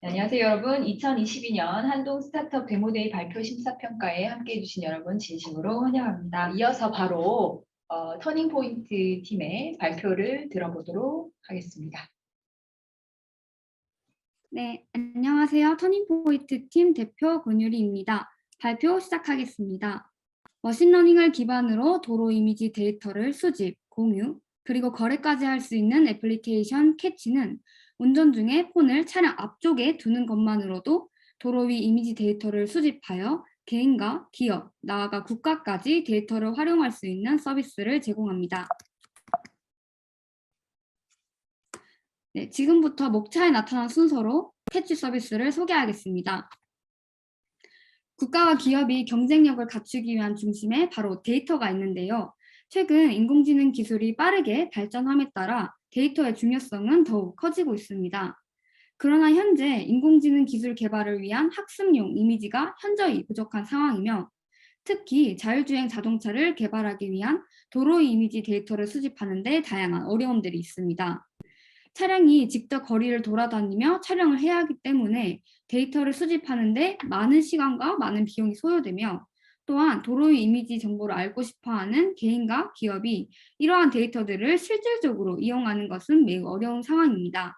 네, 안녕하세요, 여러분. 2022년 한동 스타트업 데모데이 발표 심사평가에 함께해 주신 여러분 진심으로 환영합니다. 이어서 바로 터닝포인트 팀의 발표를 들어보도록 하겠습니다. 네, 안녕하세요. 터닝포인트 팀 대표 권유리입니다. 발표 시작하겠습니다. 머신러닝을 기반으로 도로 이미지 데이터를 수집, 공유, 그리고 거래까지 할 수 있는 애플리케이션 캐치는 운전 중에 폰을 차량 앞쪽에 두는 것만으로도 도로 위 이미지 데이터를 수집하여 개인과 기업, 나아가 국가까지 데이터를 활용할 수 있는 서비스를 제공합니다. 네, 지금부터 목차에 나타난 순서로 캐치 서비스를 소개하겠습니다. 국가와 기업이 경쟁력을 갖추기 위한 중심에 바로 데이터가 있는데요. 최근 인공지능 기술이 빠르게 발전함에 따라 데이터의 중요성은 더욱 커지고 있습니다. 그러나 현재 인공지능 기술 개발을 위한 학습용 이미지가 현저히 부족한 상황이며 특히 자율주행 자동차를 개발하기 위한 도로 이미지 데이터를 수집하는 데 다양한 어려움들이 있습니다. 차량이 직접 거리를 돌아다니며 촬영을 해야 하기 때문에 데이터를 수집하는데 많은 시간과 많은 비용이 소요되며 또한 도로의 이미지 정보를 알고 싶어하는 개인과 기업이 이러한 데이터들을 실질적으로 이용하는 것은 매우 어려운 상황입니다.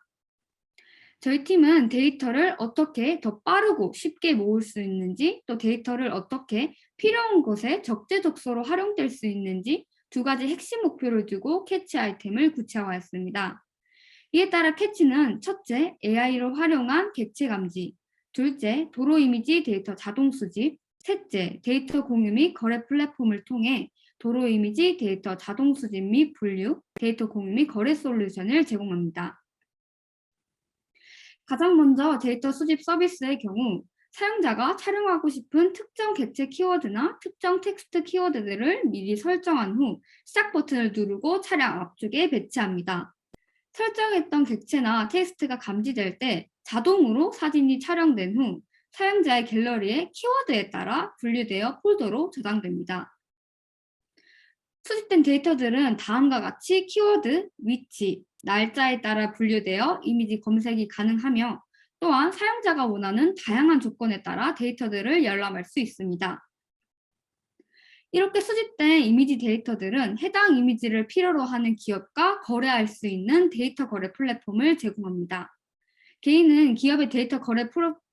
저희 팀은 데이터를 어떻게 더 빠르고 쉽게 모을 수 있는지 또 데이터를 어떻게 필요한 곳에 적재적소로 활용될 수 있는지 두 가지 핵심 목표를 두고 캐치 아이템을 구체화했습니다. 이에 따라 캐치는 첫째, AI를 활용한 객체 감지, 둘째, 도로 이미지 데이터 자동 수집, 셋째, 데이터 공유 및 거래 플랫폼을 통해 도로 이미지 데이터 자동 수집 및 분류, 데이터 공유 및 거래 솔루션을 제공합니다. 가장 먼저 데이터 수집 서비스의 경우 사용자가 촬영하고 싶은 특정 객체 키워드나 특정 텍스트 키워드들을 미리 설정한 후 시작 버튼을 누르고 차량 앞쪽에 배치합니다. 설정했던 객체나 텍스트가 감지될 때 자동으로 사진이 촬영된 후 사용자의 갤러리에 키워드에 따라 분류되어 폴더로 저장됩니다. 수집된 데이터들은 다음과 같이 키워드, 위치, 날짜에 따라 분류되어 이미지 검색이 가능하며 또한 사용자가 원하는 다양한 조건에 따라 데이터들을 열람할 수 있습니다. 이렇게 수집된 이미지 데이터들은 해당 이미지를 필요로 하는 기업과 거래할 수 있는 데이터 거래 플랫폼을 제공합니다. 개인은 기업의 데이터 거래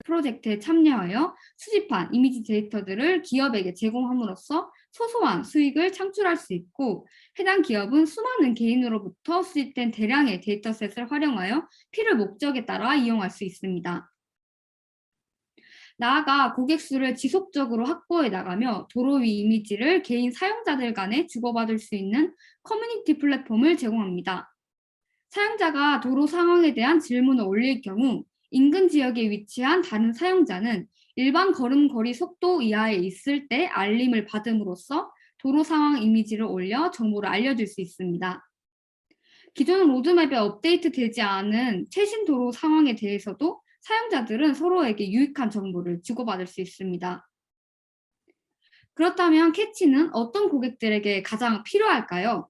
프로젝트에 참여하여 수집한 이미지 데이터들을 기업에게 제공함으로써 소소한 수익을 창출할 수 있고 해당 기업은 수많은 개인으로부터 수집된 대량의 데이터셋을 활용하여 필요 목적에 따라 이용할 수 있습니다. 나아가 고객 수를 지속적으로 확보해 나가며 도로 위 이미지를 개인 사용자들 간에 주고받을 수 있는 커뮤니티 플랫폼을 제공합니다. 사용자가 도로 상황에 대한 질문을 올릴 경우 인근 지역에 위치한 다른 사용자는 일반 걸음걸이 속도 이하에 있을 때 알림을 받음으로써 도로 상황 이미지를 올려 정보를 알려줄 수 있습니다. 기존 로드맵에 업데이트되지 않은 최신 도로 상황에 대해서도 사용자들은 서로에게 유익한 정보를 주고받을 수 있습니다. 그렇다면 캐치는 어떤 고객들에게 가장 필요할까요?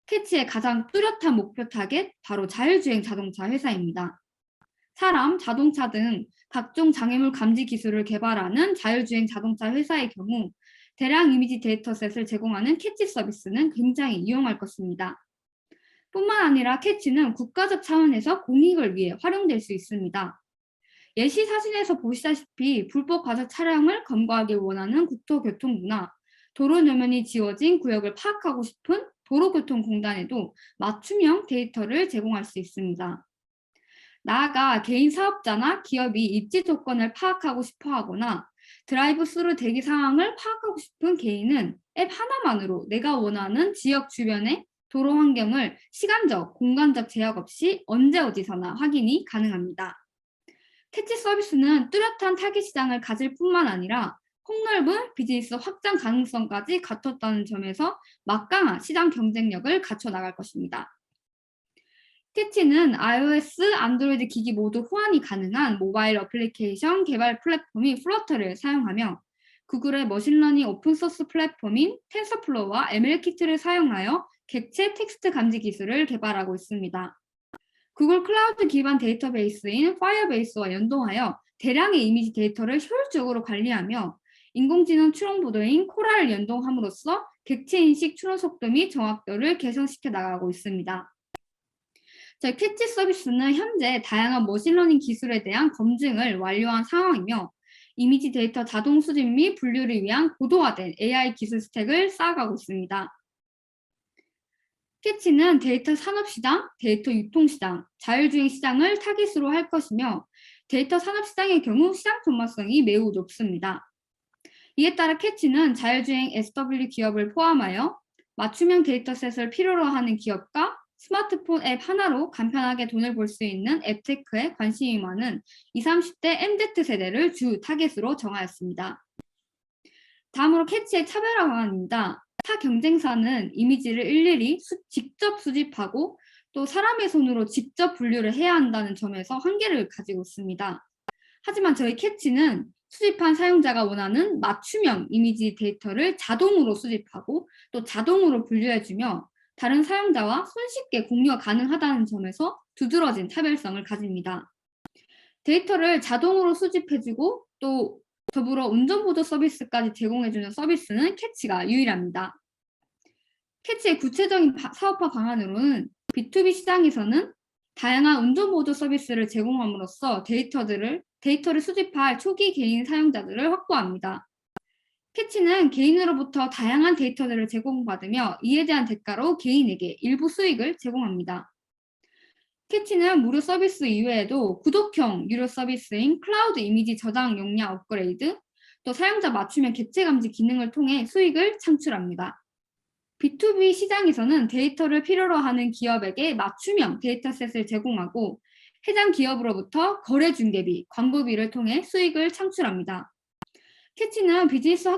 캐치의 가장 뚜렷한 목표 타겟, 바로 자율주행 자동차 회사입니다. 사람, 자동차 등 각종 장애물 감지 기술을 개발하는 자율주행 자동차 회사의 경우 대량 이미지 데이터셋을 제공하는 캐치 서비스는 굉장히 유용할 것입니다. 뿐만 아니라 캐치는 국가적 차원에서 공익을 위해 활용될 수 있습니다. 예시 사진에서 보시다시피 불법 과속 차량을 검거하기 원하는 국토교통부나 도로 노면이 지어진 구역을 파악하고 싶은 도로교통공단에도 맞춤형 데이터를 제공할 수 있습니다. 나아가 개인 사업자나 기업이 입지 조건을 파악하고 싶어 하거나 드라이브 스루 대기 상황을 파악하고 싶은 개인은 앱 하나만으로 내가 원하는 지역 주변의 도로 환경을 시간적, 공간적 제약 없이 언제 어디서나 확인이 가능합니다. 캐치 서비스는 뚜렷한 타깃 시장을 가질 뿐만 아니라 폭넓은 비즈니스 확장 가능성까지 갖췄다는 점에서 막강한 시장 경쟁력을 갖춰 나갈 것입니다. 캐치는 iOS, 안드로이드 기기 모두 호환이 가능한 모바일 어플리케이션 개발 플랫폼인 플러터를 사용하며 구글의 머신러닝 오픈소스 플랫폼인 텐서플로우와 MLKit를 사용하여 객체 텍스트 감지 기술을 개발하고 있습니다. 구글 클라우드 기반 데이터베이스인 파이어베이스와 연동하여 대량의 이미지 데이터를 효율적으로 관리하며 인공지능 추론 보드인 코랄을 연동함으로써 객체 인식 추론 속도 및 정확도를 개선시켜 나가고 있습니다. 저희 캐치 서비스는 현재 다양한 머신러닝 기술에 대한 검증을 완료한 상황이며 이미지 데이터 자동 수집 및 분류를 위한 고도화된 AI 기술 스택을 쌓아가고 있습니다. 캐치는 데이터 산업시장, 데이터 유통시장, 자율주행 시장을 타깃으로 할 것이며 데이터 산업시장의 경우 시장 전망성이 매우 높습니다. 이에 따라 캐치는 자율주행 SW 기업을 포함하여 맞춤형 데이터셋을 필요로 하는 기업과 스마트폰 앱 하나로 간편하게 돈을 벌 수 있는 앱테크에 관심이 많은 20, 30대 MZ세대를 주 타겟으로 정하였습니다. 다음으로 캐치의 차별화 방안입니다. 타 경쟁사는 이미지를 일일이 직접 수집하고 또 사람의 손으로 직접 분류를 해야 한다는 점에서 한계를 가지고 있습니다. 하지만 저희 캐치는 수집한 사용자가 원하는 맞춤형 이미지 데이터를 자동으로 수집하고 또 자동으로 분류해주며 다른 사용자와 손쉽게 공유가 가능하다는 점에서 두드러진 차별성을 가집니다. 데이터를 자동으로 수집해주고 또 더불어 운전보조 서비스까지 제공해주는 서비스는 캐치가 유일합니다. 캐치의 구체적인 사업화 방안으로는 B2B 시장에서는 다양한 운전보조 서비스를 제공함으로써 데이터를 수집할 초기 개인 사용자들을 확보합니다. 캐치는 개인으로부터 다양한 데이터들을 제공받으며 이에 대한 대가로 개인에게 일부 수익을 제공합니다. 캐치는 무료 서비스 이외에도 구독형 유료 서비스인 클라우드 이미지 저장 용량 업그레이드, 또 사용자 맞춤형 객체 감지 기능을 통해 수익을 창출합니다. B2B 시장에서는 데이터를 필요로 하는 기업에게 맞춤형 데이터셋을 제공하고 해당 기업으로부터 거래 중개비, 광고비를 통해 수익을 창출합니다. 캐치는 비즈니스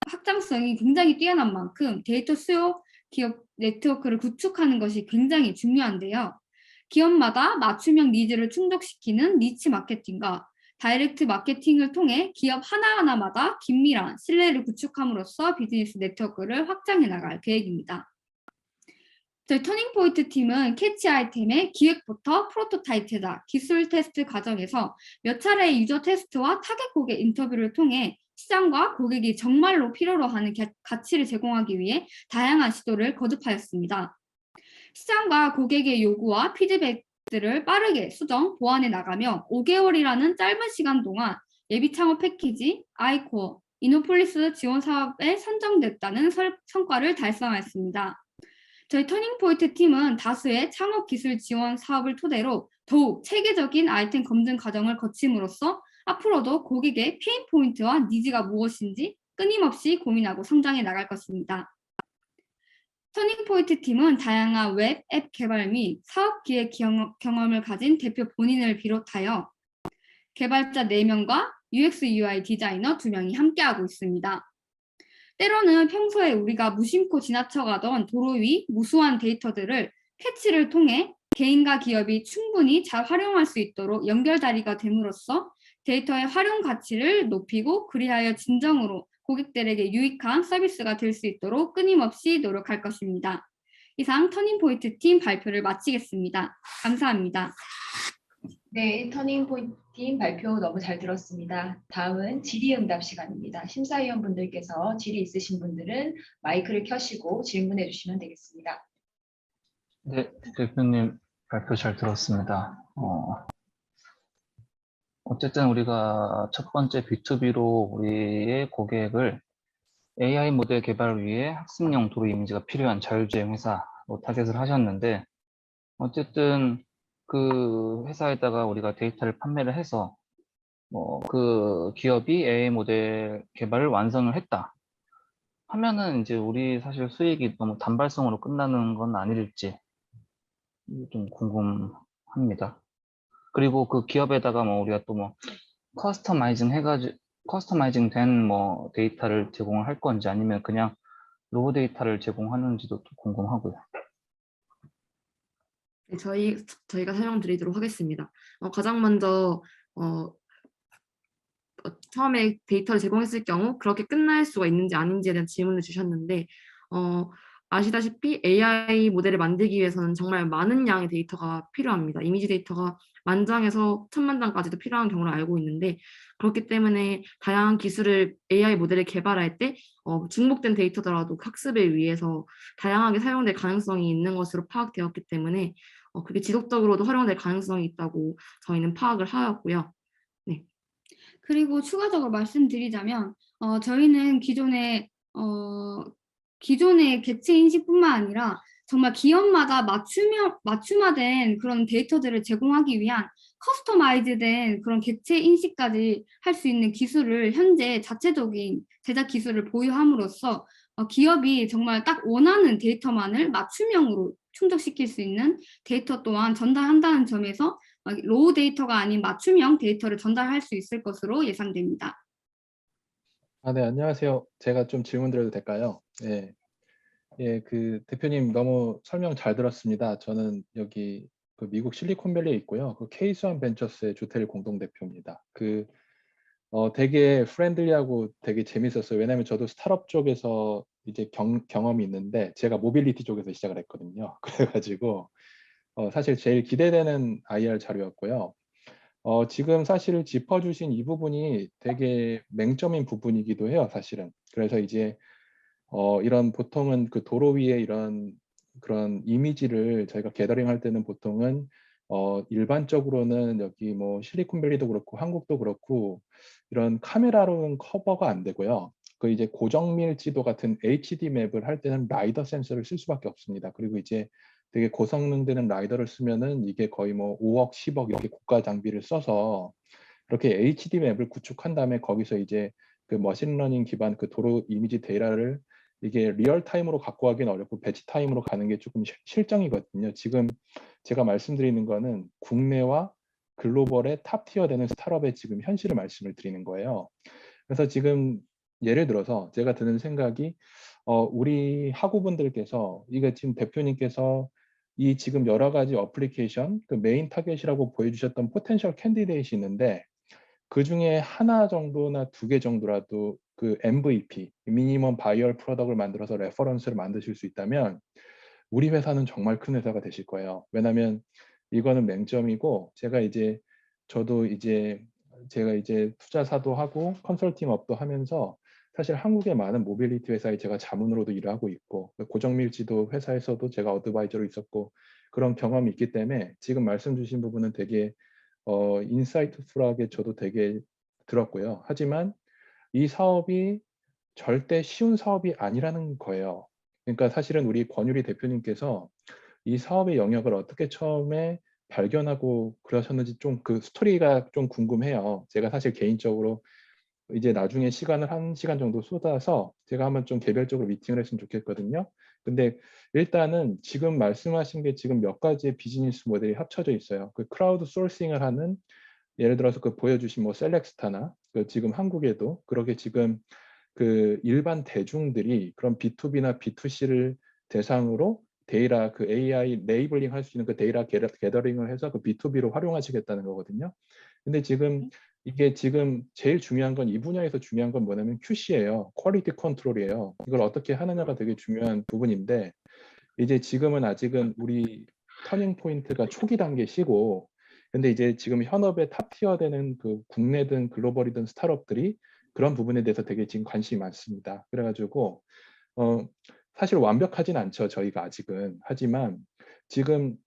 확장성이 굉장히 뛰어난 만큼 데이터 수요 기업 네트워크를 구축하는 것이 굉장히 중요한데요. 기업마다 맞춤형 니즈를 충족시키는 니치 마케팅과 다이렉트 마케팅을 통해 기업 하나하나마다 긴밀한 신뢰를 구축함으로써 비즈니스 네트워크를 확장해 나갈 계획입니다. 저희 터닝포인트 팀은 캐치 아이템의 기획부터 프로토타입 제작, 기술 테스트 과정에서 몇 차례의 유저 테스트와 타겟 고객 인터뷰를 통해 시장과 고객이 정말로 필요로 하는 가치를 제공하기 위해 다양한 시도를 거듭하였습니다. 시장과 고객의 요구와 피드백들을 빠르게 수정, 보완해 나가며 5개월이라는 짧은 시간 동안 예비 창업 패키지, 아이코어, 이노폴리스 지원 사업에 선정됐다는 성과를 달성하였습니다. 저희 터닝포인트 팀은 다수의 창업 기술 지원 사업을 토대로 더욱 체계적인 아이템 검증 과정을 거침으로써 앞으로도 고객의 페인 포인트와 니즈가 무엇인지 끊임없이 고민하고 성장해 나갈 것입니다. 터닝포인트 팀은 다양한 웹, 앱 개발 및 사업 기획 경험을 가진 대표 본인을 비롯하여 개발자 4명과 UX, UI 디자이너 2명이 함께하고 있습니다. 때로는 평소에 우리가 무심코 지나쳐가던 도로 위 무수한 데이터들을 캐치를 통해 개인과 기업이 충분히 잘 활용할 수 있도록 연결다리가 됨으로써 데이터의 활용 가치를 높이고 그리하여 진정으로 고객들에게 유익한 서비스가 될 수 있도록 끊임없이 노력할 것입니다. 이상 터닝포인트 팀 발표를 마치겠습니다. 감사합니다. 네, 터닝포인트 팀 발표 너무 잘 들었습니다. 다음은 질의응답 시간입니다. 심사위원분들께서 질의 있으신 분들은 마이크를 켜시고 질문해 주시면 되겠습니다. 네, 대표님 발표 잘 들었습니다. 어쨌든 우리가 첫 번째 B2B로 우리의 고객을 AI 모델 개발을 위해 학습용 도로 이미지가 필요한 자율주행 회사로 타겟을 하셨는데, 어쨌든 그 회사에다가 우리가 데이터를 판매를 해서 그 기업이 AI 모델 개발을 완성을 했다 하면은 이제 우리 사실 수익이 너무 단발성으로 끝나는 건 아닐지 좀 궁금합니다. 그리고 그 기업에다가 우리가 또 커스터마이징 된 데이터를 제공을 할 건지 아니면 그냥 로우 데이터를 제공하는지도 또 궁금하고요. 네, 저희가 설명드리도록 하겠습니다. 가장 먼저 처음에 데이터를 제공했을 경우 그렇게 끝날 수가 있는지 아닌지에 대한 질문을 주셨는데 아시다시피 AI 모델을 만들기 위해서는 정말 많은 양의 데이터가 필요합니다. 이미지 데이터가 10,000장에서 10,000,000장까지도 필요한 경우를 알고 있는데 그렇기 때문에 다양한 기술을 AI 모델을 개발할 때 중복된 데이터더라도 학습을 위해서 다양하게 사용될 가능성이 있는 것으로 파악되었기 때문에 그게 지속적으로도 활용될 가능성이 있다고 저희는 파악을 하였고요. 네. 그리고 추가적으로 말씀드리자면 저희는 기존의 객체 인식뿐만 아니라 정말 기업마다 맞춤화된 그런 데이터들을 제공하기 위한 커스터마이즈된 그런 객체 인식까지 할 수 있는 기술을 현재 자체적인 제작 기술을 보유함으로써 기업이 정말 딱 원하는 데이터만을 맞춤형으로 충족시킬 수 있는 데이터 또한 전달한다는 점에서 로우 데이터가 아닌 맞춤형 데이터를 전달할 수 있을 것으로 예상됩니다. 네, 안녕하세요. 제가 좀 질문 드려도 될까요? 예, 그 대표님 너무 설명 잘 들었습니다. 저는 여기 그 미국 실리콘밸리에 있고요. 그 케이스완 벤처스의 조태일 공동대표입니다. 되게 프렌들리하고 되게 재밌었어요. 왜냐하면 저도 스타트업 쪽에서 이제 경험이 있는데 제가 모빌리티 쪽에서 시작을 했거든요. 그래가지고 사실 제일 기대되는 IR 자료였고요. 지금 사실 짚어주신 이 부분이 되게 맹점인 부분이기도 해요, 사실은. 그래서 이제 이런 보통은 그 도로 위에 이런 그런 이미지를 저희가 게더링 할 때는 보통은 일반적으로는 여기 뭐 실리콘밸리도 그렇고 한국도 그렇고 이런 카메라로는 커버가 안 되고요. 그 이제 고정밀지도 같은 HD 맵을 할 때는 라이더 센서를 쓸 수밖에 없습니다. 그리고 이제 되게 고성능 되는 라이더를 쓰면은 이게 거의 뭐 5억, 10억 이렇게 고가 장비를 써서 그렇게 HD 맵을 구축한 다음에 거기서 이제 그 머신러닝 기반 그 도로 이미지 데이터를 이게 리얼 타임으로 갖고 가기는 어렵고 배치 타임으로 가는 게 조금 실정이거든요. 지금 제가 말씀드리는 거는 국내와 글로벌의 탑 티어 되는 스타트업의 지금 현실을 말씀을 드리는 거예요. 그래서 지금 예를 들어서 제가 드는 생각이 우리 학우분들께서 이게 지금 대표님께서 이 지금 여러 가지 어플리케이션 그 메인 타겟이라고 보여주셨던 포텐셜 캔디데이트이 있는데 그 중에 하나 정도나 두 개 정도라도 그 MVP, 미니멈 바이얼 프로덕트를 만들어서 레퍼런스를 만드실 수 있다면 우리 회사는 정말 큰 회사가 되실 거예요. 왜냐하면 이거는 맹점이고 저도 이제 제가 이제 투자사도 하고 컨설팅 업도 하면서 사실 한국의 많은 모빌리티 회사에 제가 자문으로도 일을 하고 있고 고정밀지도 회사에서도 제가 어드바이저로 있었고 그런 경험이 있기 때문에 지금 말씀 주신 부분은 되게 인사이트풀하게 저도 되게 들었고요. 하지만 이 사업이 절대 쉬운 사업이 아니라는 거예요. 그러니까 사실은 우리 권유리 대표님께서 이 사업의 영역을 어떻게 처음에 발견하고 그러셨는지 좀 그 스토리가 좀 궁금해요. 제가 사실 개인적으로 이제 나중에 시간을 1시간 정도 쏟아서 제가 한번 좀 개별적으로 미팅을 했으면 좋겠거든요. 근데 일단은 지금 말씀하신 게 지금 몇 가지의 비즈니스 모델이 합쳐져 있어요. 그 크라우드 소싱을 하는 예를 들어서 그 보여주신 뭐 셀렉스타나 그 지금 한국에도 그렇게 지금 그 일반 대중들이 그런 B2B나 B2C를 대상으로 데이터 그 AI 레이블링 할 수 있는 그 데이터 게더링을 해서 그 B2B로 활용하시겠다는 거거든요. 근데 지금 이게 지금 제일 중요한 건 이 분야에서 중요한 건 뭐냐면 QC예요. 퀄리티 컨트롤이에요. 이걸 어떻게 하느냐가 되게 중요한 부분인데 이제 지금은 아직은 우리 터닝 포인트가 초기 단계시고 근데 이제 지금 현업의 탑 티어 되는 그 국내든 글로벌이든 스타트업들이 그런 부분에 대해서 되게 지금 관심이 많습니다. 그래가지고 사실 완벽하진 않죠 저희가 아직은. 하지만 지금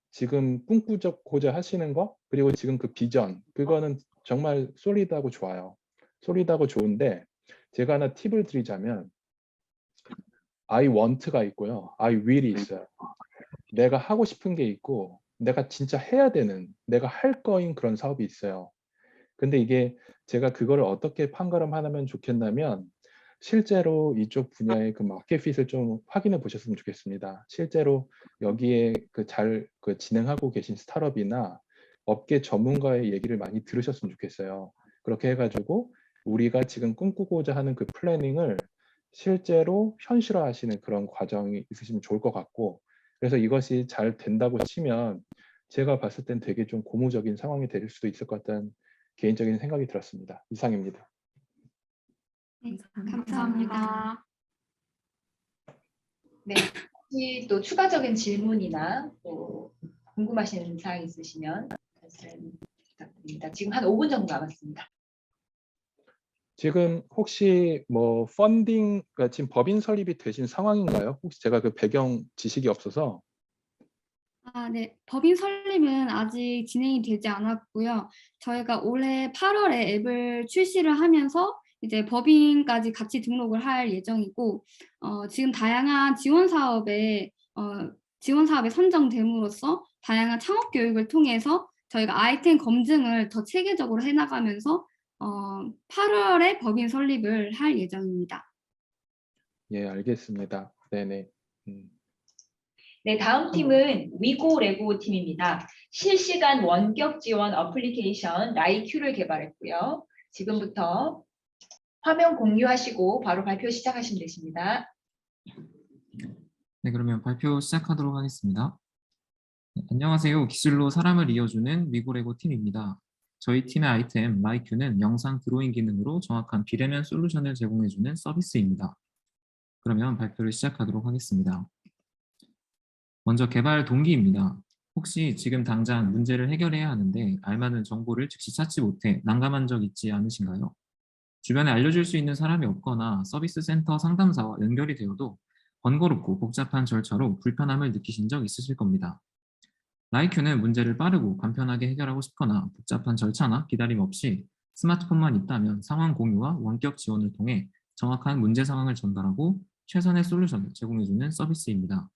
꿈꾸고자 하시는 거 그리고 지금 그 비전 그거는 정말 솔리드하고 좋아요. 솔리드하고 좋은데 제가 하나 팁을 드리자면 I want가 있고요. I will이 있어요. 내가 하고 싶은 게 있고 내가 진짜 해야 되는 내가 할 거인 그런 사업이 있어요. 근데 이게 제가 그거를 어떻게 판가름하면 좋겠냐면 실제로 이쪽 분야의 그 마켓핏을 좀 확인해 보셨으면 좋겠습니다. 실제로 여기에 그 진행하고 계신 스타트업이나 업계 전문가의 얘기를 많이 들으셨으면 좋겠어요. 그렇게 해가지고 우리가 지금 꿈꾸고자 하는 그 플래닝을 실제로 현실화하시는 그런 과정이 있으시면 좋을 것 같고 그래서 이것이 잘 된다고 치면 제가 봤을 땐 되게 좀 고무적인 상황이 될 수도 있을 것 같다는 개인적인 생각이 들었습니다. 이상입니다. 네, 감사합니다. 감사합니다. 네, 혹시 또 추가적인 질문이나 또 궁금하신 사항 있으시면 말씀 부탁드립니다. 지금 한 5분 정도 남았습니다. 지금 혹시 뭐 펀딩, 그러니까 지금 법인 설립이 되신 상황인가요? 혹시 제가 그 배경 지식이 없어서. 네. 법인 설립은 아직 진행이 되지 않았고요. 저희가 올해 8월에 앱을 출시를 하면서 이제 법인까지 같이 등록을 할 예정이고, 지금 다양한 지원 사업에 선정됨으로써 다양한 창업 교육을 통해서 저희가 아이템 검증을 더 체계적으로 해 나가면서 8월에 법인 설립을 할 예정입니다. 예, 알겠습니다. 네네. 네, 다음 팀은 위고 레고 팀입니다. 실시간 원격 지원 어플리케이션 라이큐를 개발했고요. 지금부터 화면 공유하시고 바로 발표 시작하시면 되십니다. 네, 그러면 발표 시작하도록 하겠습니다. 네, 안녕하세요. 기술로 사람을 이어주는 미고레고 팀입니다. 저희 팀의 아이템 라이큐는 영상 드로잉 기능으로 정확한 비대면 솔루션을 제공해주는 서비스입니다. 그러면 발표를 시작하도록 하겠습니다. 먼저 개발 동기입니다. 혹시 지금 당장 문제를 해결해야 하는데 알맞은 정보를 즉시 찾지 못해 난감한 적 있지 않으신가요? 주변에 알려줄 수 있는 사람이 없거나 서비스 센터 상담사와 연결이 되어도 번거롭고 복잡한 절차로 불편함을 느끼신 적 있으실 겁니다. 라이큐는 문제를 빠르고 간편하게 해결하고 싶거나 복잡한 절차나 기다림 없이 스마트폰만 있다면 상황 공유와 원격 지원을 통해 정확한 문제 상황을 전달하고 최선의 솔루션을 제공해주는 서비스입니다.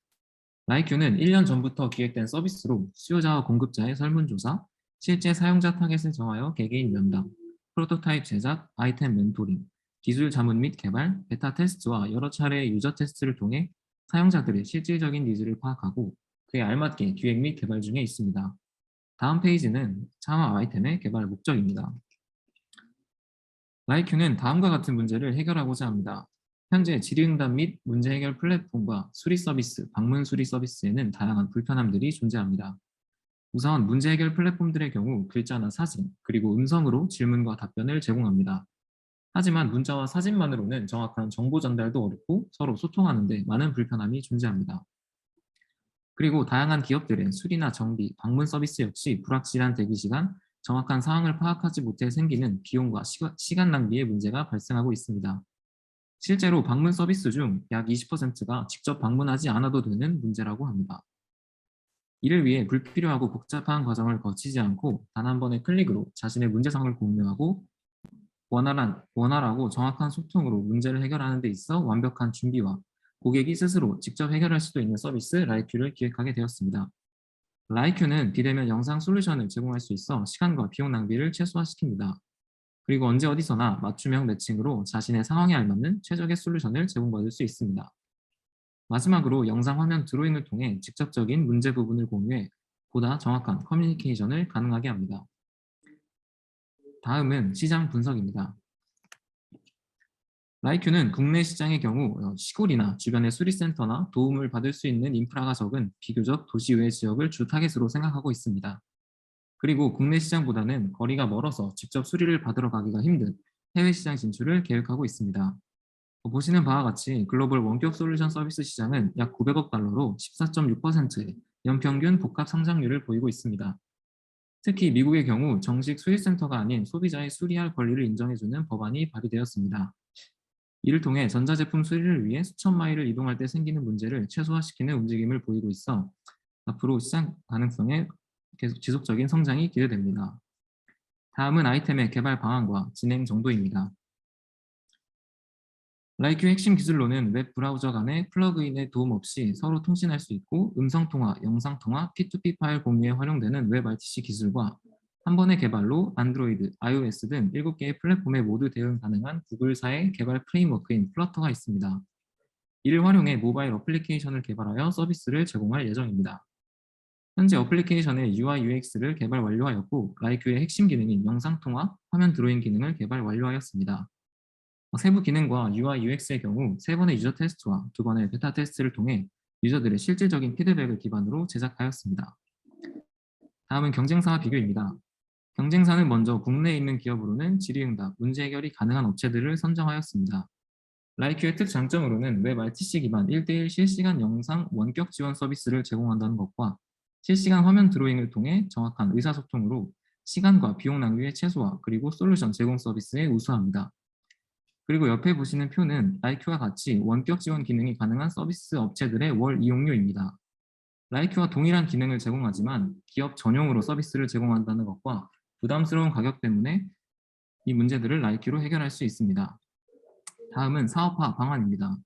라이큐는 1년 전부터 기획된 서비스로 수요자와 공급자의 설문조사, 실제 사용자 타겟을 정하여 개개인 면담, 프로토타입 제작, 아이템 멘토링, 기술 자문 및 개발, 베타 테스트와 여러 차례의 유저 테스트를 통해 사용자들의 실질적인 니즈를 파악하고 그에 알맞게 기획 및 개발 중에 있습니다. 다음 페이지는 창업 아이템의 개발 목적입니다. 라이큐는 다음과 같은 문제를 해결하고자 합니다. 현재 질의응답 및 문제 해결 플랫폼과 수리 서비스, 방문 수리 서비스에는 다양한 불편함들이 존재합니다. 우선 문제 해결 플랫폼들의 경우 글자나 사진, 그리고 음성으로 질문과 답변을 제공합니다. 하지만 문자와 사진만으로는 정확한 정보 전달도 어렵고 서로 소통하는 데 많은 불편함이 존재합니다. 그리고 다양한 기업들의 수리나 정비, 방문 서비스 역시 불확실한 대기 시간, 정확한 상황을 파악하지 못해 생기는 비용과 시간 낭비의 문제가 발생하고 있습니다. 실제로 방문 서비스 중 약 20%가 직접 방문하지 않아도 되는 문제라고 합니다. 이를 위해 불필요하고 복잡한 과정을 거치지 않고 단 한 번의 클릭으로 자신의 문제상을 공유하고 원활하고 정확한 소통으로 문제를 해결하는 데 있어 완벽한 준비와 고객이 스스로 직접 해결할 수도 있는 서비스 라이큐를 기획하게 되었습니다. 라이큐는 비대면 영상 솔루션을 제공할 수 있어 시간과 비용 낭비를 최소화시킵니다. 그리고 언제 어디서나 맞춤형 매칭으로 자신의 상황에 알맞는 최적의 솔루션을 제공받을 수 있습니다. 마지막으로 영상 화면 드로잉을 통해 직접적인 문제 부분을 공유해 보다 정확한 커뮤니케이션을 가능하게 합니다. 다음은 시장 분석입니다. 라이큐는 국내 시장의 경우 시골이나 주변의 수리센터나 도움을 받을 수 있는 인프라가 적은 비교적 도시 외 지역을 주 타겟으로 생각하고 있습니다. 그리고 국내 시장보다는 거리가 멀어서 직접 수리를 받으러 가기가 힘든 해외 시장 진출을 계획하고 있습니다. 보시는 바와 같이 글로벌 원격 솔루션 서비스 시장은 약 900억 달러로 14.6%의 연평균 복합 성장률을 보이고 있습니다. 특히 미국의 경우 정식 수리센터가 아닌 소비자의 수리할 권리를 인정해주는 법안이 발의되었습니다. 이를 통해 전자제품 수리를 위해 수천 마일을 이동할 때 생기는 문제를 최소화시키는 움직임을 보이고 있어 앞으로 시장 가능성의 계속 지속적인 성장이 기대됩니다. 다음은 아이템의 개발 방안과 진행 정도입니다. 라이큐 핵심 기술로는 웹 브라우저 간의 플러그인의 도움 없이 서로 통신할 수 있고 음성통화, 영상통화, P2P 파일 공유에 활용되는 웹 RTC 기술과 한 번의 개발로 안드로이드, iOS 등 7개의 플랫폼에 모두 대응 가능한 구글사의 개발 프레임워크인 플러터가 있습니다. 이를 활용해 모바일 어플리케이션을 개발하여 서비스를 제공할 예정입니다. 현재 어플리케이션의 UI, UX를 개발 완료하였고 라이큐의 핵심 기능인 영상통화, 화면 드로잉 기능을 개발 완료하였습니다. 세부 기능과 UI, UX의 경우 3번의 유저 테스트와 2번의 베타 테스트를 통해 유저들의 실질적인 피드백을 기반으로 제작하였습니다. 다음은 경쟁사와 비교입니다. 경쟁사는 먼저 국내에 있는 기업으로는 질의응답, 문제 해결이 가능한 업체들을 선정하였습니다. 라이큐의 특장점으로는 웹 RTC 기반 1:1 실시간 영상 원격 지원 서비스를 제공한다는 것과 실시간 화면 드로잉을 통해 정확한 의사소통으로 시간과 비용 낭비의 최소화, 그리고 솔루션 제공 서비스에 우수합니다. 그리고 옆에 보시는 표는 라이큐와 같이 원격 지원 기능이 가능한 서비스 업체들의 월 이용료입니다. 라이큐와 동일한 기능을 제공하지만 기업 전용으로 서비스를 제공한다는 것과 부담스러운 가격 때문에 이 문제들을 라이큐로 해결할 수 있습니다. 다음은 사업화 방안입니다.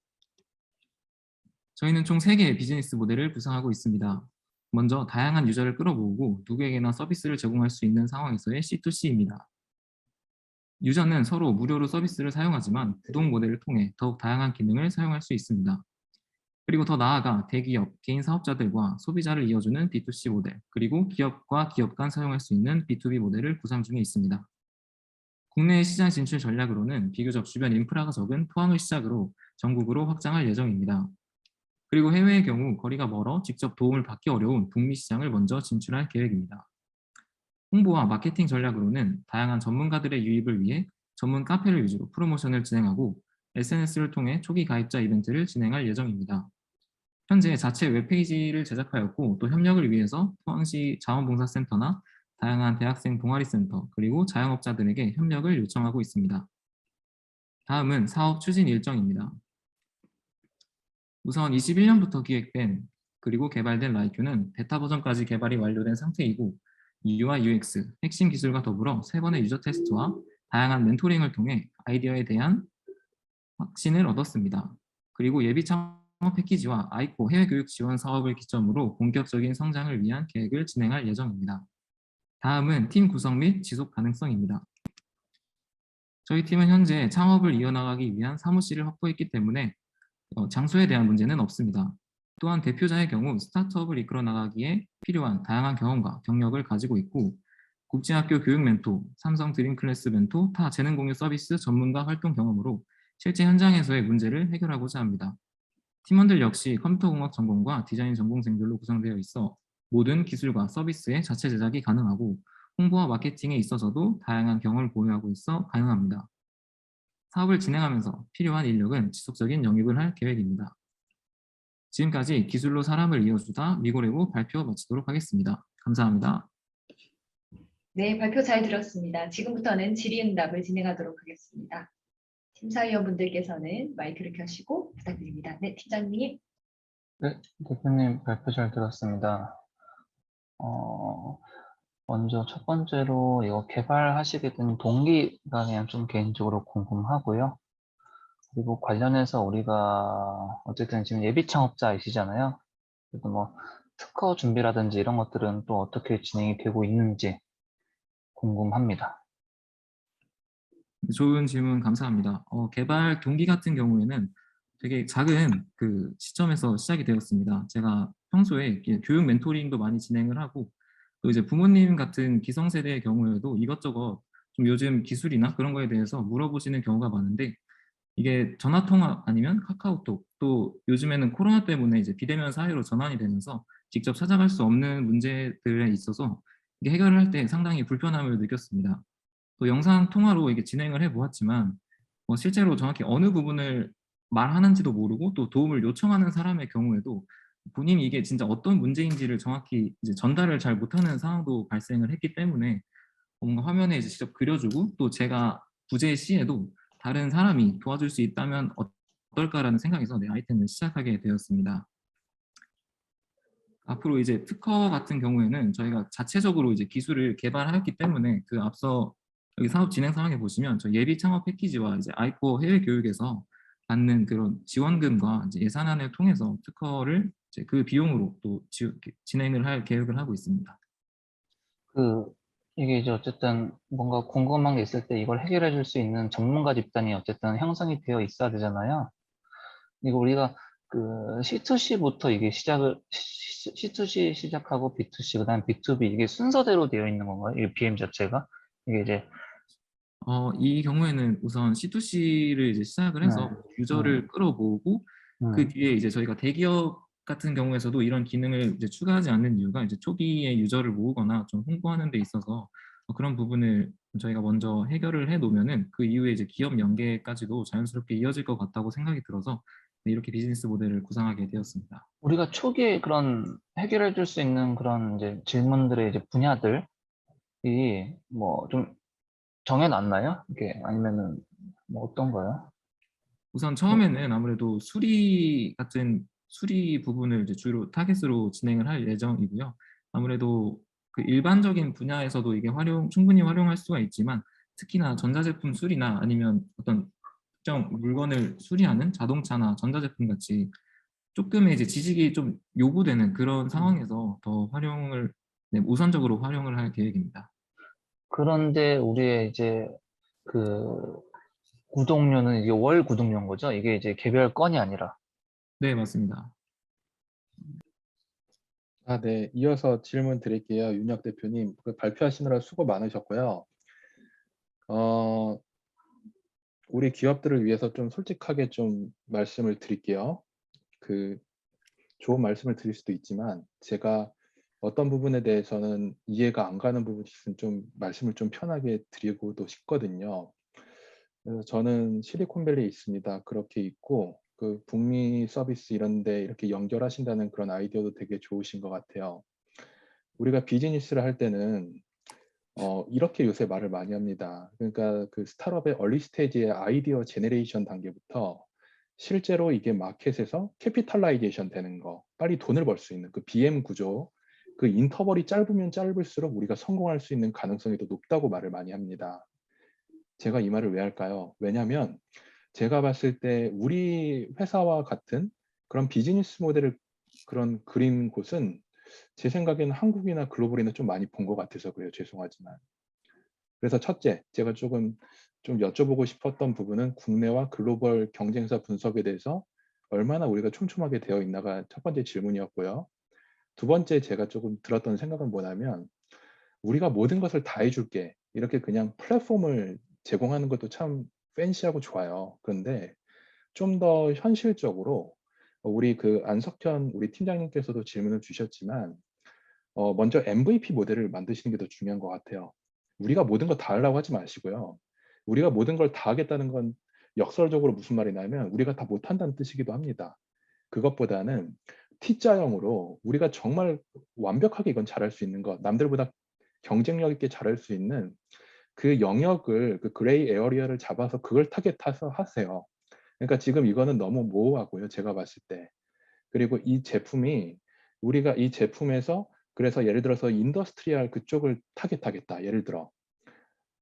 저희는 총 3개의 비즈니스 모델을 구상하고 있습니다. 먼저 다양한 유저를 끌어모으고 누구에게나 서비스를 제공할 수 있는 상황에서의 C2C입니다. 유저는 서로 무료로 서비스를 사용하지만 구독 모델을 통해 더욱 다양한 기능을 사용할 수 있습니다. 그리고 더 나아가 대기업, 개인 사업자들과 소비자를 이어주는 B2C 모델, 그리고 기업과 기업 간 사용할 수 있는 B2B 모델을 구상 중에 있습니다. 국내 시장 진출 전략으로는 비교적 주변 인프라가 적은 포항을 시작으로 전국으로 확장할 예정입니다. 그리고 해외의 경우 거리가 멀어 직접 도움을 받기 어려운 북미 시장을 먼저 진출할 계획입니다. 홍보와 마케팅 전략으로는 다양한 전문가들의 유입을 위해 전문 카페를 위주로 프로모션을 진행하고 SNS를 통해 초기 가입자 이벤트를 진행할 예정입니다. 현재 자체 웹페이지를 제작하였고 또 협력을 위해서 포항시 자원봉사센터나 다양한 대학생 동아리센터 그리고 자영업자들에게 협력을 요청하고 있습니다. 다음은 사업 추진 일정입니다. 우선 21년부터 기획된 그리고 개발된 라이큐는 베타 버전까지 개발이 완료된 상태이고 UI, UX, 핵심 기술과 더불어 3번의 유저 테스트와 다양한 멘토링을 통해 아이디어에 대한 확신을 얻었습니다. 그리고 예비 창업 패키지와 아이코 해외 교육 지원 사업을 기점으로 본격적인 성장을 위한 계획을 진행할 예정입니다. 다음은 팀 구성 및 지속 가능성입니다. 저희 팀은 현재 창업을 이어나가기 위한 사무실을 확보했기 때문에 장소에 대한 문제는 없습니다. 또한 대표자의 경우 스타트업을 이끌어 나가기에 필요한 다양한 경험과 경력을 가지고 있고 국제학교 교육 멘토, 삼성 드림클래스 멘토, 타 재능 공유 서비스 전문가 활동 경험으로 실제 현장에서의 문제를 해결하고자 합니다. 팀원들 역시 컴퓨터공학 전공과 디자인 전공생들로 구성되어 있어 모든 기술과 서비스의 자체 제작이 가능하고 홍보와 마케팅에 있어서도 다양한 경험을 보유하고 있어 가능합니다. 사업을 진행하면서 필요한 인력은 지속적인 영입을 할 계획입니다. 지금까지 기술로 사람을 이어주다 미고레고 발표 마치도록 하겠습니다. 감사합니다. 네, 발표 잘 들었습니다. 지금부터는 질의응답을 진행하도록 하겠습니다. 심사위원분들께서는 마이크를 켜시고 부탁드립니다. 네, 팀장님. 네, 대표님 발표 잘 들었습니다. 먼저 첫 번째로 이거 개발하시게 된 동기가 그냥 좀 개인적으로 궁금하고요. 그리고 관련해서 우리가 어쨌든 지금 예비 창업자이시잖아요. 그래도 뭐 특허 준비라든지 이런 것들은 또 어떻게 진행이 되고 있는지 궁금합니다. 좋은 질문 감사합니다. 개발 동기 같은 경우에는 되게 작은 그 시점에서 시작이 되었습니다. 제가 평소에 이렇게 교육 멘토링도 많이 진행을 하고 또 이제 부모님 같은 기성세대의 경우에도 이것저것 좀 요즘 기술이나 그런 거에 대해서 물어보시는 경우가 많은데 이게 전화통화 아니면 카카오톡 또 요즘에는 코로나 때문에 이제 비대면 사회로 전환이 되면서 직접 찾아갈 수 없는 문제들에 있어서 이게 해결을 할 때 상당히 불편함을 느꼈습니다. 또 영상 통화로 이게 진행을 해보았지만 실제로 정확히 어느 부분을 말하는지도 모르고 또 도움을 요청하는 사람의 경우에도 본인이 이게 진짜 어떤 문제인지를 정확히 이제 전달을 잘 못하는 상황도 발생을 했기 때문에 뭔가 화면에 이제 직접 그려주고 또 제가 부재 시에도 다른 사람이 도와줄 수 있다면 어떨까라는 생각에서 아이템을 시작하게 되었습니다. 앞으로 이제 특허 같은 경우에는 저희가 자체적으로 이제 기술을 개발하였기 때문에 그 앞서 여기 사업 진행 상황에 보시면 저 예비 창업 패키지와 이제 아이코 해외 교육에서 받는 그런 지원금과 이제 예산안을 통해서 특허를 이제 그 비용으로 또 진행을 할 계획을 하고 있습니다. 이게 이제 어쨌든 뭔가 궁금한 게 있을 때 이걸 해결해 줄 수 있는 전문가 집단이 어쨌든 형성이 되어 있어야 되잖아요. 이거 우리가 그 C2C부터 이게 C2C 시작하고 B2C, 그 다음에 B2B 이게 순서대로 되어 있는 건가요? 이 BM 자체가? 이게 이제 이 경우에는 우선 C2C를 이제 시작을 해서 유저를 끌어모으고 그 뒤에 이제 저희가 대기업 같은 경우에서도 이런 기능을 이제 추가하지 않는 이유가 이제 초기에 유저를 모으거나 좀 홍보하는 데 있어서 그런 부분을 저희가 먼저 해결을 해 놓으면은 그 이후에 이제 기업 연계까지도 자연스럽게 이어질 것 같다고 생각이 들어서 네, 이렇게 비즈니스 모델을 구상하게 되었습니다. 우리가 초기에 그런 해결해 줄 수 있는 그런 이제 질문들의 이제 분야들이 뭐 좀 정해 놨나요? 이게 아니면은 뭐 어떤가요? 우선 처음에는 아무래도 수리 같은 수리 부분을 이제 주로 타겟으로 진행을 할 예정이고요. 아무래도 그 일반적인 분야에서도 이게 충분히 활용할 수가 있지만 특히나 전자제품 수리나 아니면 어떤 특정 물건을 수리하는 자동차나 전자제품 같이 조금의 이제 지식이 좀 요구되는 그런 상황에서 더 활용을 네, 우선적으로 활용을 할 계획입니다. 그런데 우리의 이제 그 구독료는 이게 월 구독료인 거죠? 이게 이제 개별 건이 아니라. 네, 맞습니다. 네. 이어서 질문 드릴게요. 윤혁 대표님. 발표하시느라 수고 많으셨고요. 우리 기업들을 위해서 좀 솔직하게 좀 말씀을 드릴게요. 좋은 말씀을 드릴 수도 있지만 제가 어떤 부분에 대해서는 이해가 안 가는 부분이 있으면 좀 말씀을 좀 편하게 드리고도 싶거든요. 그래서 저는 실리콘밸리에 있습니다. 그렇게 있고 북미 서비스 이런 데 이렇게 연결하신다는 그런 아이디어도 되게 좋으신 것 같아요. 우리가 비즈니스를 할 때는 이렇게 요새 말을 많이 합니다. 그러니까 그 스타트업의 얼리 스테이지의 아이디어 제네레이션 단계부터 실제로 이게 마켓에서 캐피탈라이제이션 되는 거, 빨리 돈을 벌 수 있는 그 BM 구조, 그 인터벌이 짧으면 짧을수록 우리가 성공할 수 있는 가능성이 더 높다고 말을 많이 합니다. 제가 이 말을 왜 할까요? 왜냐하면 제가 봤을 때 우리 회사와 같은 그런 비즈니스 모델을 그런 그린 곳은 제 생각에는 한국이나 글로벌이나 좀 많이 본 것 같아서 그래요. 죄송하지만. 그래서 첫째, 제가 좀 여쭤보고 싶었던 부분은 국내와 글로벌 경쟁사 분석에 대해서 얼마나 우리가 촘촘하게 되어 있나가 첫 번째 질문이었고요. 두 번째 제가 조금 들었던 생각은 뭐냐면 우리가 모든 것을 다 해줄게. 이렇게 그냥 플랫폼을 제공하는 것도 참 팬시하고 좋아요. 그런데 좀 더 현실적으로 우리 안석현 우리 팀장님께서도 질문을 주셨지만 먼저 MVP 모델을 만드시는 게 더 중요한 것 같아요. 우리가 모든 거 다 하려고 하지 마시고요. 우리가 모든 걸 다 하겠다는 건 역설적으로 무슨 말이냐면 우리가 다 못한다는 뜻이기도 합니다. 그것보다는 T자형으로 우리가 정말 완벽하게 이건 잘할 수 있는 것, 남들보다 경쟁력 있게 잘할 수 있는 그 영역을 그 그레이 에어리어를 잡아서 그걸 타겟해서 하세요. 그러니까 지금 이거는 너무 모호하고요. 제가 봤을 때. 그리고 이 제품이 우리가 이 제품에서 그래서 예를 들어서 인더스트리얼 그쪽을 타겟하겠다. 예를 들어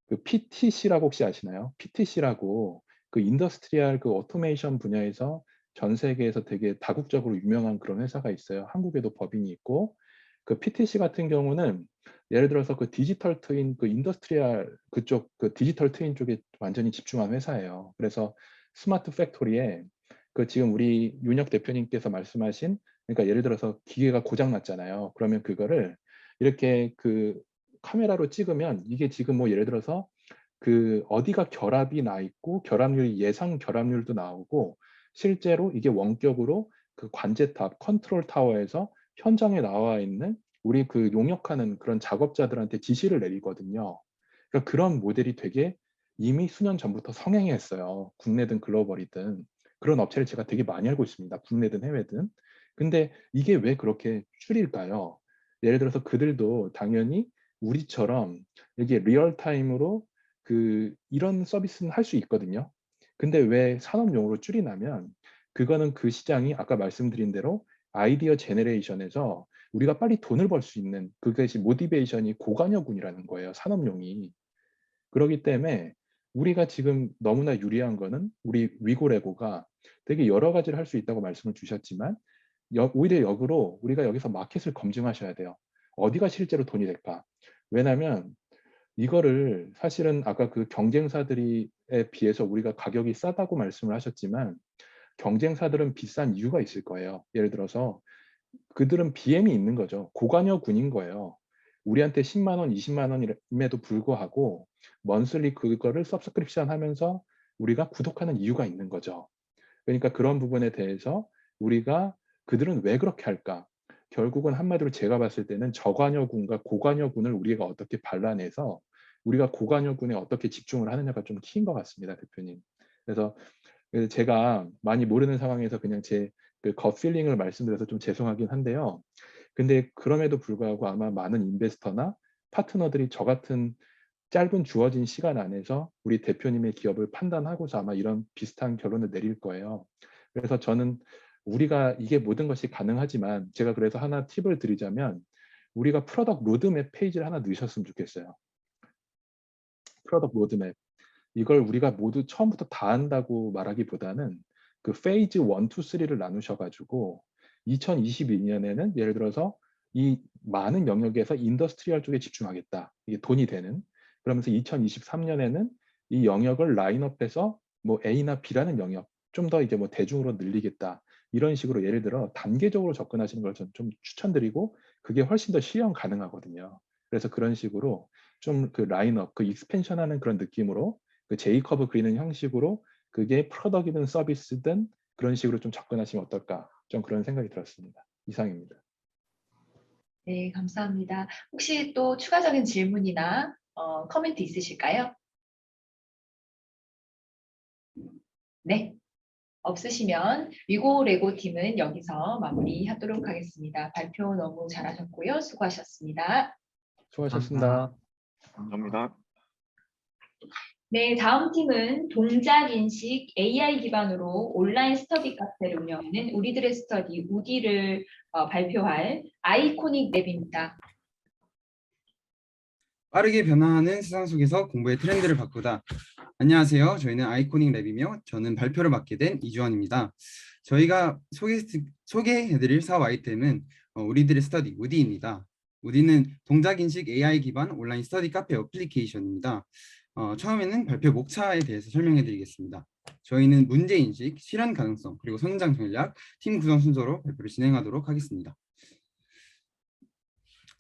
그 PTC라고 혹시 아시나요? PTC라고 그 인더스트리얼 그 오토메이션 분야에서 전 세계에서 되게 다국적으로 유명한 그런 회사가 있어요. 한국에도 법인이 있고 그 PTC 같은 경우는 예를 들어서 그 디지털 트윈 그 인더스트리얼 그쪽 그 디지털 트윈 쪽에 완전히 집중한 회사예요. 그래서 스마트 팩토리에 그 지금 우리 윤혁 대표님께서 말씀하신 그러니까 예를 들어서 기계가 고장 났잖아요. 그러면 그거를 이렇게 그 카메라로 찍으면 이게 지금 뭐 예를 들어서 그 어디가 결합이 나 있고 결합률 예상 결합률도 나오고 실제로 이게 원격으로 그 관제탑 컨트롤 타워에서 현장에 나와 있는 우리 그 용역하는 그런 작업자들한테 지시를 내리거든요. 그러니까 그런 모델이 되게 이미 수년 전부터 성행했어요. 국내든 글로벌이든 그런 업체를 제가 되게 많이 알고 있습니다. 국내든 해외든. 근데 이게 왜 그렇게 줄일까요? 예를 들어서 그들도 당연히 우리처럼 이게 리얼타임으로 이런 서비스는 할 수 있거든요. 근데 왜 산업용으로 줄이냐면 그거는 그 시장이 아까 말씀드린 대로 아이디어 제너레이션에서 우리가 빨리 돈을 벌 수 있는 그것이 모티베이션이 고관여군이라는 거예요. 산업용이. 그렇기 때문에 우리가 지금 너무나 유리한 거는 우리 위고레고가 되게 여러 가지를 할 수 있다고 말씀을 주셨지만 오히려 역으로 우리가 여기서 마켓을 검증하셔야 돼요. 어디가 실제로 돈이 될까? 왜냐하면 이거를 사실은 아까 그 경쟁사들에 비해서 우리가 가격이 싸다고 말씀을 하셨지만 경쟁사들은 비싼 이유가 있을 거예요. 예를 들어서 그들은 BM이 있는 거죠. 고관여군인 거예요. 우리한테 10만 원, 20만 원임에도 불구하고 먼슬리 그거를 서브스크립션 하면서 우리가 구독하는 이유가 있는 거죠. 그러니까 그런 부분에 대해서 우리가 그들은 왜 그렇게 할까? 결국은 한마디로 제가 봤을 때는 저관여군과 고관여군을 우리가 어떻게 발라내서 우리가 고관여군에 어떻게 집중을 하느냐가 좀 키인 것 같습니다, 대표님. 그래서 제가 많이 모르는 상황에서 그냥 제 그 겉필링을 말씀드려서 좀 죄송하긴 한데요. 근데 그럼에도 불구하고 아마 많은 인베스터나 파트너들이 저 같은 짧은 주어진 시간 안에서 우리 대표님의 기업을 판단하고서 아마 이런 비슷한 결론을 내릴 거예요. 그래서 저는 우리가 이게 모든 것이 가능하지만 제가 그래서 하나 팁을 드리자면 우리가 프로덕트 로드맵 페이지를 하나 넣으셨으면 좋겠어요. 프로덕트 로드맵. 이걸 우리가 모두 처음부터 다 한다고 말하기보다는 그 페이지 1, 2, 3를 나누셔가지고 2022년에는 예를 들어서 이 많은 영역에서 인더스트리얼 쪽에 집중하겠다. 이게 돈이 되는. 그러면서 2023년에는 이 영역을 라인업해서 뭐 A나 B라는 영역 좀 더 이제 뭐 대중으로 늘리겠다. 이런 식으로 예를 들어 단계적으로 접근하시는 걸 저는 좀 추천드리고 그게 훨씬 더 실현 가능하거든요. 그래서 그런 식으로 좀 그 라인업, 그 익스펜션하는 그런 느낌으로 그 J커브 그리는 형식으로 그게 프로덕트든 서비스든 그런 식으로 좀 접근하시면 어떨까? 좀 그런 생각이 들었습니다. 이상입니다. 네, 감사합니다. 혹시 또 추가적인 질문이나 코멘트 있으실까요? 네, 없으시면 위고 레고 팀은 여기서 마무리하도록 하겠습니다. 발표 너무 잘하셨고요. 수고하셨습니다. 수고하셨습니다. 감사합니다. 네, 다음 팀은 동작 인식 AI 기반으로 온라인 스터디 카페를 운영하는 우리들의 스터디 우디를 발표할 아이코닉 랩입니다. 빠르게 변화하는 세상 속에서 공부의 트렌드를 바꾸다. 안녕하세요. 저희는 아이코닉 랩이며 저는 발표를 맡게 된 이주원입니다. 저희가 소개해드릴 사업 아이템은 우리들의 스터디 우디입니다. 우디는 동작인식 AI 기반 온라인 스터디 카페 어플리케이션입니다. 처음에는 발표 목차에 대해서 설명해드리겠습니다. 저희는 문제인식, 실현 가능성, 그리고 성장 전략, 팀 구성 순서로 발표를 진행하도록 하겠습니다.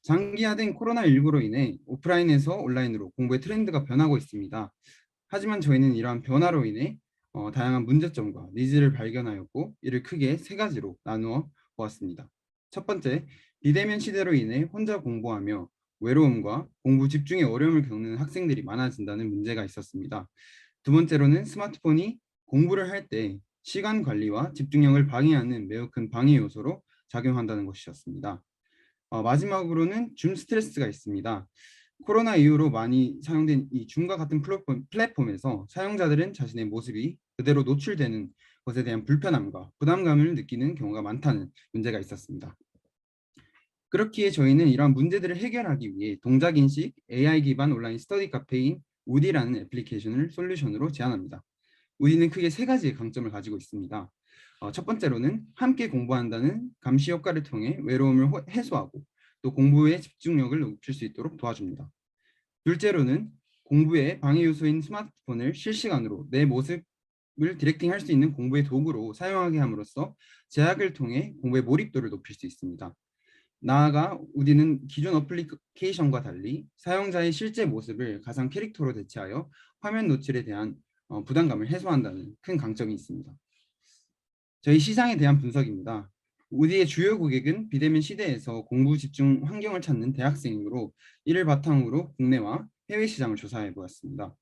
장기화된 코로나19로 인해 오프라인에서 온라인으로 공부의 트렌드가 변하고 있습니다. 하지만 저희는 이러한 변화로 인해 다양한 문제점과 니즈를 발견하였고 이를 크게 세 가지로 나누어 보았습니다. 첫 번째, 비대면 시대로 인해 혼자 공부하며 외로움과 공부 집중에 어려움을 겪는 학생들이 많아진다는 문제가 있었습니다. 두 번째로는 스마트폰이 공부를 할 때 시간 관리와 집중력을 방해하는 매우 큰 방해 요소로 작용한다는 것이었습니다. 마지막으로는 줌 스트레스가 있습니다. 코로나 이후로 많이 사용된 이 줌과 같은 플랫폼에서 사용자들은 자신의 모습이 그대로 노출되는 것에 대한 불편함과 부담감을 느끼는 경우가 많다는 문제가 있었습니다. 그렇기에 저희는 이러한 문제들을 해결하기 위해 동작인식 AI 기반 온라인 스터디 카페인 우디라는 애플리케이션을 솔루션으로 제안합니다. 우디는 크게 세 가지의 강점을 가지고 있습니다. 첫 번째로는 함께 공부한다는 감시 효과를 통해 외로움을 해소하고 또 공부에 집중력을 높일 수 있도록 도와줍니다. 둘째로는 공부의 방해 요소인 스마트폰을 실시간으로 내 모습을 디렉팅할 수 있는 공부의 도구로 사용하게 함으로써 제약을 통해 공부의 몰입도를 높일 수 있습니다. 나아가 우디는 기존 어플리케이션과 달리 사용자의 실제 모습을 가상 캐릭터로 대체하여 화면 노출에 대한 부담감을 해소한다는 큰 강점이 있습니다. 저희 시장에 대한 분석입니다. 우디의 주요 고객은 비대면 시대에서 공부 집중 환경을 찾는 대학생이므로 이를 바탕으로 국내와 해외 시장을 조사해 보았습니다.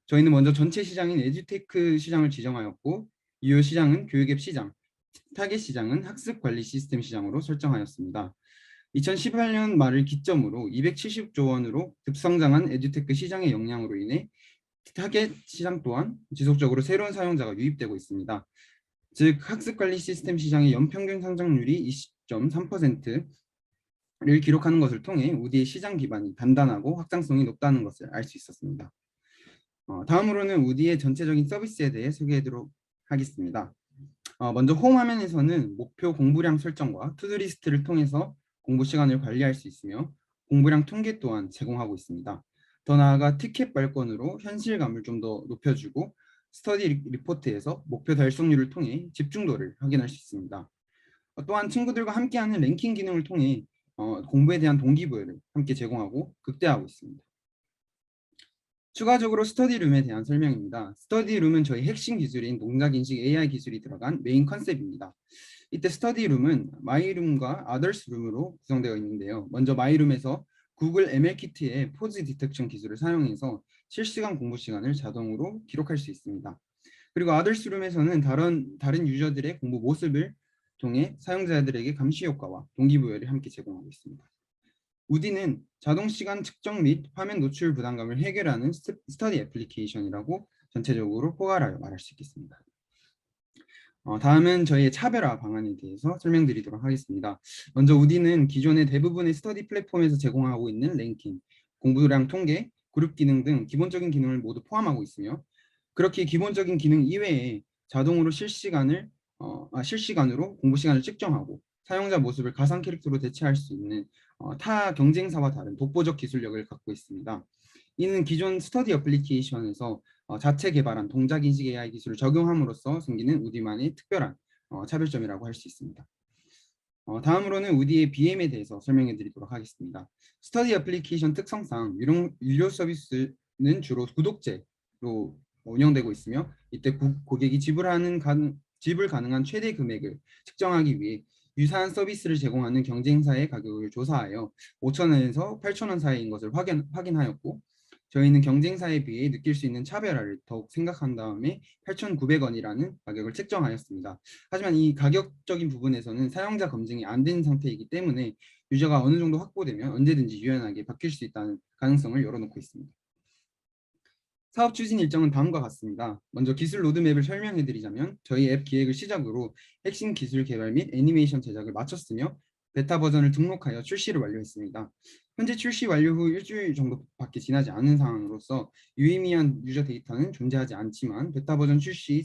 저희는 먼저 전체 시장인 에듀테크 시장을 지정하였고 유효 시장은 교육앱 시장, 타겟 시장은 학습 관리 시스템 시장으로 설정하였습니다. 2018년 말을 기점으로 270조 원으로 급성장한 에듀테크 시장의 영향으로 인해 타겟 시장 또한 지속적으로 새로운 사용자가 유입되고 있습니다. 즉 학습관리 시스템 시장의 연평균 성장률이 20.3%를 기록하는 것을 통해 우디의 시장 기반이 단단하고 확장성이 높다는 것을 알 수 있었습니다. 다음으로는 우디의 전체적인 서비스에 대해 소개하도록 하겠습니다. 먼저 홈 화면에서는 목표 공부량 설정과 투두리스트를 통해서 공부 시간을 관리할 수 있으며 공부량 통계 또한 제공하고 있습니다. 더 나아가 티켓 발권으로 현실감을 좀 더 높여주고 스터디 리포트에서 목표 달성률을 통해 집중도를 확인할 수 있습니다. 또한 친구들과 함께하는 랭킹 기능을 통해 공부에 대한 동기부여를 함께 제공하고 극대화하고 있습니다. 추가적으로 스터디룸에 대한 설명입니다. 스터디룸은 저희 핵심 기술인 동작인식 AI 기술이 들어간 메인 컨셉입니다. 이때 스터디룸은 마이룸과 아더스룸으로 구성되어 있는데요. 먼저 마이룸에서 구글 ML키트의 포즈 디텍션 기술을 사용해서 실시간 공부 시간을 자동으로 기록할 수 있습니다. 그리고 아더스룸에서는 다른 유저들의 공부 모습을 통해 사용자들에게 감시 효과와 동기부여를 함께 제공하고 있습니다. 우디는 자동 시간 측정 및 화면 노출 부담감을 해결하는 스터디 애플리케이션이라고 전체적으로 포괄하여 말할 수 있겠습니다. 다음은 저희의 차별화 방안에 대해서 설명드리도록 하겠습니다. 먼저 우디는 기존의 대부분의 스터디 플랫폼에서 제공하고 있는 랭킹, 공부량 통계, 그룹 기능 등 기본적인 기능을 모두 포함하고 있으며 그렇게 기본적인 기능 이외에 자동으로 실시간으로 공부 시간을 측정하고 사용자 모습을 가상 캐릭터로 대체할 수 있는 타 경쟁사와 다른 독보적 기술력을 갖고 있습니다. 이는 기존 스터디 애플리케이션에서 자체 개발한 동작 인식 AI 기술을 적용함으로써 생기는 우디만의 특별한 차별점이라고 할 수 있습니다. 다음으로는 우디의 BM에 대해서 설명해 드리도록 하겠습니다. 스터디 애플리케이션 특성상 유료 서비스는 주로 구독제로 운영되고 있으며 이때 고객이 지불 가능한 최대 금액을 측정하기 위해 유사한 서비스를 제공하는 경쟁사의 가격을 조사하여 5,000원에서 8,000원 사이인 것을 확인하였고 저희는 경쟁사에 비해 느낄 수 있는 차별화를 더욱 생각한 다음에 8,900원이라는 가격을 책정하였습니다. 하지만 이 가격적인 부분에서는 사용자 검증이 안 된 상태이기 때문에 유저가 어느 정도 확보되면 언제든지 유연하게 바뀔 수 있다는 가능성을 열어놓고 있습니다. 사업 추진 일정은 다음과 같습니다. 먼저 기술 로드맵을 설명해 드리자면 저희 앱 기획을 시작으로 핵심 기술 개발 및 애니메이션 제작을 마쳤으며 베타 버전을 등록하여 출시를 완료했습니다. 현재 출시 완료 후 일주일 정도밖에 지나지 않은 상황으로서 유의미한 유저 데이터는 존재하지 않지만 베타 버전 출시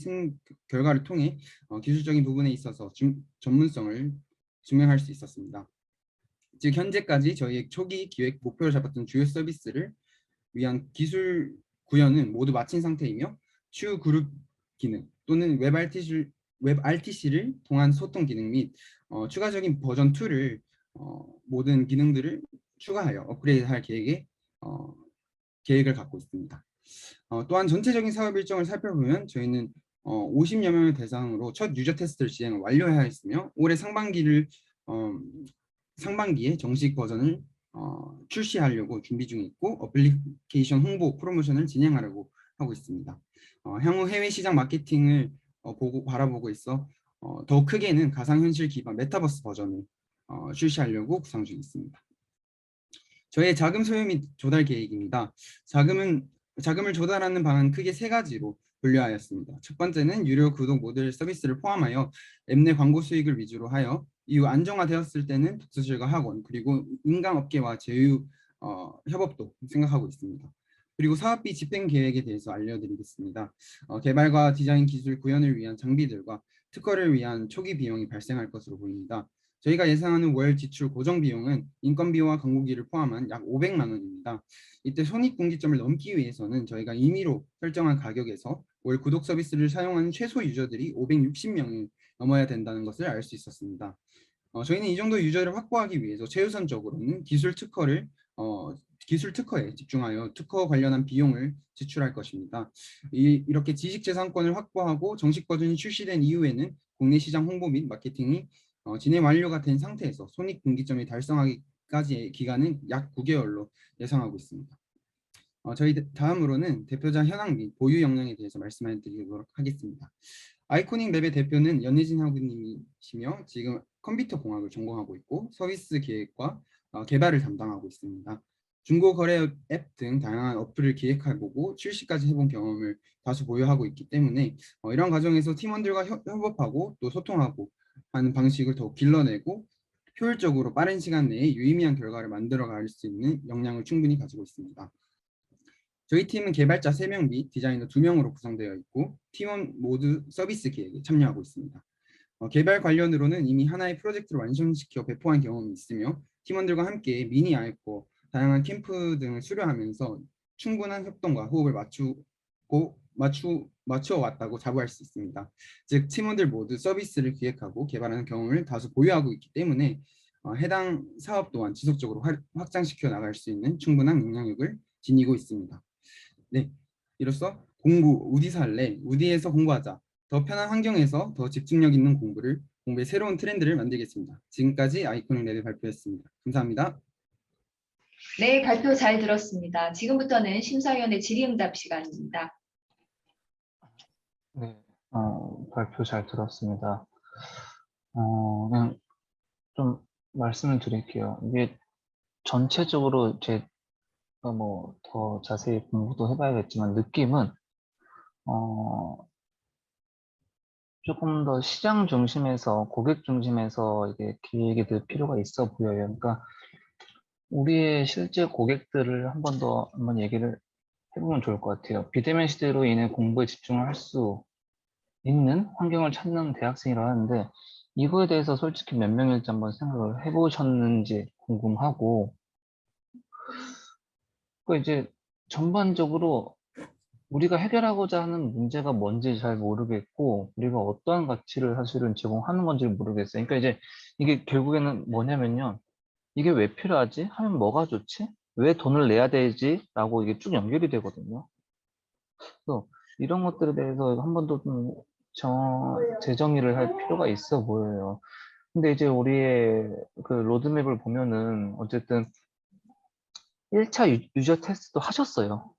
결과를 통해 기술적인 부분에 있어서 전문성을 증명할 수 있었습니다. 즉 현재까지 저희의 초기 기획 목표를 잡았던 주요 서비스를 위한 기술 구현은 모두 마친 상태이며 추후 그룹 기능 또는 웹 RTC를 통한 소통 기능 및 추가적인 버전 2를 모든 기능들을 추가하여 업그레이드할 계획을 갖고 있습니다. 또한 전체적인 사업 일정을 살펴보면 저희는 50여 명을 대상으로 첫 유저 테스트를 진행을 완료해야 했으며 올해 상반기에 정식 버전을 출시하려고 준비 중에 있고 어플리케이션 홍보 프로모션을 진행하려고 하고 있습니다. 향후 해외 시장 마케팅을 바라보고 있어 더 크게는 가상현실 기반 메타버스 버전을 출시하려고 구상 중에 있습니다. 저의 자금 소요 및 조달 계획입니다. 자금을 조달하는 방안은 크게 세 가지로 분류하였습니다. 첫 번째는 유료 구독 모듈 서비스를 포함하여 앱 내 광고 수익을 위주로 하여 이후 안정화되었을 때는 독서실과 학원 그리고 인강업계와 제휴 협업도 생각하고 있습니다. 그리고 사업비 집행 계획에 대해서 알려드리겠습니다. 개발과 디자인 기술 구현을 위한 장비들과 특허를 위한 초기 비용이 발생할 것으로 보입니다. 저희가 예상하는 월 지출 고정 비용은 인건비와 광고비를 포함한 약 500만 원입니다. 이때 손익분기점을 넘기 위해서는 저희가 임의로 설정한 가격에서 월 구독 서비스를 사용하는 최소 유저들이 560명이 넘어야 된다는 것을 알 수 있었습니다. 저희는 이 정도 유저를 확보하기 위해서 최우선적으로는 기술 특허에 집중하여 특허 관련한 비용을 지출할 것입니다. 이렇게 지식재산권을 확보하고 정식 버전이 출시된 이후에는 국내 시장 홍보 및 마케팅이 진행 완료가 된 상태에서 손익분기점이 달성하기까지의 기간은 약 9개월로 예상하고 있습니다. 저희 다음으로는 대표자 현황 및 보유 역량에 대해서 말씀해 드리도록 하겠습니다. 아이코닉 랩의 대표는 연예진 학우님이시며 지금 컴퓨터 공학을 전공하고 있고 서비스 기획과 개발을 담당하고 있습니다. 중고거래 앱 등 다양한 어플을 기획해보고 출시까지 해본 경험을 다수 보유하고 있기 때문에 이런 과정에서 팀원들과 협업하고 또 소통하고 하는 방식을 더욱 길러내고 효율적으로 빠른 시간 내에 유의미한 결과를 만들어갈 수 있는 역량을 충분히 가지고 있습니다. 저희 팀은 개발자 3명 및 디자이너 2명으로 구성되어 있고 팀원 모두 서비스 기획에 참여하고 있습니다. 개발 관련으로는 이미 하나의 프로젝트를 완성시켜 배포한 경험이 있으며 팀원들과 함께 미니 아이코, 다양한 캠프 등을 수료하면서 충분한 협동과 호흡을 맞추어 왔다고 자부할 수 있습니다. 즉 팀원들 모두 서비스를 기획하고 개발하는 경험을 다수 보유하고 있기 때문에 해당 사업 또한 지속적으로 확장시켜 나갈 수 있는 충분한 영향력을 지니고 있습니다. 네, 이로써 우디 살래, 우디에서 공부하자, 더 편한 환경에서 더 집중력 있는 공부의 새로운 트렌드를 만들겠습니다. 지금까지 아이코닉 랩의 발표였습니다. 감사합니다. 네, 발표 잘 들었습니다. 지금부터는 심사위원의 질의응답 시간입니다. 네, 발표 잘 들었습니다. 그냥 좀 말씀을 드릴게요. 이게 전체적으로 제가 뭐 더 자세히 공부도 해봐야겠지만 느낌은 조금 더 시장 중심에서 고객 중심에서 이게 기획이 될 필요가 있어 보여요. 그러니까 우리의 실제 고객들을 한 번 더 한번 얘기를 해보면 좋을 것 같아요. 비대면 시대로 인해 공부에 집중을 할 수 있는 환경을 찾는 대학생이라 하는데 이거에 대해서 솔직히 몇 명일지 한번 생각을 해보셨는지 궁금하고 그 이제 전반적으로 우리가 해결하고자 하는 문제가 뭔지 잘 모르겠고 우리가 어떠한 가치를 사실은 제공하는 건지 모르겠어요. 그러니까 이제 이게 결국에는 뭐냐면요. 이게 왜 필요하지? 하면 뭐가 좋지? 왜 돈을 내야 되지? 라고 이게 쭉 연결이 되거든요. 그래서 이런 것들에 대해서 한 번 더 좀 재정의를 할 필요가 있어 보여요. 근데 이제 우리의 그 로드맵을 보면은 어쨌든 1차 유저 테스트도 하셨어요.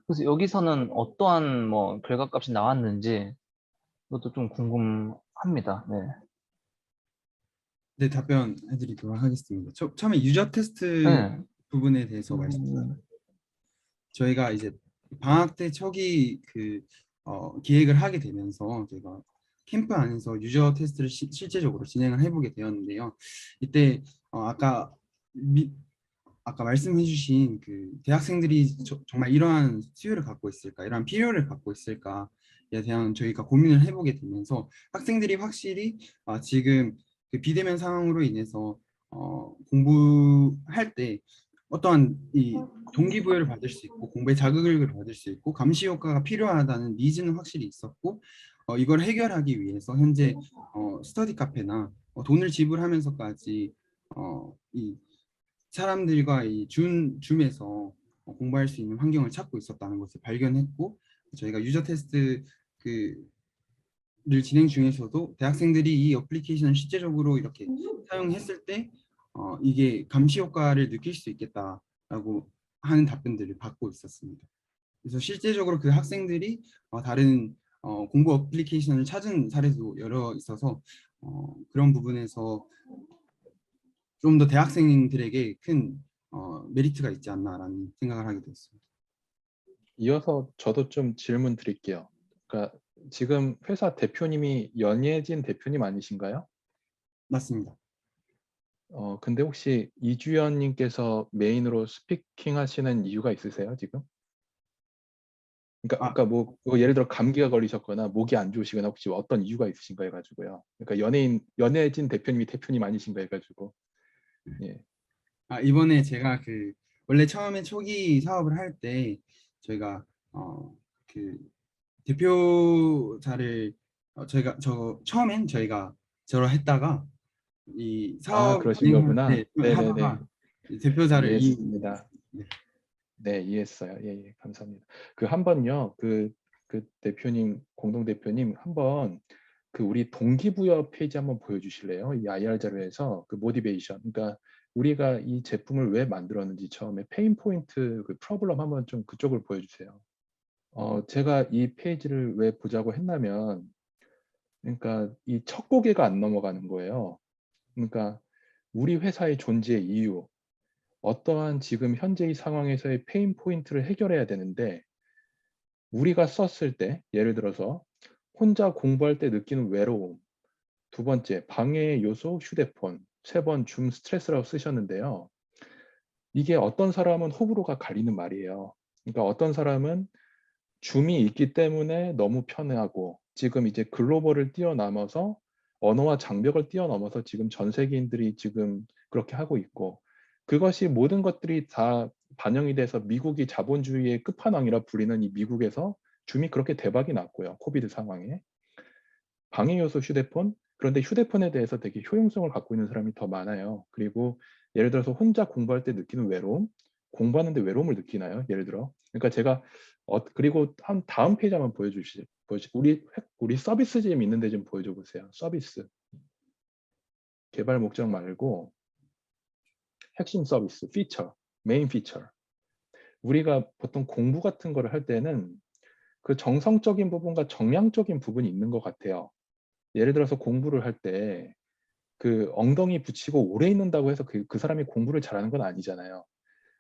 그래서 여기서는 어떠한 뭐 결과값이 나왔는지 그것도 좀 궁금합니다. 네. 네, 답변해드리도록 하겠습니다. 처음에 유저 테스트 네. 부분에 대해서 말씀드릴게요. 저희가 이제 방학 때 초기 기획을 하게 되면서 제가 캠프 안에서 유저 테스트를 실제적으로 진행을 해보게 되었는데요. 이때 아까 말씀해주신 그 대학생들이 정말 이러한 수요를 갖고 있을까, 이러한 필요를 갖고 있을까에 대한 저희가 고민을 해보게 되면서 학생들이 확실히 지금 그 비대면 상황으로 인해서 공부할 때 어떠한 이 동기부여를 받을 수 있고 공부에 자극을 받을 수 있고 감시 효과가 필요하다는 니즈는 확실히 있었고 이걸 해결하기 위해서 현재 스터디 카페나 돈을 지불하면서까지 이 사람들과 이 줌에서 공부할 수 있는 환경을 찾고 있었다는 것을 발견했고 저희가 유저 테스트 를 진행 중에서도 대학생들이 이 어플리케이션을 실제적으로 이렇게 사용했을 때 이게 감시 효과를 느낄 수 있겠다라고 하는 답변들을 받고 있었습니다. 그래서 실제적으로 그 학생들이 다른 공부 어플리케이션을 찾은 사례도 여러 있어서 그런 부분에서 좀 더 대학생들에게 큰 메리트가 있지 않나라는 생각을 하게 되었습니다. 이어서 저도 좀 질문 드릴게요. 그러니까 지금 회사 대표님이 연예진 대표님 아니신가요? 맞습니다. 근데 혹시 이주연님께서 메인으로 스피킹 하시는 이유가 있으세요, 지금? 그러니까 뭐 예를 들어 감기가 걸리셨거나 목이 안 좋으시거나 혹시 어떤 이유가 있으신가 해가지고요. 그러니까 연예진 대표님이 대표님 아니신가 해가지고. 예. 이번에 제가 원래 처음에 초기 사업을 할 때 저희가 그 대표자를 처음엔 저희가 저러 했다가 이 사업 그러신 진행할 거구나. 때 네네네. 하다가 대표자를 이해했습니다. 네. 네, 이해했어요. 예, 감사합니다. 한 번요, 그 대표님, 공동 대표님, 한번 그 우리 동기부여 페이지 한번 보여주실래요? 이 IR 자료에서 그 모티베이션, 그러니까 우리가 이 제품을 왜 만들었는지 처음에 페인 포인트 그 프로블럼 한번 좀 그쪽을 보여주세요. 제가 이 페이지를 왜 보자고 했냐면, 그러니까 이 첫 고개가 안 넘어가는 거예요. 그러니까 우리 회사의 존재의 이유, 어떠한 지금 현재의 상황에서의 페인 포인트를 해결해야 되는데 우리가 썼을 때 예를 들어서 혼자 공부할 때 느끼는 외로움, 두 번째 방해의 요소 휴대폰, 세 번 줌 스트레스라고 쓰셨는데요. 이게 어떤 사람은 호불호가 갈리는 말이에요. 그러니까 어떤 사람은 줌이 있기 때문에 너무 편하고 지금 이제 글로벌을 뛰어넘어서 언어와 장벽을 뛰어넘어서 지금 전 세계인들이 지금 그렇게 하고 있고 그것이 모든 것들이 다 반영이 돼서 미국이 자본주의의 끝판왕이라 불리는 이 미국에서 줌이 그렇게 대박이 났고요. 코비드 상황에. 방해 요소 휴대폰. 그런데 휴대폰에 대해서 되게 효용성을 갖고 있는 사람이 더 많아요. 그리고 예를 들어서 혼자 공부할 때 느끼는 외로움. 공부하는데 외로움을 느끼나요? 예를 들어. 그러니까 제가 그리고 한 다음 페이지 한번 보여주시죠. 우리 서비스 좀 있는데 좀 보여줘 보세요. 서비스. 개발 목적 말고 핵심 서비스, 피처. 메인 피처. 우리가 보통 공부 같은 거를 할 때는 그 정성적인 부분과 정량적인 부분이 있는 것 같아요. 예를 들어서 공부를 할 때 그 엉덩이 붙이고 오래 있는다고 해서 그 사람이 공부를 잘하는 건 아니잖아요.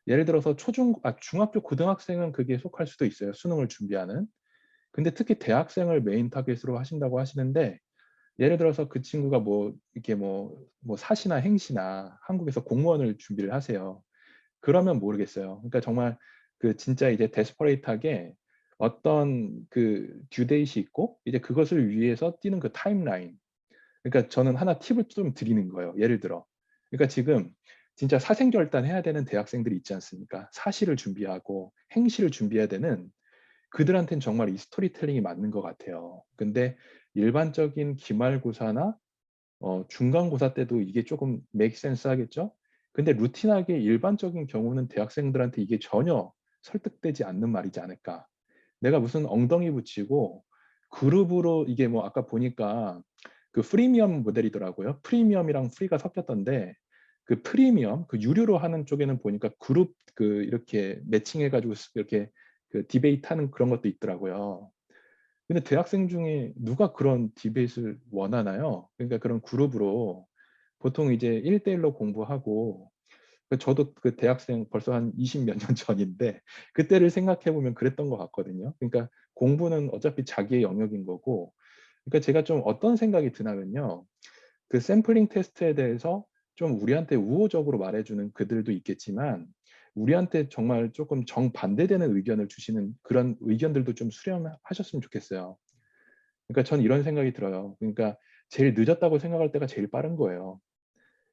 예를 들어서 중학교 고등학생은 그게 속할 수도 있어요. 수능을 준비하는. 근데 특히 대학생을 메인 타겟으로 하신다고 하시는데 예를 들어서 그 친구가 뭐 이렇게 뭐 사시나 행시나 한국에서 공무원을 준비를 하세요. 그러면 모르겠어요. 그러니까 정말 그 진짜 이제 데스퍼레이트하게 어떤 그 듀데이시 있고 이제 그것을 위해서 뛰는 그 타임라인. 그러니까 저는 하나 팁을 좀 드리는 거예요. 예를 들어. 그러니까 지금 진짜 사생결단 해야 되는 대학생들이 있지 않습니까? 사시를 준비하고 행시를 준비해야 되는 그들한테는 정말 이 스토리텔링이 맞는 것 같아요. 근데 일반적인 기말고사나 중간고사 때도 이게 조금 make sense 하겠죠? 근데 루틴하게 일반적인 경우는 대학생들한테 이게 전혀 설득되지 않는 말이지 않을까. 내가 무슨 엉덩이 붙이고 그룹으로 이게 뭐 아까 보니까 그 프리미엄 모델이더라고요. 프리미엄이랑 프리가 섞였던데 그 프리미엄, 그 유료로 하는 쪽에는 보니까 그룹 그 이렇게 매칭해가지고 이렇게 그 디베이트 하는 그런 것도 있더라고요. 근데 대학생 중에 누가 그런 디베이트를 원하나요? 그러니까 그런 그룹으로 보통 이제 1대1로 공부하고 저도 그 대학생 벌써 한 20 몇 년 전인데 그때를 생각해 보면 그랬던 것 같거든요. 그러니까 공부는 어차피 자기의 영역인 거고 그러니까 제가 좀 어떤 생각이 드냐면요. 그 샘플링 테스트에 대해서 좀 우리한테 우호적으로 말해주는 그들도 있겠지만 우리한테 정말 조금 정반대되는 의견을 주시는 그런 의견들도 좀 수렴하셨으면 좋겠어요. 그러니까 전 이런 생각이 들어요. 그러니까 제일 늦었다고 생각할 때가 제일 빠른 거예요.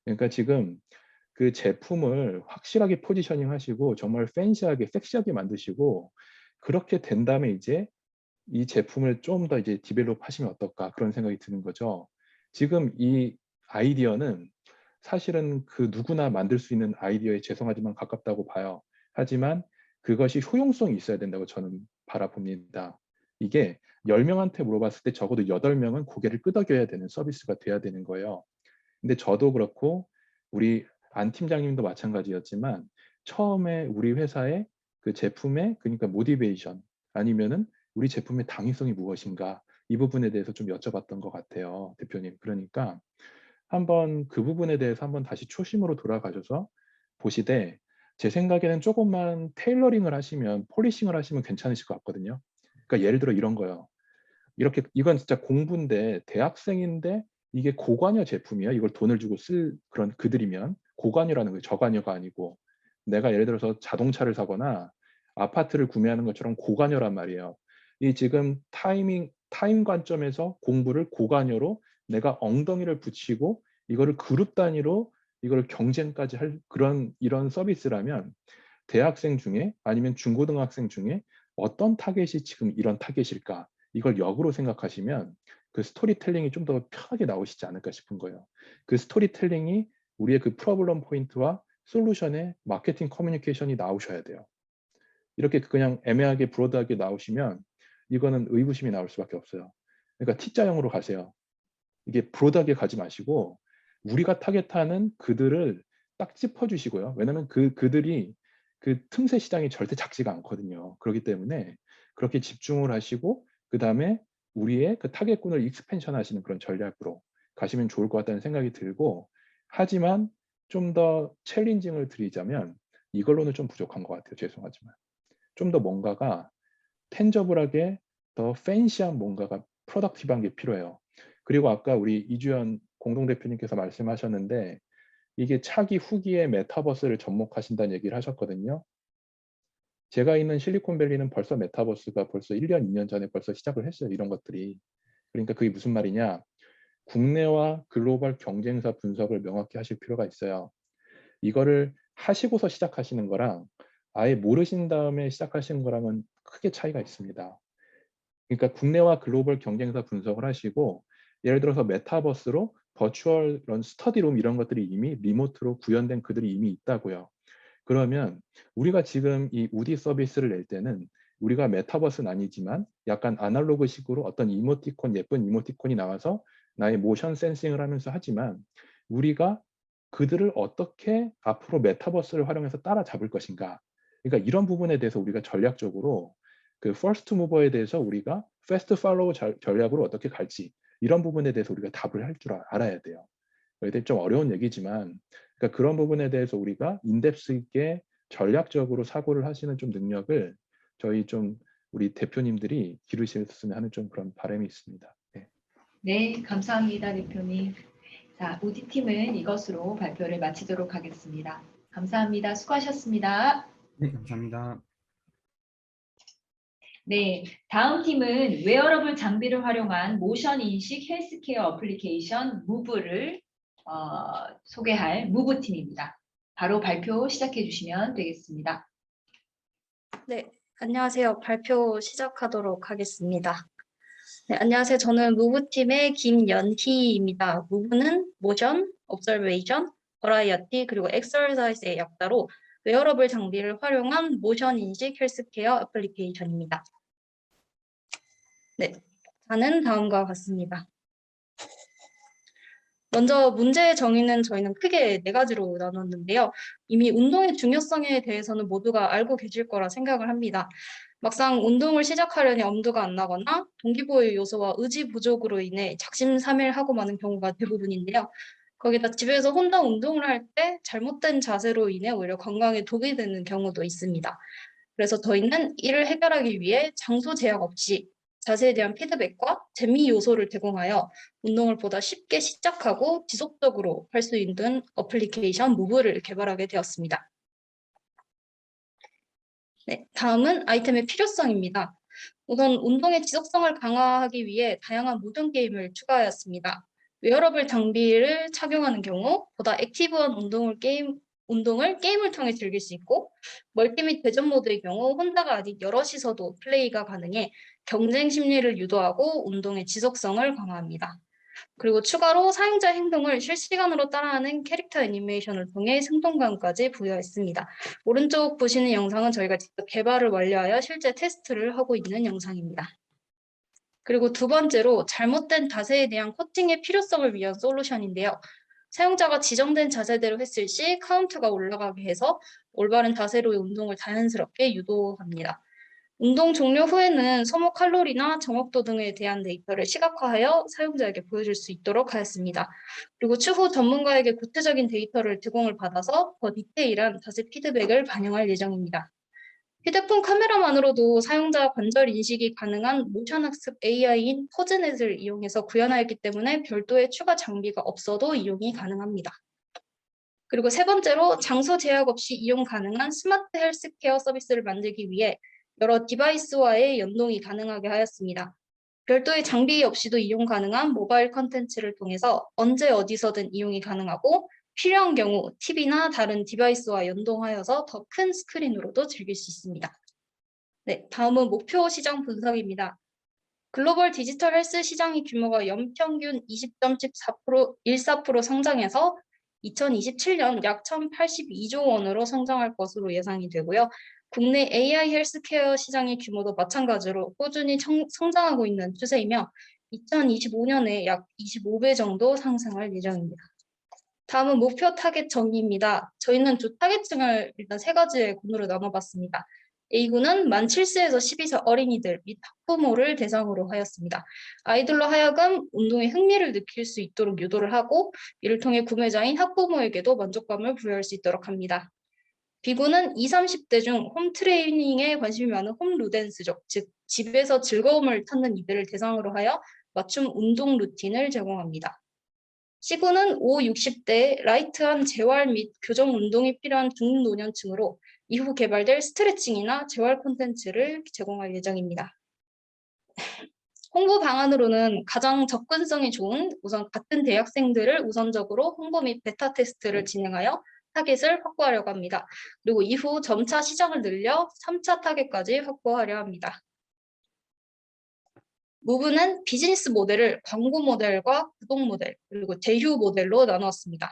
그러니까 지금 그 제품을 확실하게 포지셔닝 하시고 정말 팬시하게 섹시하게 만드시고 그렇게 된 다음에 이제 이 제품을 좀 더 이제 디벨롭 하시면 어떨까 그런 생각이 드는 거죠. 지금 이 아이디어는 사실은 그 누구나 만들 수 있는 아이디어에 죄송하지만 가깝다고 봐요. 하지만 그것이 효용성이 있어야 된다고 저는 바라봅니다. 이게 10명한테 물어봤을 때 적어도 8명은 고개를 끄덕여야 되는 서비스가 돼야 되는 거예요. 근데 저도 그렇고 우리 안 팀장님도 마찬가지였지만 처음에 우리 회사의 그 제품의 그러니까 모티베이션 아니면은 우리 제품의 당위성이 무엇인가 이 부분에 대해서 좀 여쭤봤던 것 같아요, 대표님. 그러니까 한번 그 부분에 대해서 한번 다시 초심으로 돌아가셔서 보시되 제 생각에는 조금만 테일러링을 하시면 폴리싱을 하시면 괜찮으실 것 같거든요. 그러니까 예를 들어 이런 거요. 이렇게 이건 진짜 공부인데 대학생인데 이게 고관여 제품이야. 이걸 돈을 주고 쓸 그런 그들이면 고관여라는 거예요. 저관여가 아니고 내가 예를 들어서 자동차를 사거나 아파트를 구매하는 것처럼 고관여란 말이에요. 이 지금 타임 관점에서 공부를 고관여로 내가 엉덩이를 붙이고 이거를 그룹 단위로 이걸 경쟁까지 할 그런 이런 서비스라면 대학생 중에 아니면 중고등학생 중에 어떤 타겟이 지금 이런 타겟일까? 이걸 역으로 생각하시면 그 스토리텔링이 좀 더 편하게 나오시지 않을까 싶은 거예요. 그 스토리텔링이 우리의 그 프로블럼 포인트와 솔루션의 마케팅 커뮤니케이션이 나오셔야 돼요. 이렇게 그냥 애매하게 브로드하게 나오시면 이거는 의구심이 나올 수밖에 없어요. 그러니까 T자형으로 가세요. 이게 브로드하게 가지 마시고 우리가 타겟하는 그들을 딱 짚어주시고요. 왜냐하면 그들이 그 틈새 시장이 절대 작지가 않거든요. 그렇기 때문에 그렇게 집중을 하시고 그 다음에 우리의 그 타겟군을 익스펜션 하시는 그런 전략으로 가시면 좋을 것 같다는 생각이 들고 하지만 좀 더 챌린징을 드리자면 이걸로는 좀 부족한 것 같아요. 죄송하지만 좀 더 뭔가가 텐저블하게 더 팬시한 뭔가가 프로덕티브한 게 필요해요. 그리고 아까 우리 이주연 공동대표님께서 말씀하셨는데 이게 차기 후기에 메타버스를 접목하신다는 얘기를 하셨거든요. 제가 있는 실리콘밸리는 벌써 메타버스가 벌써 1년, 2년 전에 벌써 시작을 했어요. 이런 것들이. 그러니까 그게 무슨 말이냐. 국내와 글로벌 경쟁사 분석을 명확히 하실 필요가 있어요. 이거를 하시고서 시작하시는 거랑 아예 모르신 다음에 시작하시는 거랑은 크게 차이가 있습니다. 그러니까 국내와 글로벌 경쟁사 분석을 하시고 예를 들어서 메타버스로 버추얼 이런 스터디룸 이런 것들이 이미 리모트로 구현된 그들이 이미 있다고요. 그러면 우리가 지금 이 우디 서비스를 낼 때는 우리가 메타버스는 아니지만 약간 아날로그식으로 어떤 이모티콘 예쁜 이모티콘이 나와서 나의 모션 센싱을 하면서 하지만 우리가 그들을 어떻게 앞으로 메타버스를 활용해서 따라잡을 것인가. 그러니까 이런 부분에 대해서 우리가 전략적으로 그 퍼스트 무버에 대해서 우리가 패스트 팔로우 전략으로 어떻게 갈지 이런 부분에 대해서 우리가 답을 할 줄 알아야 돼요. 이게 좀 어려운 얘기지만 그러니까 그런 부분에 대해서 우리가 인덱스 있게 전략적으로 사고를 하시는 좀 능력을 저희 좀 우리 대표님들이 기르셨으면 하는 좀 그런 바람이 있습니다. 네. 네, 감사합니다, 대표님. 자, 우디팀은 이것으로 발표를 마치도록 하겠습니다. 감사합니다. 수고하셨습니다. 네, 감사합니다. 네, 다음 팀은 웨어러블 장비를 활용한 모션 인식 헬스케어 어플리케이션 무브를 소개할 무브팀입니다. 바로 발표 시작해 주시면 되겠습니다. 네, 안녕하세요. 발표 시작하도록 하겠습니다. 네, 안녕하세요. 저는 무브팀의 김연희입니다. 무브는 모션, observation, variety, 그리고 exercise의 약자로 웨어러블 장비를 활용한 모션 인식 헬스케어 애플리케이션입니다. 네, 자는 다음과 같습니다. 먼저 문제 정의는 저희는 크게 4가지로 나눴는데요. 이미 운동의 중요성에 대해서는 모두가 알고 계실 거라 생각을 합니다. 막상 운동을 시작하려니 엄두가 안 나거나 동기부여 요소와 의지 부족으로 인해 작심삼일하고 마는 경우가 대부분인데요. 거기다 집에서 혼자 운동을 할 때 잘못된 자세로 인해 오히려 건강에 독이 되는 경우도 있습니다. 그래서 저희는 이를 해결하기 위해 장소 제약 없이 자세에 대한 피드백과 재미 요소를 제공하여 운동을 보다 쉽게 시작하고 지속적으로 할 수 있는 어플리케이션 무브를 개발하게 되었습니다. 네, 다음은 아이템의 필요성입니다. 우선 운동의 지속성을 강화하기 위해 다양한 모든 게임을 추가하였습니다. 웨어러블 장비를 착용하는 경우 보다 액티브한 운동을 게임을 통해 즐길 수 있고 멀티 및 대전 모드의 경우 혼자가 아닌 여럿이서도 플레이가 가능해 경쟁 심리를 유도하고 운동의 지속성을 강화합니다. 그리고 추가로 사용자 행동을 실시간으로 따라하는 캐릭터 애니메이션을 통해 생동감까지 부여했습니다. 오른쪽 보시는 영상은 저희가 직접 개발을 완료하여 실제 테스트를 하고 있는 영상입니다. 그리고 두 번째로 잘못된 자세에 대한 코칭의 필요성을 위한 솔루션인데요. 사용자가 지정된 자세대로 했을 시 카운트가 올라가게 해서 올바른 자세로의 운동을 자연스럽게 유도합니다. 운동 종료 후에는 소모 칼로리나 정확도 등에 대한 데이터를 시각화하여 사용자에게 보여줄 수 있도록 하였습니다. 그리고 추후 전문가에게 구체적인 데이터를 제공을 받아서 더 디테일한 자세 피드백을 반영할 예정입니다. 휴대폰 카메라만으로도 사용자 관절 인식이 가능한 모션 학습 AI인 포즈넷을 이용해서 구현하였기 때문에 별도의 추가 장비가 없어도 이용이 가능합니다. 그리고 세 번째로 장소 제약 없이 이용 가능한 스마트 헬스케어 서비스를 만들기 위해 여러 디바이스와의 연동이 가능하게 하였습니다. 별도의 장비 없이도 이용 가능한 모바일 컨텐츠를 통해서 언제 어디서든 이용이 가능하고 필요한 경우 TV나 다른 디바이스와 연동하여서 더 큰 스크린으로도 즐길 수 있습니다. 네, 다음은 목표 시장 분석입니다. 글로벌 디지털 헬스 시장의 규모가 연평균 20.14% 성장해서 2027년 약 1,082조 원으로 성장할 것으로 예상이 되고요. 국내 AI 헬스케어 시장의 규모도 마찬가지로 꾸준히 성장하고 있는 추세이며 2025년에 약 25배 정도 상승할 예정입니다. 다음은 목표 타겟 정의입니다. 저희는 주 타겟층을 일단 3가지의 군으로 나눠봤습니다. A군은 만 7세에서 12세 어린이들 및 학부모를 대상으로 하였습니다. 아이들로 하여금 운동에 흥미를 느낄 수 있도록 유도를 하고 이를 통해 구매자인 학부모에게도 만족감을 부여할 수 있도록 합니다. B군은 20, 30대 중 홈 트레이닝에 관심이 많은 홈 루덴스족, 즉 집에서 즐거움을 찾는 이들을 대상으로 하여 맞춤 운동 루틴을 제공합니다. C군은 5, 60대 라이트한 재활 및 교정 운동이 필요한 중노년층으로 이후 개발될 스트레칭이나 재활 콘텐츠를 제공할 예정입니다. 홍보 방안으로는 가장 접근성이 좋은 우선 같은 대학생들을 우선적으로 홍보 및 베타 테스트를 진행하여 타겟을 확보하려고 합니다. 그리고 이후 점차 시장을 늘려 3차 타겟까지 확보하려 합니다. 무브는 비즈니스 모델을 광고 모델과 구독 모델, 그리고 제휴 모델로 나누었습니다.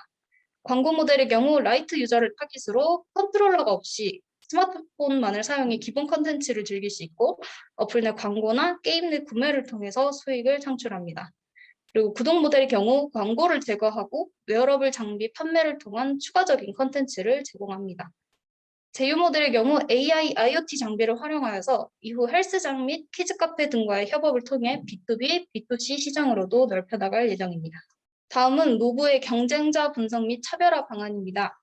광고 모델의 경우 라이트 유저를 타깃으로 컨트롤러가 없이 스마트폰만을 사용해 기본 컨텐츠를 즐길 수 있고 어플 내 광고나 게임 내 구매를 통해서 수익을 창출합니다. 그리고 구독 모델의 경우 광고를 제거하고 웨어러블 장비 판매를 통한 추가적인 컨텐츠를 제공합니다. 제휴 모델의 경우 AI, IoT 장비를 활용하여서 이후 헬스장 및 키즈 카페 등과의 협업을 통해 B2B, B2C 시장으로도 넓혀나갈 예정입니다. 다음은 무브의 경쟁자 분석 및 차별화 방안입니다.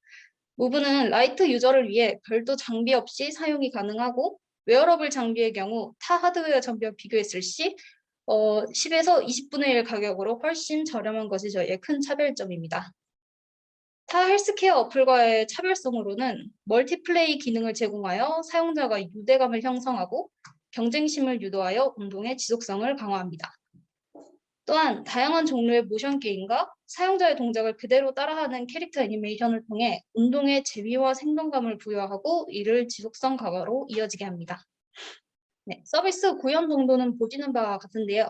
무브는 라이트 유저를 위해 별도 장비 없이 사용이 가능하고 웨어러블 장비의 경우 타 하드웨어 장비와 비교했을 시 10에서 20분의 1 가격으로 훨씬 저렴한 것이 저희의 큰 차별점입니다. 타 헬스케어 어플과의 차별성으로는 멀티플레이 기능을 제공하여 사용자가 유대감을 형성하고 경쟁심을 유도하여 운동의 지속성을 강화합니다. 또한 다양한 종류의 모션 게임과 사용자의 동작을 그대로 따라하는 캐릭터 애니메이션을 통해 운동의 재미와 생동감을 부여하고 이를 지속성 강화로 이어지게 합니다. 네, 서비스 구현 정도는 보시는 바와 같은데요.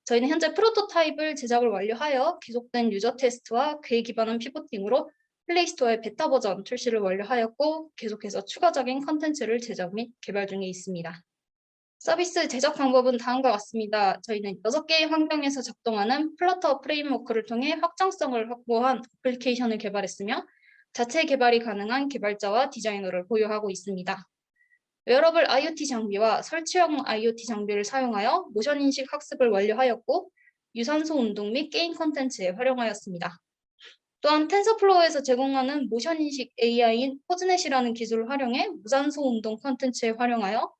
저희는 현재 프로토타입을 제작을 완료하여 계속된 유저 테스트와 그에 기반한 피보팅으로 플레이스토어의 베타 버전 출시를 완료하였고 계속해서 추가적인 컨텐츠를 제작 및 개발 중에 있습니다. 서비스 제작 방법은 다음과 같습니다. 저희는 6개의 환경에서 작동하는 플러터 프레임워크를 통해 확장성을 확보한 애플리케이션을 개발했으며 자체 개발이 가능한 개발자와 디자이너를 보유하고 있습니다. 웨어러블 IoT 장비와 설치형 IoT 장비를 사용하여 모션 인식 학습을 완료하였고 유산소 운동 및 게임 콘텐츠에 활용하였습니다. 또한 텐서플로우에서 제공하는 모션 인식 AI인 포즈넷이라는 기술을 활용해 무산소 운동 콘텐츠에 활용하여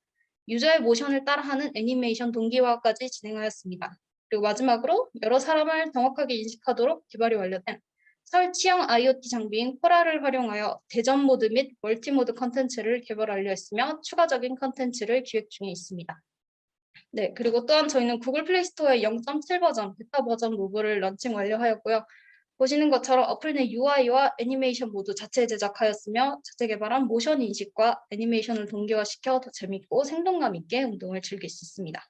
유저의 모션을 따라하는 애니메이션 동기화까지 진행하였습니다. 그리고 마지막으로 여러 사람을 정확하게 인식하도록 개발이 완료된 설치형 IoT 장비인 코라를 활용하여 대전 모드 및 멀티 모드 컨텐츠를 개발 완료했으며 추가적인 컨텐츠를 기획 중에 있습니다. 네, 그리고 또한 저희는 구글 플레이 스토어의 0.7 버전, 베타 버전 무브를 런칭 완료하였고요. 보시는 것처럼 어플 내 UI와 애니메이션 모두 자체 제작하였으며 자체 개발한 모션 인식과 애니메이션을 동기화시켜 더 재밌고 생동감 있게 운동을 즐길 수 있습니다.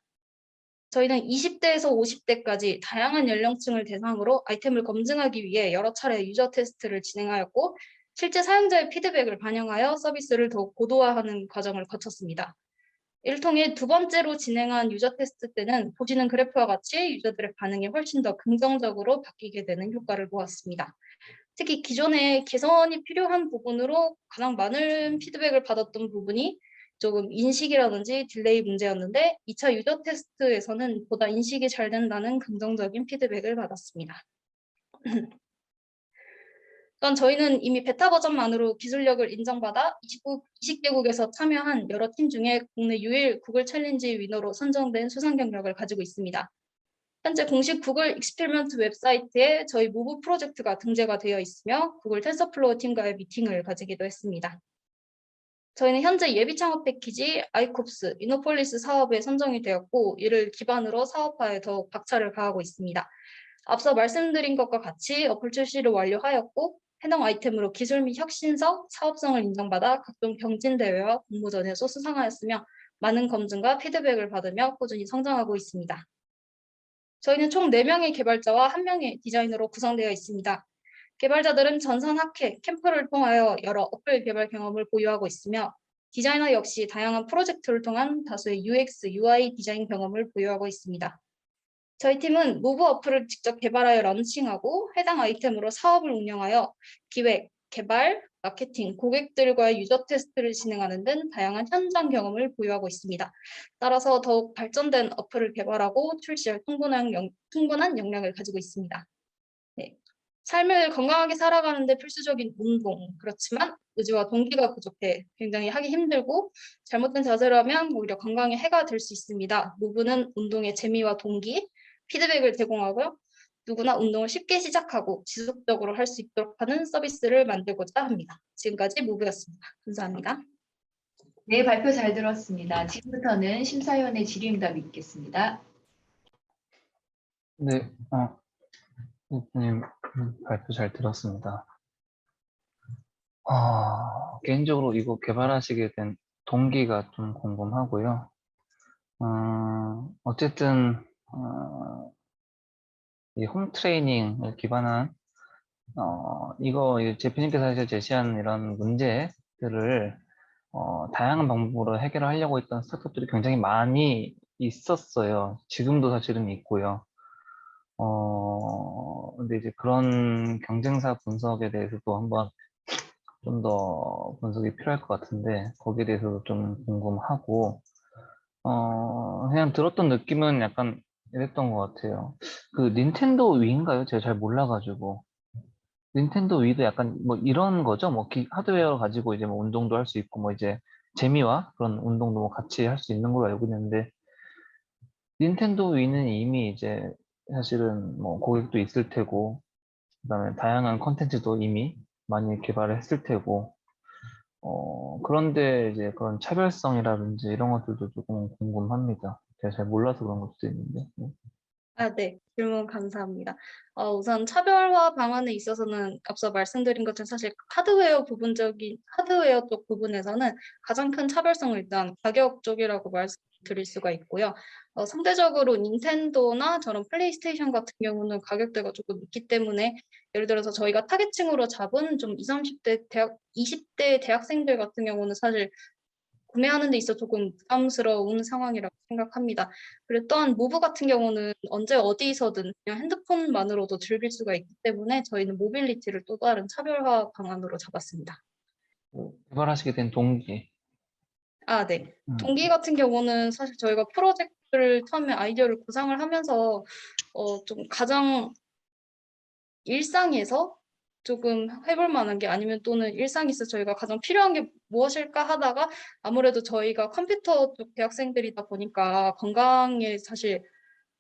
저희는 20대에서 50대까지 다양한 연령층을 대상으로 아이템을 검증하기 위해 여러 차례 유저 테스트를 진행하였고 실제 사용자의 피드백을 반영하여 서비스를 더욱 고도화하는 과정을 거쳤습니다. 이를 통해 두 번째로 진행한 유저 테스트 때는 보시는 그래프와 같이 유저들의 반응이 훨씬 더 긍정적으로 바뀌게 되는 효과를 보았습니다. 특히 기존에 개선이 필요한 부분으로 가장 많은 피드백을 받았던 부분이 조금 인식이라든지 딜레이 문제였는데 2차 유저 테스트에서는 보다 인식이 잘 된다는 긍정적인 피드백을 받았습니다. 또한 저희는 이미 베타 버전만으로 기술력을 인정받아 20개국에서 참여한 여러 팀 중에 국내 유일 구글 챌린지 위너로 선정된 수상 경력을 가지고 있습니다. 현재 공식 구글 익스페리먼트 웹사이트에 저희 무브 프로젝트가 등재가 되어 있으며 구글 텐서플로우 팀과의 미팅을 가지기도 했습니다. 저희는 현재 예비 창업 패키지 아이콥스, 이노폴리스 사업에 선정이 되었고 이를 기반으로 사업화에 더욱 박차를 가하고 있습니다. 앞서 말씀드린 것과 같이 어플 출시를 완료하였고 해당 아이템으로 기술 및 혁신성, 사업성을 인정받아 각종 경진대회와 공모전에서 수상하였으며 많은 검증과 피드백을 받으며 꾸준히 성장하고 있습니다. 저희는 총 4명의 개발자와 1명의 디자이너로 구성되어 있습니다. 개발자들은 전산 학회, 캠프를 통하여 여러 어플 개발 경험을 보유하고 있으며 디자이너 역시 다양한 프로젝트를 통한 다수의 UX, UI 디자인 경험을 보유하고 있습니다. 저희 팀은 무브 어플을 직접 개발하여 런칭하고 해당 아이템으로 사업을 운영하여 기획, 개발, 마케팅, 고객들과의 유저 테스트를 진행하는 등 다양한 현장 경험을 보유하고 있습니다. 따라서 더욱 발전된 어플을 개발하고 출시할 충분한 역량을 가지고 있습니다. 네. 삶을 건강하게 살아가는 데 필수적인 운동. 그렇지만 의지와 동기가 부족해 굉장히 하기 힘들고 잘못된 자세로 하면 오히려 건강에 해가 될 수 있습니다. 무브는 운동의 재미와 동기, 피드백을 제공하고요. 누구나 운동을 쉽게 시작하고 지속적으로 할 수 있도록 하는 서비스를 만들고자 합니다. 지금까지 무브였습니다. 감사합니다. 네, 발표 잘 들었습니다. 지금부터는 심사위원의 질의응답 있겠습니다. 네, 대표님 발표 잘 들었습니다. 개인적으로 이거 개발하시게 된 동기가 좀 궁금하고요. 어쨌든 이 홈 트레이닝을 기반한 이거 대표님께서 사실 제시한 이런 문제들을 다양한 방법으로 해결하려고 했던 스타트업들이 굉장히 많이 있었어요. 지금도 사실은 있고요. 근데 이제 그런 경쟁사 분석에 대해서도 한번 좀 더 분석이 필요할 것 같은데, 거기에 대해서도 좀 궁금하고, 그냥 들었던 느낌은 약간 이랬던 것 같아요. 그 닌텐도 위인가요? 제가 잘 몰라가지고. 닌텐도 위도 약간 뭐 이런 거죠? 뭐 하드웨어 가지고 이제 뭐 운동도 할 수 있고, 뭐 이제 재미와 그런 운동도 뭐 같이 할 수 있는 걸로 알고 있는데, 닌텐도 위는 이미 이제 사실은 뭐 고객도 있을 테고, 그다음에 다양한 컨텐츠도 이미 많이 개발을 했을 테고, 그런데 이제 그런 차별성이라든지 이런 것들도 조금 궁금합니다. 제가 잘 몰라서 그런 것도 있는데. 네. 네. 질문 감사합니다. 우선 차별화 방안에 있어서는 앞서 말씀드린 것처럼 사실 하드웨어 쪽 부분에서는 가장 큰 차별성은 일단 가격 쪽이라고 말씀드릴 수가 있고요. 상대적으로 닌텐도나 저런 플레이스테이션 같은 경우는 가격대가 조금 있기 때문에 예를 들어서 저희가 타겟층으로 잡은 좀 20-30대 20대 대학생들 같은 경우는 사실 구매하는 데 있어 조금 부담스러운 상황이라고 생각합니다. 그리고 또한 무브 같은 경우는 언제 어디서든 그냥 핸드폰만으로도 즐길 수가 있기 때문에 저희는 모빌리티를 또 다른 차별화 방안으로 잡았습니다. 개발하시게 된 동기. 네. 음, 동기 같은 경우는 사실 저희가 프로젝트를 처음에 아이디어를 구상을 하면서 좀 가장 일상에서 조금 해볼 만한 게 아니면 또는 일상에서 저희가 가장 필요한 게 무엇일까 하다가 아무래도 저희가 컴퓨터 쪽 대학생들이다 보니까 건강에 사실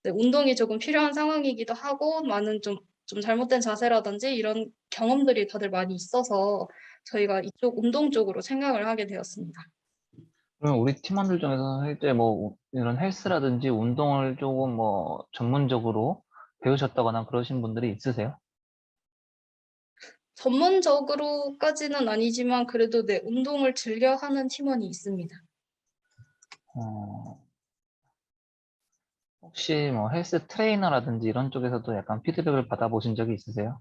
운동이 조금 필요한 상황이기도 하고 많은 좀 잘못된 자세라든지 이런 경험들이 다들 많이 있어서 저희가 이쪽 운동 쪽으로 생각을 하게 되었습니다. 그럼 우리 팀원들 중에서 실제 뭐 이런 헬스라든지 운동을 조금 뭐 전문적으로 배우셨다거나 그러신 분들이 있으세요? 전문적으로까지는 아니지만 그래도 네, 운동을 즐겨 하는 팀원이 있습니다. 어, 혹시 뭐 헬스 트레이너라든지 이런 쪽에서도 약간 피드백을 받아보신 적이 있으세요?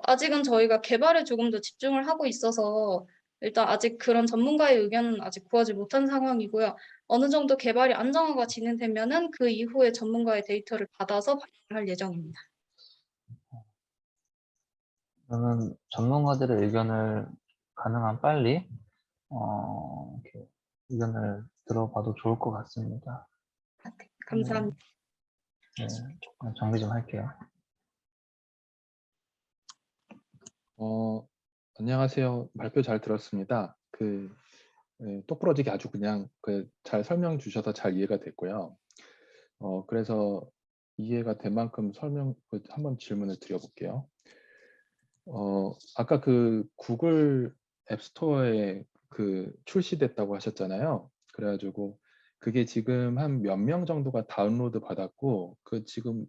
아직은 저희가 개발에 조금 더 집중을 하고 있어서 일단 아직 그런 전문가의 의견은 아직 구하지 못한 상황이고요. 어느 정도 개발이 안정화가 진행되면은 그 이후에 전문가의 데이터를 받아서 발표할 예정입니다. 저는 전문가들의 의견을 가능한 빨리 이렇게 의견을 들어봐도 좋을 것 같습니다. 네, 감사합니다. 네, 정리 좀 할게요. 안녕하세요. 발표 잘 들었습니다. 똑부러지게 아주 그냥 잘 설명 주셔서 잘 이해가 됐고요. 그래서 이해가 된 만큼 한번 질문을 드려볼게요. 아까 구글 앱스토어에 출시됐다고 하셨잖아요. 그래가지고 그게 지금 한 몇 명 정도가 다운로드 받았고 지금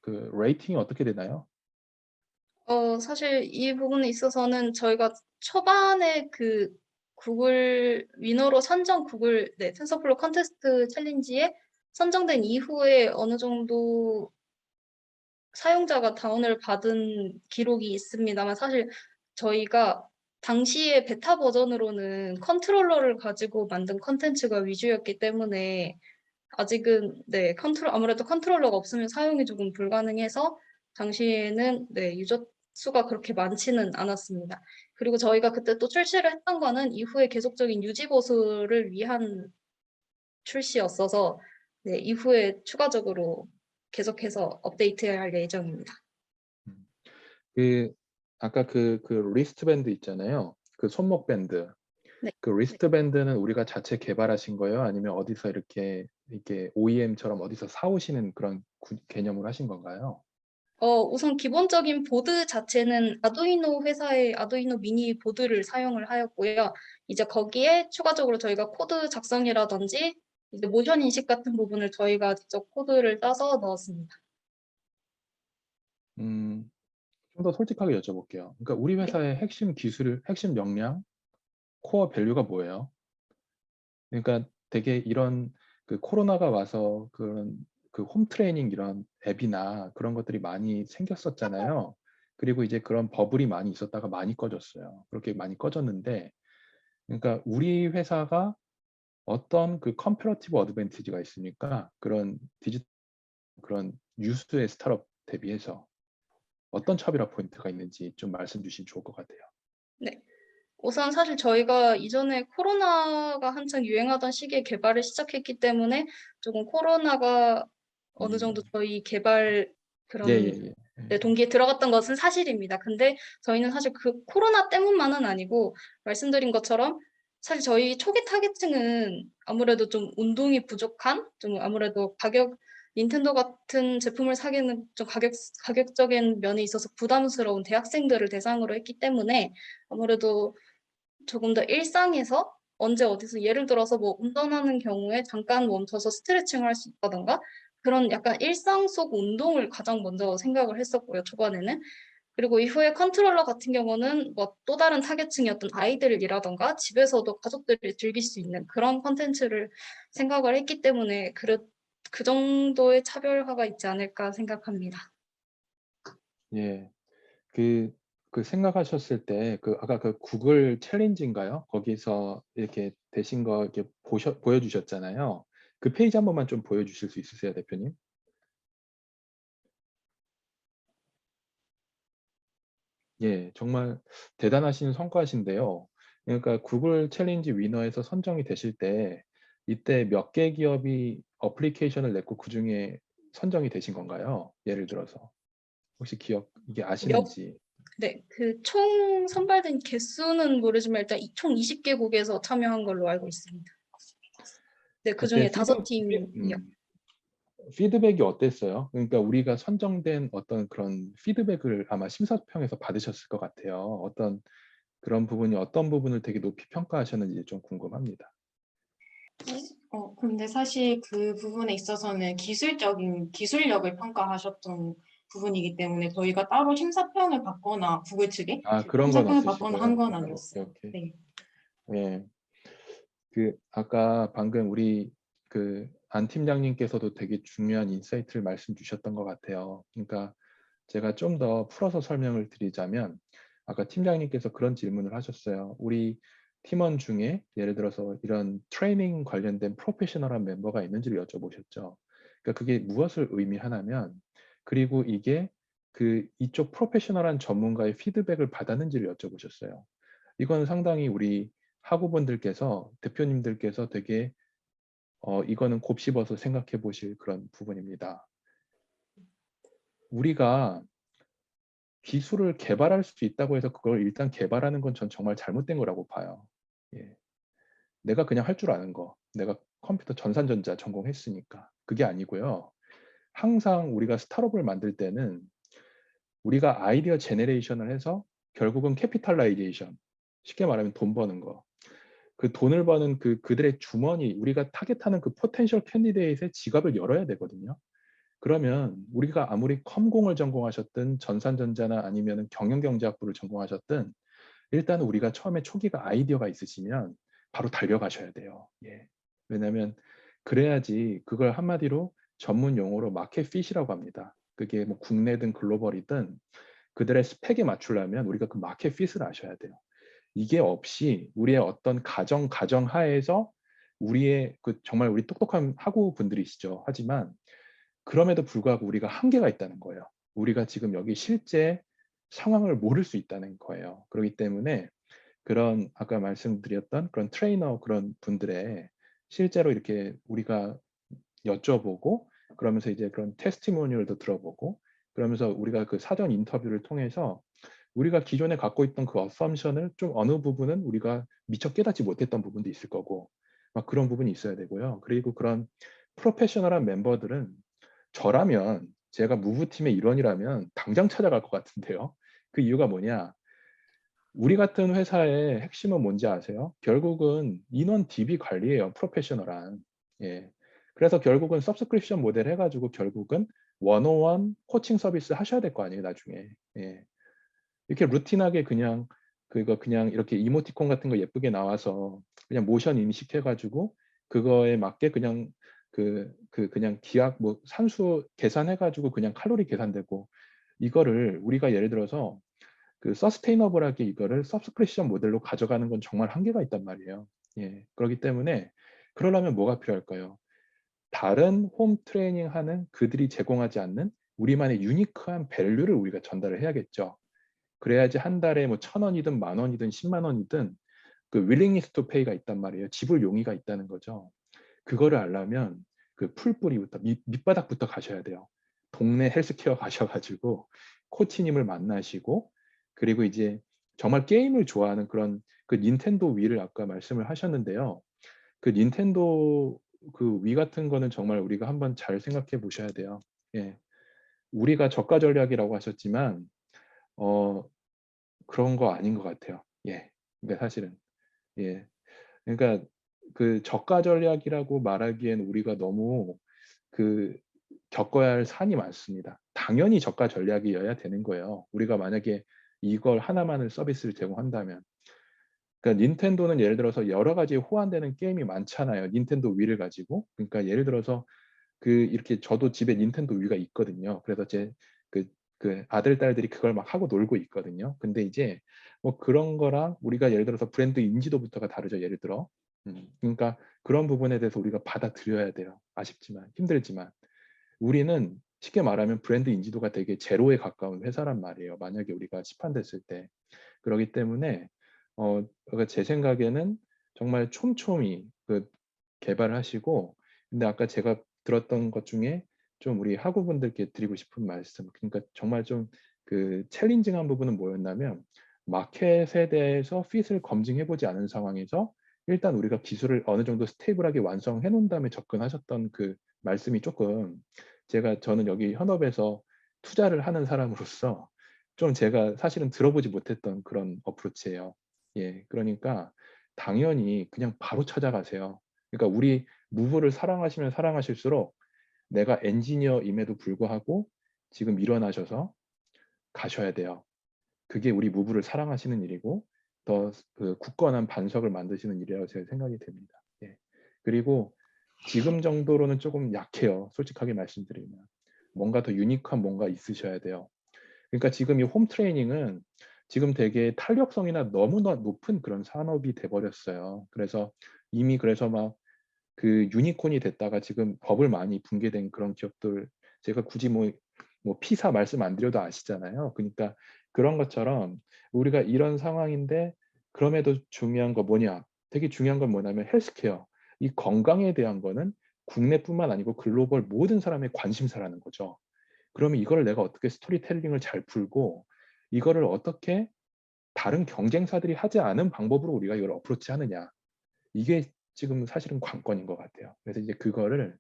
레이팅이 어떻게 되나요? 사실 이 부분에 있어서는 저희가 초반에 구글 위너로 텐서플로우 컨테스트 챌린지에 선정된 이후에 어느 정도 사용자가 다운을 받은 기록이 있습니다만 사실 저희가 당시에 베타 버전으로는 컨트롤러를 가지고 만든 컨텐츠가 위주였기 때문에 아직은 아무래도 컨트롤러가 없으면 사용이 조금 불가능해서 당시에는 유저 수가 그렇게 많지는 않았습니다. 그리고 저희가 그때 또 출시를 했던 거는 이후에 계속적인 유지 보수를 위한 출시였어서 이후에 추가적으로 계속해서 업데이트할 예정입니다. 아까 리스트밴드 있잖아요. 손목 밴드. 네. 리스트밴드는 우리가 자체 개발하신 거예요? 아니면 어디서 이렇게 OEM처럼 어디서 사오시는 그런 개념으로 하신 건가요? 우선 기본적인 보드 자체는 아두이노 회사의 아두이노 미니 보드를 사용을 하였고요. 이제 거기에 추가적으로 저희가 코드 작성이라든지 이제 모션 인식 같은 부분을 저희가 직접 코드를 따서 넣었습니다. 좀 더 솔직하게 여쭤볼게요. 그러니까 우리 회사의 핵심 역량, 코어 밸류가 뭐예요? 그러니까 되게 이런 코로나가 와서 그런 홈 트레이닝 이런 앱이나 그런 것들이 많이 생겼었잖아요. 그리고 이제 그런 버블이 많이 있었다가 많이 꺼졌어요. 그렇게 많이 꺼졌는데, 그러니까 우리 회사가 어떤 컴패러티브 어드밴티지가 있습니까? 그런 유수의 스타트업 대비해서 어떤 차별화 포인트가 있는지 좀 말씀 주시면 좋을 것 같아요. 네. 우선 사실 저희가 이전에 코로나가 한창 유행하던 시기에 개발을 시작했기 때문에 조금 코로나가 어느 정도 저희 개발 그런 예. 네, 동기에 들어갔던 것은 사실입니다. 근데 저희는 사실 그 코로나 때문만은 아니고 말씀드린 것처럼 사실 저희 초기 타겟층은 아무래도 좀 운동이 부족한 좀 아무래도 닌텐도 같은 제품을 사기는 좀 가격적인 면에 있어서 부담스러운 대학생들을 대상으로 했기 때문에 아무래도 조금 더 일상에서 언제 어디서 예를 들어서 뭐 운전하는 경우에 잠깐 멈춰서 스트레칭을 할 수 있다던가 그런 약간 일상 속 운동을 가장 먼저 생각을 했었고요, 초반에는. 그리고 이후에 컨트롤러 같은 경우는 뭐 또 다른 타겟층이었던 아이들이라던가 집에서도 가족들이 즐길 수 있는 그런 콘텐츠를 생각을 했기 때문에 그 정도의 차별화가 있지 않을까 생각합니다. 예. 그 생각하셨을 때 아까 그 구글 챌린지인가요? 거기서 이렇게 되신 거 이렇게 보여주셨잖아요. 그 페이지 한 번만 좀 보여주실 수 있으세요, 대표님? 예, 정말 대단하신 성과신데요. 그러니까 구글 챌린지 위너에서 선정이 되실 때 이때 몇 개 기업이 어플리케이션을 냈고 그 중에 선정이 되신 건가요? 예를 들어서 혹시 이게 아시는지. 네, 그 총 선발된 개수는 모르지만 일단 총 20개국에서 참여한 걸로 알고 있습니다. 네, 그 그때 중에 5팀이요. 피드백이 어땠어요? 그러니까 우리가 선정된 어떤 그런 피드백을 아마 심사평에서 받으셨을 것 같아요. 어떤 부분을 되게 높이 평가하셨는지 좀 궁금합니다. 근데 사실 그 부분에 있어서는 기술력을 평가하셨던 부분이기 때문에 저희가 따로 심사평을 받거나 구글 측에 그런 건 심사평을 받거나 한 없으시고요. 건 아니었어요. 오케이. 네. 예. 아까 방금 우리 안 팀장님께서도 되게 중요한 인사이트를 말씀 주셨던 것 같아요. 그러니까 제가 좀 더 풀어서 설명을 드리자면 아까 팀장님께서 그런 질문을 하셨어요. 우리 팀원 중에 예를 들어서 이런 트레이닝 관련된 프로페셔널한 멤버가 있는지를 여쭤보셨죠. 그러니까 그게 무엇을 의미하냐면 그리고 이게 이쪽 프로페셔널한 전문가의 피드백을 받았는지를 여쭤보셨어요. 이건 상당히 우리 학우분들께서 대표님들께서 되게 이거는 곱씹어서 생각해 보실 그런 부분입니다. 우리가 기술을 개발할 수 있다고 해서 그걸 일단 개발하는 건 전 정말 잘못된 거라고 봐요. 예. 내가 그냥 할 줄 아는 거. 내가 컴퓨터 전산전자 전공했으니까. 그게 아니고요. 항상 우리가 스타트업을 만들 때는 우리가 아이디어 제너레이션을 해서 결국은 캐피탈라이제이션. 쉽게 말하면 돈 버는 거. 그 돈을 버는 그들의 주머니, 우리가 타겟하는 그 포텐셜 캔디데이트의 지갑을 열어야 되거든요. 그러면 우리가 아무리 컴공을 전공하셨든 전산전자나 아니면 경영경제학부를 전공하셨든 일단 우리가 처음에 초기가 아이디어가 있으시면 바로 달려가셔야 돼요. 예. 왜냐하면 그래야지 그걸 한마디로 전문 용어로 마켓 핏이라고 합니다. 그게 뭐 국내든 글로벌이든 그들의 스펙에 맞추려면 우리가 그 마켓 핏을 아셔야 돼요. 이게 없이 우리의 어떤 가정 하에서 우리의 정말 우리 똑똑한 학우 분들이시죠. 하지만 그럼에도 불구하고 우리가 한계가 있다는 거예요. 우리가 지금 여기 실제 상황을 모를 수 있다는 거예요. 그렇기 때문에 그런 아까 말씀드렸던 그런 트레이너 그런 분들의 실제로 이렇게 우리가 여쭤보고 그러면서 이제 그런 테스티모니얼도 들어보고 그러면서 우리가 그 사전 인터뷰를 통해서 우리가 기존에 갖고 있던 그 어썸션을 좀 어느 부분은 우리가 미처 깨닫지 못했던 부분도 있을 거고 막 그런 부분이 있어야 되고요. 그리고 그런 프로페셔널한 멤버들은 저라면 제가 무브팀의 일원이라면 당장 찾아갈 것 같은데요. 그 이유가 뭐냐? 우리 같은 회사의 핵심은 뭔지 아세요? 결국은 인원 DB 관리예요. 프로페셔널한. 예. 그래서 결국은 서브스크립션 모델 해가지고 결국은 원오원 코칭 서비스 하셔야 될 거 아니에요, 나중에. 예. 이렇게 루틴하게 그냥 이렇게 이모티콘 같은 거 예쁘게 나와서 그냥 모션 인식해가지고 그거에 맞게 그냥 그냥 기하 뭐 산수 계산해가지고 그냥 칼로리 계산되고 이거를 우리가 예를 들어서 서스테이너블하게 이거를 서브스크립션 모델로 가져가는 건 정말 한계가 있단 말이에요. 예, 그렇기 때문에 그러려면 뭐가 필요할까요? 다른 홈 트레이닝 하는 그들이 제공하지 않는 우리만의 유니크한 밸류를 우리가 전달을 해야겠죠. 그래야지 한 달에 뭐 1,000원이든 10,000원이든 10만 원이든 그 willingness to pay가 있단 말이에요. 지불 용의가 있다는 거죠. 그거를 알려면 그 풀뿌리부터 밑바닥부터 가셔야 돼요. 동네 헬스케어 가셔가지고 코치님을 만나시고, 그리고 이제 정말 게임을 좋아하는 그런 그 닌텐도 위를 아까 말씀을 하셨는데요. 그 닌텐도 그 위 같은 거는 정말 우리가 한번 잘 생각해 보셔야 돼요. 예. 우리가 저가 전략이라고 하셨지만 그런 거 아닌 것 같아요. 예. 그러니까 사실은 예. 그러니까 그 저가 전략이라고 말하기엔 우리가 너무 그 겪어야 할 산이 많습니다. 당연히 저가 전략이어야 되는 거예요. 우리가 만약에 이걸 하나만을 서비스를 제공한다면. 그러니까 닌텐도는 예를 들어서 여러 가지 호환되는 게임이 많잖아요. 닌텐도 위를 가지고. 그러니까 예를 들어서 그 이렇게 저도 집에 닌텐도 위가 있거든요. 그래서 그 아들 딸들이 그걸 막 하고 놀고 있거든요. 근데 이제 뭐 그런 거랑 우리가 예를 들어서 브랜드 인지도부터가 다르죠. 예를 들어. 그러니까 그런 부분에 대해서 우리가 받아들여야 돼요. 아쉽지만 힘들지만 우리는 쉽게 말하면 브랜드 인지도가 되게 제로에 가까운 회사란 말이에요. 만약에 우리가 시판됐을 때. 그렇기 때문에 그러니까 제 생각에는 정말 촘촘히 그 개발하시고, 근데 아까 제가 들었던 것 중에 좀 우리 학우분들께 드리고 싶은 말씀, 그러니까 정말 좀 그 챌린징한 부분은 뭐였냐면 마켓에 대해서 핏을 검증해보지 않은 상황에서 일단 우리가 기술을 어느 정도 스테이블하게 완성해 놓은 다음에 접근하셨던 그 말씀이 조금 저는 여기 현업에서 투자를 하는 사람으로서 좀 제가 사실은 들어보지 못했던 그런 어프로치예요. 예, 그러니까 당연히 그냥 바로 찾아가세요. 그러니까 우리 무브를 사랑하시면 사랑하실수록 내가 엔지니어임에도 불구하고 지금 일어나셔서 가셔야 돼요. 그게 우리 무브를 사랑하시는 일이고 더 그 굳건한 반석을 만드시는 일이라고 제가 생각이 됩니다. 예. 그리고 지금 정도로는 조금 약해요. 솔직하게 말씀드리면. 뭔가 더 유니크한 뭔가 있으셔야 돼요. 그러니까 지금 이 홈 트레이닝은 지금 되게 탄력성이나 너무나 높은 그런 산업이 돼버렸어요. 그래서 이미 그래서 막 그 유니콘이 됐다가 지금 버블 많이 붕괴된 그런 기업들, 제가 굳이 뭐 피사 말씀 안 드려도 아시잖아요. 그러니까 그런 것처럼 우리가 이런 상황인데 그럼에도 중요한 거 뭐냐? 되게 중요한 건 뭐냐면 헬스케어. 이 건강에 대한 거는 국내뿐만 아니고 글로벌 모든 사람의 관심사라는 거죠. 그러면 이거를 내가 어떻게 스토리텔링을 잘 풀고 이거를 어떻게 다른 경쟁사들이 하지 않은 방법으로 우리가 이걸 어프로치 하느냐. 이게 지금 사실은 관건인 것 같아요. 그래서 이제 그거를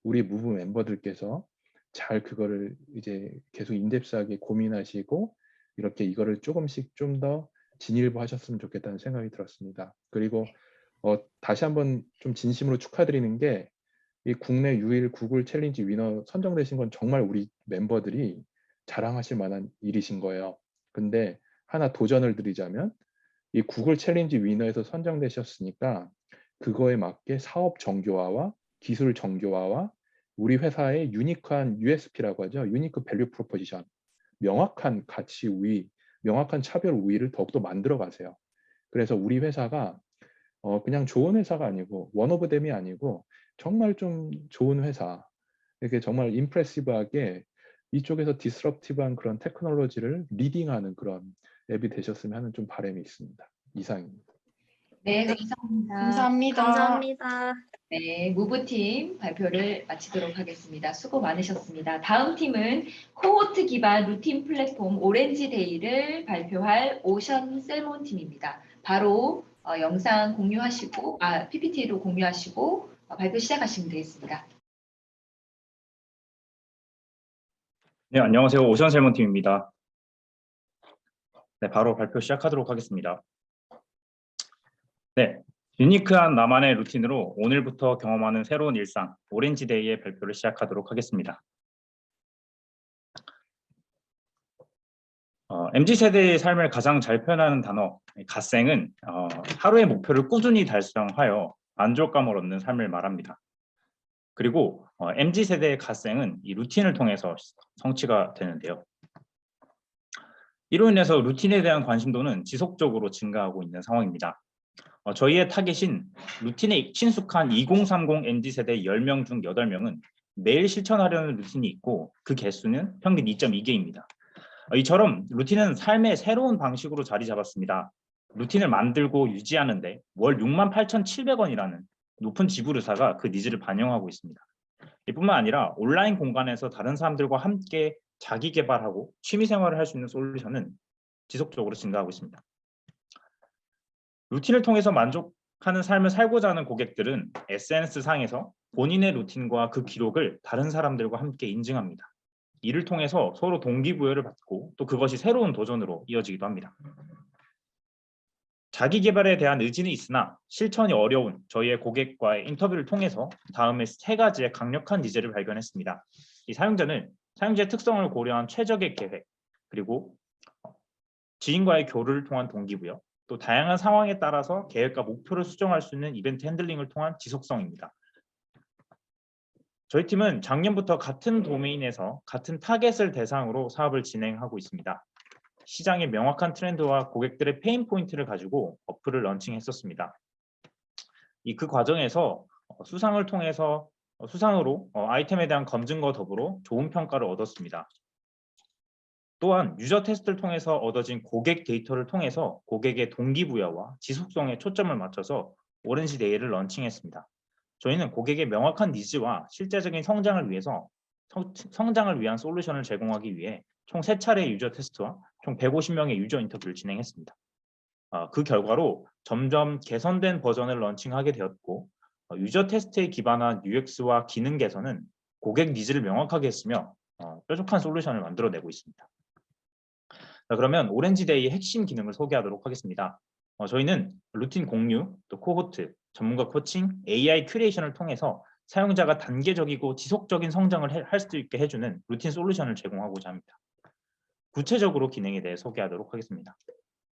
우리 무브 멤버들께서 잘 그거를 이제 계속 인덱스하게 고민하시고 이렇게 이거를 조금씩 좀 더 진일보하셨으면 좋겠다는 생각이 들었습니다. 그리고 다시 한번 좀 진심으로 축하드리는 게 이 국내 유일 구글 챌린지 위너 선정되신 건 정말 우리 멤버들이 자랑하실 만한 일이신 거예요. 근데 하나 도전을 드리자면 이 구글 챌린지 위너에서 선정되셨으니까 그거에 맞게 사업 정교화와 기술 정교화와 우리 회사의 유니크한 USP라고 하죠. 유니크 밸류 프로포지션. 명확한 가치 우위, 명확한 차별 우위를 더욱더 만들어 가세요. 그래서 우리 회사가 그냥 좋은 회사가 아니고 원오브댐이 아니고 정말 좀 좋은 회사, 이렇게 정말 임프레시브하게 이쪽에서 디스럽티브한 그런 테크놀로지를 리딩하는 그런 앱이 되셨으면 하는 좀 바람이 있습니다. 이상입니다. 네, 감사합니다. 감사합니다. 감사합니다. 네, 무브팀 발표를 마치도록 하겠습니다. 수고 많으셨습니다. 다음 팀은 코호트 기반 루틴 플랫폼 오렌지데이를 발표할 오션 셀몬 팀입니다. 바로 영상 공유하시고, PPT로 공유하시고 발표 시작하시면 되겠습니다. 네, 안녕하세요. 오션 셀몬팀입니다. 네, 바로 발표 시작하도록 하겠습니다. 네, 유니크한 나만의 루틴으로 오늘부터 경험하는 새로운 일상, 오렌지데이의 발표를 시작하도록 하겠습니다. MZ세대의 삶을 가장 잘 표현하는 단어, 갓생은 하루의 목표를 꾸준히 달성하여 만족감을 얻는 삶을 말합니다. 그리고 MZ세대의 갓생은 이 루틴을 통해서 성취가 되는데요. 이로 인해서 루틴에 대한 관심도는 지속적으로 증가하고 있는 상황입니다. 저희의 타겟인 루틴에 친숙한 2030 MZ세대 10명 중 8명은 매일 실천하려는 루틴이 있고 그 개수는 평균 2.2개입니다. 이처럼 루틴은 삶의 새로운 방식으로 자리 잡았습니다. 루틴을 만들고 유지하는데 월 68,700원이라는 높은 지불의사가 그 니즈를 반영하고 있습니다. 이뿐만 아니라 온라인 공간에서 다른 사람들과 함께 자기 개발하고 취미 생활을 할 수 있는 솔루션은 지속적으로 증가하고 있습니다. 루틴을 통해서 만족하는 삶을 살고자 하는 고객들은 SNS 상에서 본인의 루틴과 그 기록을 다른 사람들과 함께 인증합니다. 이를 통해서 서로 동기부여를 받고 또 그것이 새로운 도전으로 이어지기도 합니다. 자기 개발에 대한 의지는 있으나 실천이 어려운 저희의 고객과의 인터뷰를 통해서 다음에 3가지의 강력한 니즈를 발견했습니다. 이 사용자는 사용자의 특성을 고려한 최적의 계획, 그리고 지인과의 교류를 통한 동기부여, 또 다양한 상황에 따라서 계획과 목표를 수정할 수 있는 이벤트 핸들링을 통한 지속성입니다. 저희 팀은 작년부터 같은 도메인에서 같은 타겟을 대상으로 사업을 진행하고 있습니다. 시장의 명확한 트렌드와 고객들의 페인 포인트를 가지고 어플을 런칭했었습니다. 그 과정에서 수상으로 아이템에 대한 검증과 더불어 좋은 평가를 얻었습니다. 또한 유저 테스트를 통해서 얻어진 고객 데이터를 통해서 고객의 동기부여와 지속성에 초점을 맞춰서 오렌지 데이를 런칭했습니다. 저희는 고객의 명확한 니즈와 실제적인 성장을 위한 솔루션을 제공하기 위해 총 3차례의 유저 테스트와 총 150명의 유저 인터뷰를 진행했습니다. 그 결과로 점점 개선된 버전을 런칭하게 되었고 유저 테스트에 기반한 UX와 기능 개선은 고객 니즈를 명확하게 했으며 뾰족한 솔루션을 만들어내고 있습니다. 자, 그러면 오렌지데이의 핵심 기능을 소개하도록 하겠습니다. 저희는 루틴 공유, 또 코호트, 전문가 코칭, AI 큐레이션을 통해서 사용자가 단계적이고 지속적인 성장을 할 수 있게 해주는 루틴 솔루션을 제공하고자 합니다. 구체적으로 기능에 대해 소개하도록 하겠습니다.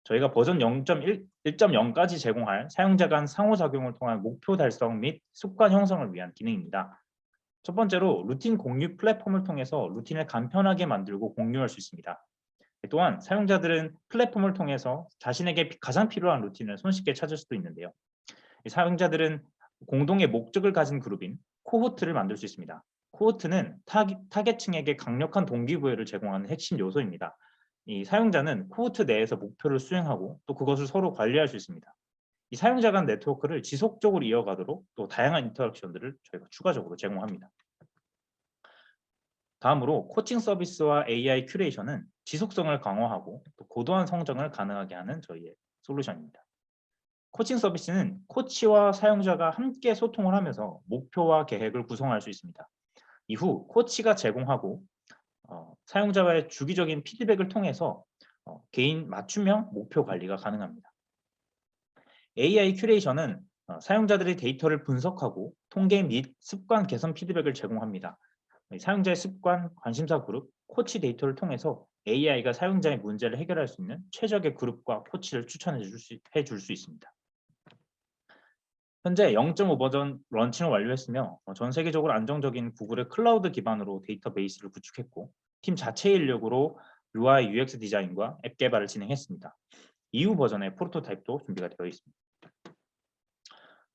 저희가 버전 0.1.0까지 제공할 사용자 간 상호작용을 통한 목표 달성 및 습관 형성을 위한 기능입니다. 첫 번째로 루틴 공유 플랫폼을 통해서 루틴을 간편하게 만들고 공유할 수 있습니다. 또한 사용자들은 플랫폼을 통해서 자신에게 가장 필요한 루틴을 손쉽게 찾을 수도 있는데요. 사용자들은 공동의 목적을 가진 그룹인 코호트를 만들 수 있습니다. 코호트는 타겟층에게 강력한 동기부여를 제공하는 핵심 요소입니다. 이 사용자는 코호트 내에서 목표를 수행하고 또 그것을 서로 관리할 수 있습니다. 이 사용자 간 네트워크를 지속적으로 이어가도록 또 다양한 인터랙션들을 저희가 추가적으로 제공합니다. 다음으로 코칭 서비스와 AI 큐레이션은 지속성을 강화하고 또 고도한 성장을 가능하게 하는 저희의 솔루션입니다. 코칭 서비스는 코치와 사용자가 함께 소통을 하면서 목표와 계획을 구성할 수 있습니다. 이후 코치가 제공하고 사용자와의 주기적인 피드백을 통해서 개인 맞춤형 목표 관리가 가능합니다. AI 큐레이션은 사용자들의 데이터를 분석하고 통계 및 습관 개선 피드백을 제공합니다. 사용자의 습관, 관심사 그룹, 코치 데이터를 통해서 AI가 사용자의 문제를 해결할 수 있는 최적의 그룹과 코치를 추천해 줄 수 있습니다. 현재 0.5 버전 런칭을 완료했으며 전 세계적으로 안정적인 구글의 클라우드 기반으로 데이터베이스를 구축했고 팀 자체의 인력으로 UI, UX 디자인과 앱 개발을 진행했습니다. 이후 버전의 프로토타입도 준비가 되어 있습니다.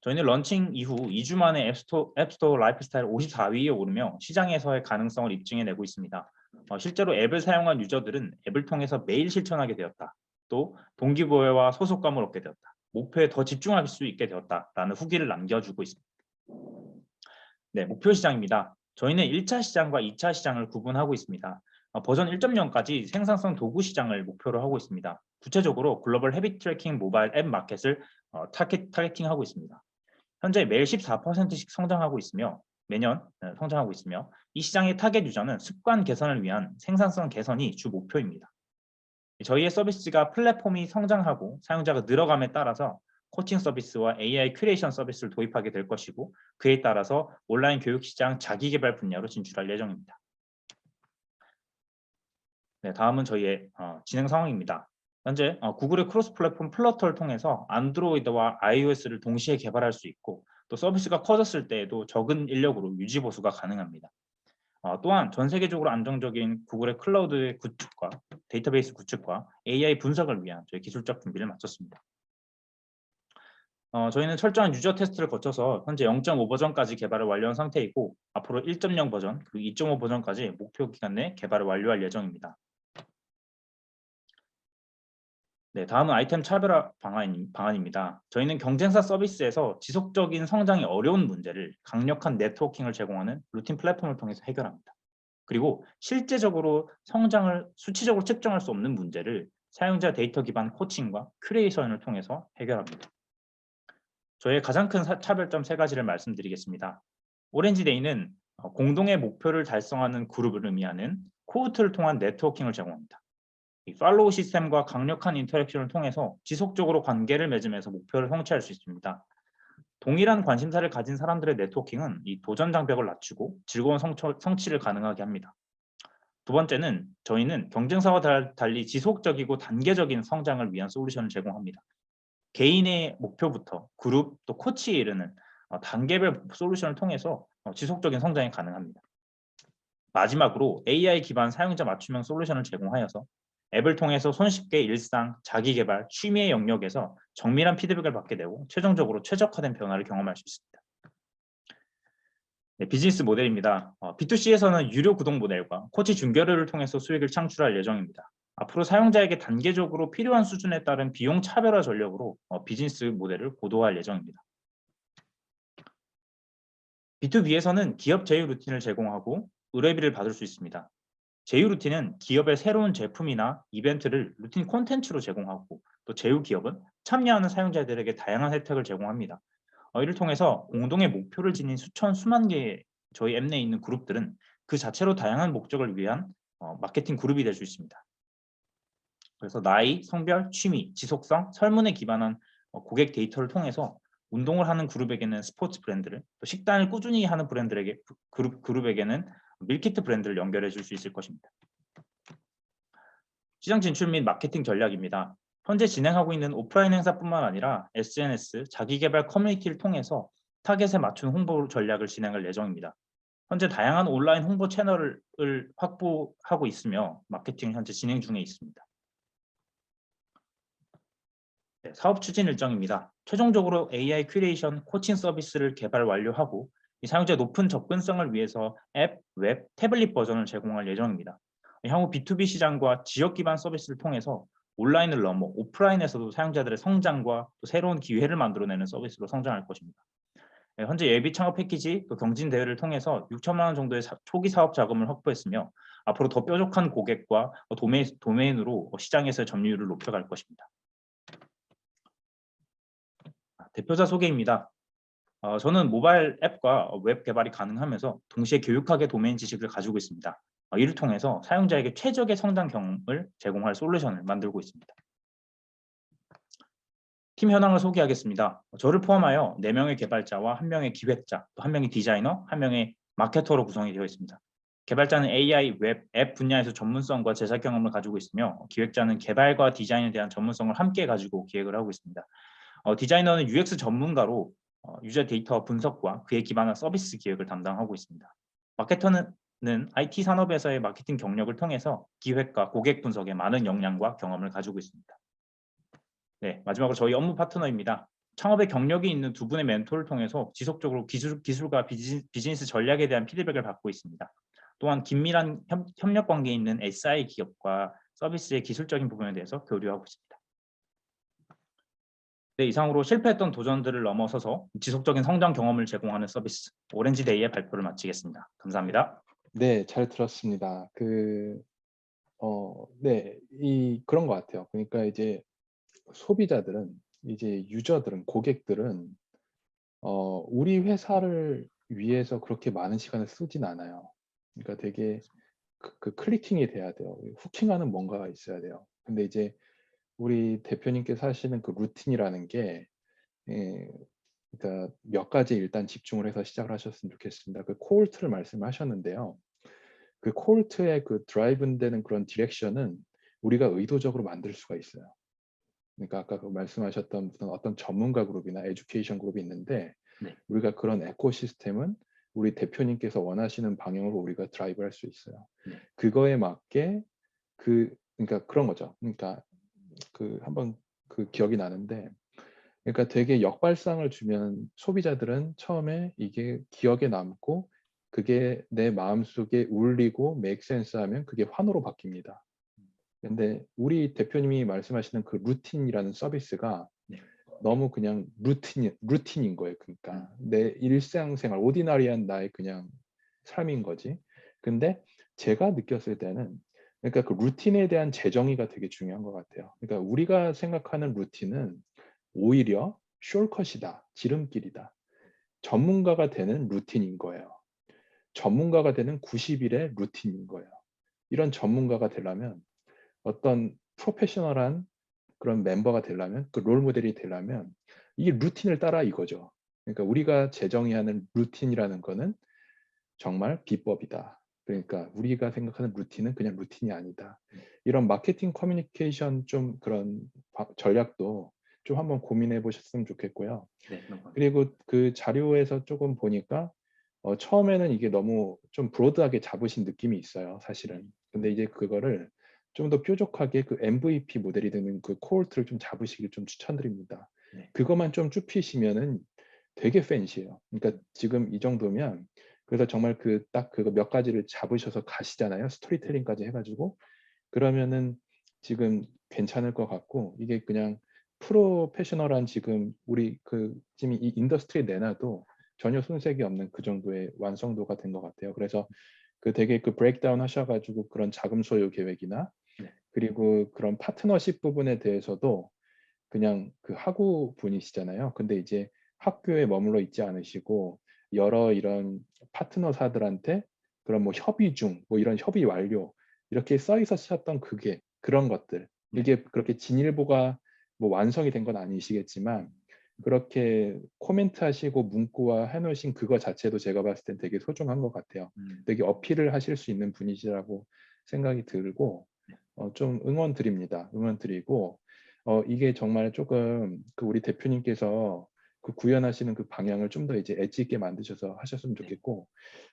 저희는 런칭 이후 2주 만에 앱스토어 라이프스타일 54위에 오르며 시장에서의 가능성을 입증해내고 있습니다. 실제로 앱을 사용한 유저들은 앱을 통해서 매일 실천하게 되었다. 또 동기부여와 소속감을 얻게 되었다. 목표에 더 집중할 수 있게 되었다라는 후기를 남겨주고 있습니다. 네, 목표 시장입니다. 저희는 1차 시장과 2차 시장을 구분하고 있습니다. 버전 1.0까지 생산성 도구 시장을 목표로 하고 있습니다. 구체적으로 글로벌 헤비 트래킹 모바일 앱 마켓을 타겟팅하고 있습니다. 현재 매일 14%씩 성장하고 있으며 매년 성장하고 있으며 이 시장의 타겟 유저는 습관 개선을 위한 생산성 개선이 주 목표입니다. 저희의 서비스가 플랫폼이 성장하고 사용자가 늘어감에 따라서 코칭 서비스와 AI 큐레이션 서비스를 도입하게 될 것이고 그에 따라서 온라인 교육 시장 자기개발 분야로 진출할 예정입니다. 네, 다음은 저희의 진행 상황입니다. 현재 구글의 크로스 플랫폼 플러터를 통해서 안드로이드와 iOS를 동시에 개발할 수 있고 또 서비스가 커졌을 때에도 적은 인력으로 유지 보수가 가능합니다. 또한 전 세계적으로 안정적인 구글의 클라우드의 구축과 데이터베이스 구축과 AI 분석을 위한 저희 기술적 준비를 마쳤습니다. 저희는 철저한 유저 테스트를 거쳐서 현재 0.5 버전까지 개발을 완료한 상태이고 앞으로 1.0 버전 그리고 2.5 버전까지 목표 기간 내 개발을 완료할 예정입니다. 네, 다음은 아이템 차별화 방안입니다. 저희는 경쟁사 서비스에서 지속적인 성장이 어려운 문제를 강력한 네트워킹을 제공하는 루틴 플랫폼을 통해서 해결합니다. 그리고 실제적으로 성장을 수치적으로 측정할 수 없는 문제를 사용자 데이터 기반 코칭과 큐레이션을 통해서 해결합니다. 저의 가장 큰 차별점 3가지를 말씀드리겠습니다. 오렌지데이는 공동의 목표를 달성하는 그룹을 의미하는 코호트를 통한 네트워킹을 제공합니다. 이 팔로우 시스템과 강력한 인터랙션을 통해서 지속적으로 관계를 맺으면서 목표를 성취할 수 있습니다. 동일한 관심사를 가진 사람들의 네트워킹은 이 도전 장벽을 낮추고 즐거운 성취를 가능하게 합니다. 두 번째는 저희는 경쟁사와 달리 지속적이고 단계적인 성장을 위한 솔루션을 제공합니다. 개인의 목표부터 그룹 또 코치에 이르는 단계별 솔루션을 통해서 지속적인 성장이 가능합니다. 마지막으로 AI 기반 사용자 맞춤형 솔루션을 제공하여서 앱을 통해서 손쉽게 일상, 자기개발, 취미의 영역에서 정밀한 피드백을 받게 되고 최종적으로 최적화된 변화를 경험할 수 있습니다. 네, 비즈니스 모델입니다. B2C에서는 유료 구독 모델과 코치 준결을 통해서 수익을 창출할 예정입니다. 앞으로 사용자에게 단계적으로 필요한 수준에 따른 비용 차별화 전략으로 비즈니스 모델을 고도화할 예정입니다. B2B에서는 기업 제휴 루틴을 제공하고 의뢰비를 받을 수 있습니다. 제휴 루틴은 기업의 새로운 제품이나 이벤트를 루틴 콘텐츠로 제공하고 또 제휴 기업은 참여하는 사용자들에게 다양한 혜택을 제공합니다. 이를 통해서 공동의 목표를 지닌 수만 개의 저희 앱 내에 있는 그룹들은 그 자체로 다양한 목적을 위한 마케팅 그룹이 될 수 있습니다. 그래서 나이, 성별, 취미, 지속성, 설문에 기반한 고객 데이터를 통해서 운동을 하는 그룹에게는 스포츠 브랜드를, 또 식단을 꾸준히 하는 그룹에게는 밀키트 브랜드를 연결해 줄 수 있을 것입니다. 시장 진출 및 마케팅 전략입니다. 현재 진행하고 있는 오프라인 행사뿐만 아니라 SNS, 자기개발 커뮤니티를 통해서 타겟에 맞춘 홍보 전략을 진행할 예정입니다. 현재 다양한 온라인 홍보 채널을 확보하고 있으며 마케팅은 현재 진행 중에 있습니다. 네, 사업 추진 일정입니다. 최종적으로 AI 큐레이션 코칭 서비스를 개발 완료하고 사용자의 높은 접근성을 위해서 앱, 웹, 태블릿 버전을 제공할 예정입니다. 향후 B2B 시장과 지역 기반 서비스를 통해서 온라인을 넘어 오프라인에서도 사용자들의 성장과 또 새로운 기회를 만들어내는 서비스로 성장할 것입니다. 네, 현재 예비 창업 패키지 또 경진 대회를 통해서 6천만 원 정도의 초기 사업 자금을 확보했으며 앞으로 더 뾰족한 고객과 도메인으로 시장에서의 점유율을 높여갈 것입니다. 대표자 소개입니다. 저는 모바일 앱과 웹 개발이 가능하면서 동시에 교육학의 도메인 지식을 가지고 있습니다. 이를 통해서 사용자에게 최적의 성장 경험을 제공할 솔루션을 만들고 있습니다. 팀 현황을 소개하겠습니다. 저를 포함하여 4명의 개발자와 1명의 기획자, 또 1명의 디자이너, 1명의 마케터로 구성이 되어 있습니다. 개발자는 AI, 웹, 앱 분야에서 전문성과 제작 경험을 가지고 있으며 기획자는 개발과 디자인에 대한 전문성을 함께 가지고 기획을 하고 있습니다. 디자이너는 UX 전문가로 유저 데이터 분석과 그에 기반한 서비스 기획을 담당하고 있습니다. 마케터는 IT 산업에서의 마케팅 경력을 통해서 기획과 고객 분석에 많은 역량과 경험을 가지고 있습니다. 네, 마지막으로 저희 업무 파트너입니다. 창업에 경력이 있는 두 분의 멘토를 통해서 지속적으로 기술과 비즈니스 전략에 대한 피드백을 받고 있습니다. 또한 긴밀한 협력 관계에 있는 SI 기업과 서비스의 기술적인 부분에 대해서 교류하고 있습니다. 네, 이상으로 실패했던 도전들을 넘어서서 지속적인 성장 경험을 제공하는 서비스 오렌지데이의 발표를 마치겠습니다. 감사합니다. 네, 잘 들었습니다. 네, 그런 것 같아요. 그러니까 이제 소비자들은, 이제 유저들은, 고객들은 우리 회사를 위해서 그렇게 많은 시간을 쓰진 않아요. 그러니까 되게 그 클리킹이 돼야 돼요. 후킹하는 뭔가가 있어야 돼요. 근데 이제 우리 대표님께서 하시는 그 루틴이라는 게, 그러니까 몇 가지 일단 집중을 해서 시작을 하셨으면 좋겠습니다. 그 코홀트를 말씀하셨는데요. 그 코홀트의 그 드라이브되는 그런 디렉션은 우리가 의도적으로 만들 수가 있어요. 그러니까 아까 그 말씀하셨던 무슨 어떤 전문가 그룹이나 에듀케이션 그룹이 있는데, 네. 우리가 그런 에코시스템은 우리 대표님께서 원하시는 방향으로 우리가 드라이브 할 수 있어요. 네. 그거에 맞게 그러니까 그런 거죠. 그러니까 한번 기억이 나는데, 그러니까 되게 역발상을 주면 소비자들은 처음에 이게 기억에 남고 그게 내 마음속에 울리고 make sense 하면 그게 환호로 바뀝니다. 근데 우리 대표님이 말씀하시는 그 루틴이라는 서비스가 너무 그냥 루틴인 거예요. 그러니까 내 일상생활, 오디너리한 나의 그냥 삶인 거지. 근데 제가 느꼈을 때는 그러니까 그 루틴에 대한 재정의가 되게 중요한 것 같아요. 그러니까 우리가 생각하는 루틴은 오히려 숄컷이다, 지름길이다. 전문가가 되는 루틴인 거예요. 전문가가 되는 90일의 루틴인 거예요. 이런 전문가가 되려면 어떤 프로페셔널한 그런 멤버가 되려면 그 롤 모델이 되려면 이게 루틴을 따라 이거죠. 그러니까 우리가 재정의하는 루틴이라는 거는 정말 비법이다. 그러니까 우리가 생각하는 루틴은 그냥 루틴이 아니다. 이런 마케팅 커뮤니케이션 좀 그런 전략도 좀 한번 고민해 보셨으면 좋겠고요. 그리고 그 자료에서 조금 보니까 처음에는 이게 너무 좀 브로드하게 잡으신 느낌이 있어요, 사실은. 근데 이제 그거를 좀 더 뾰족하게 그 MVP 모델이 되는 그 코홀트를 좀 잡으시길 좀 추천드립니다. 그것만 좀 좁히시면은 되게 팬시해요. 그러니까 지금 이 정도면 그래서 정말 그 딱 그거 몇 가지를 잡으셔서 가시잖아요. 스토리텔링까지 해가지고 그러면은 지금 괜찮을 것 같고 이게 그냥 프로페셔널한 지금 우리 그 지금 이 인더스트리에 내놔도 전혀 손색이 없는 그 정도의 완성도가 된 것 같아요. 그래서 그 되게 그 브레이크다운 하셔가지고 그런 자금 소요 계획이나 그리고 그런 파트너십 부분에 대해서도 그냥 그 학우 분이시잖아요. 근데 이제 학교에 머물러 있지 않으시고 여러 이런 파트너사들한테 그런 뭐 협의 중, 뭐 이런 협의 완료 이렇게 써 있었던 그게 그런 것들 이게 그렇게 진일보가 뭐 완성이 된 건 아니시겠지만 그렇게 코멘트 하시고 문구화 해놓으신 그거 자체도 제가 봤을 땐 되게 소중한 것 같아요. 되게 어필을 하실 수 있는 분이시라고 생각이 들고 좀 응원 드립니다. 응원 드리고 이게 정말 조금 그 우리 대표님께서 그 구현하시는 그 방향을 좀 더 이제 엣지 있게 만드셔서 하셨으면 좋겠고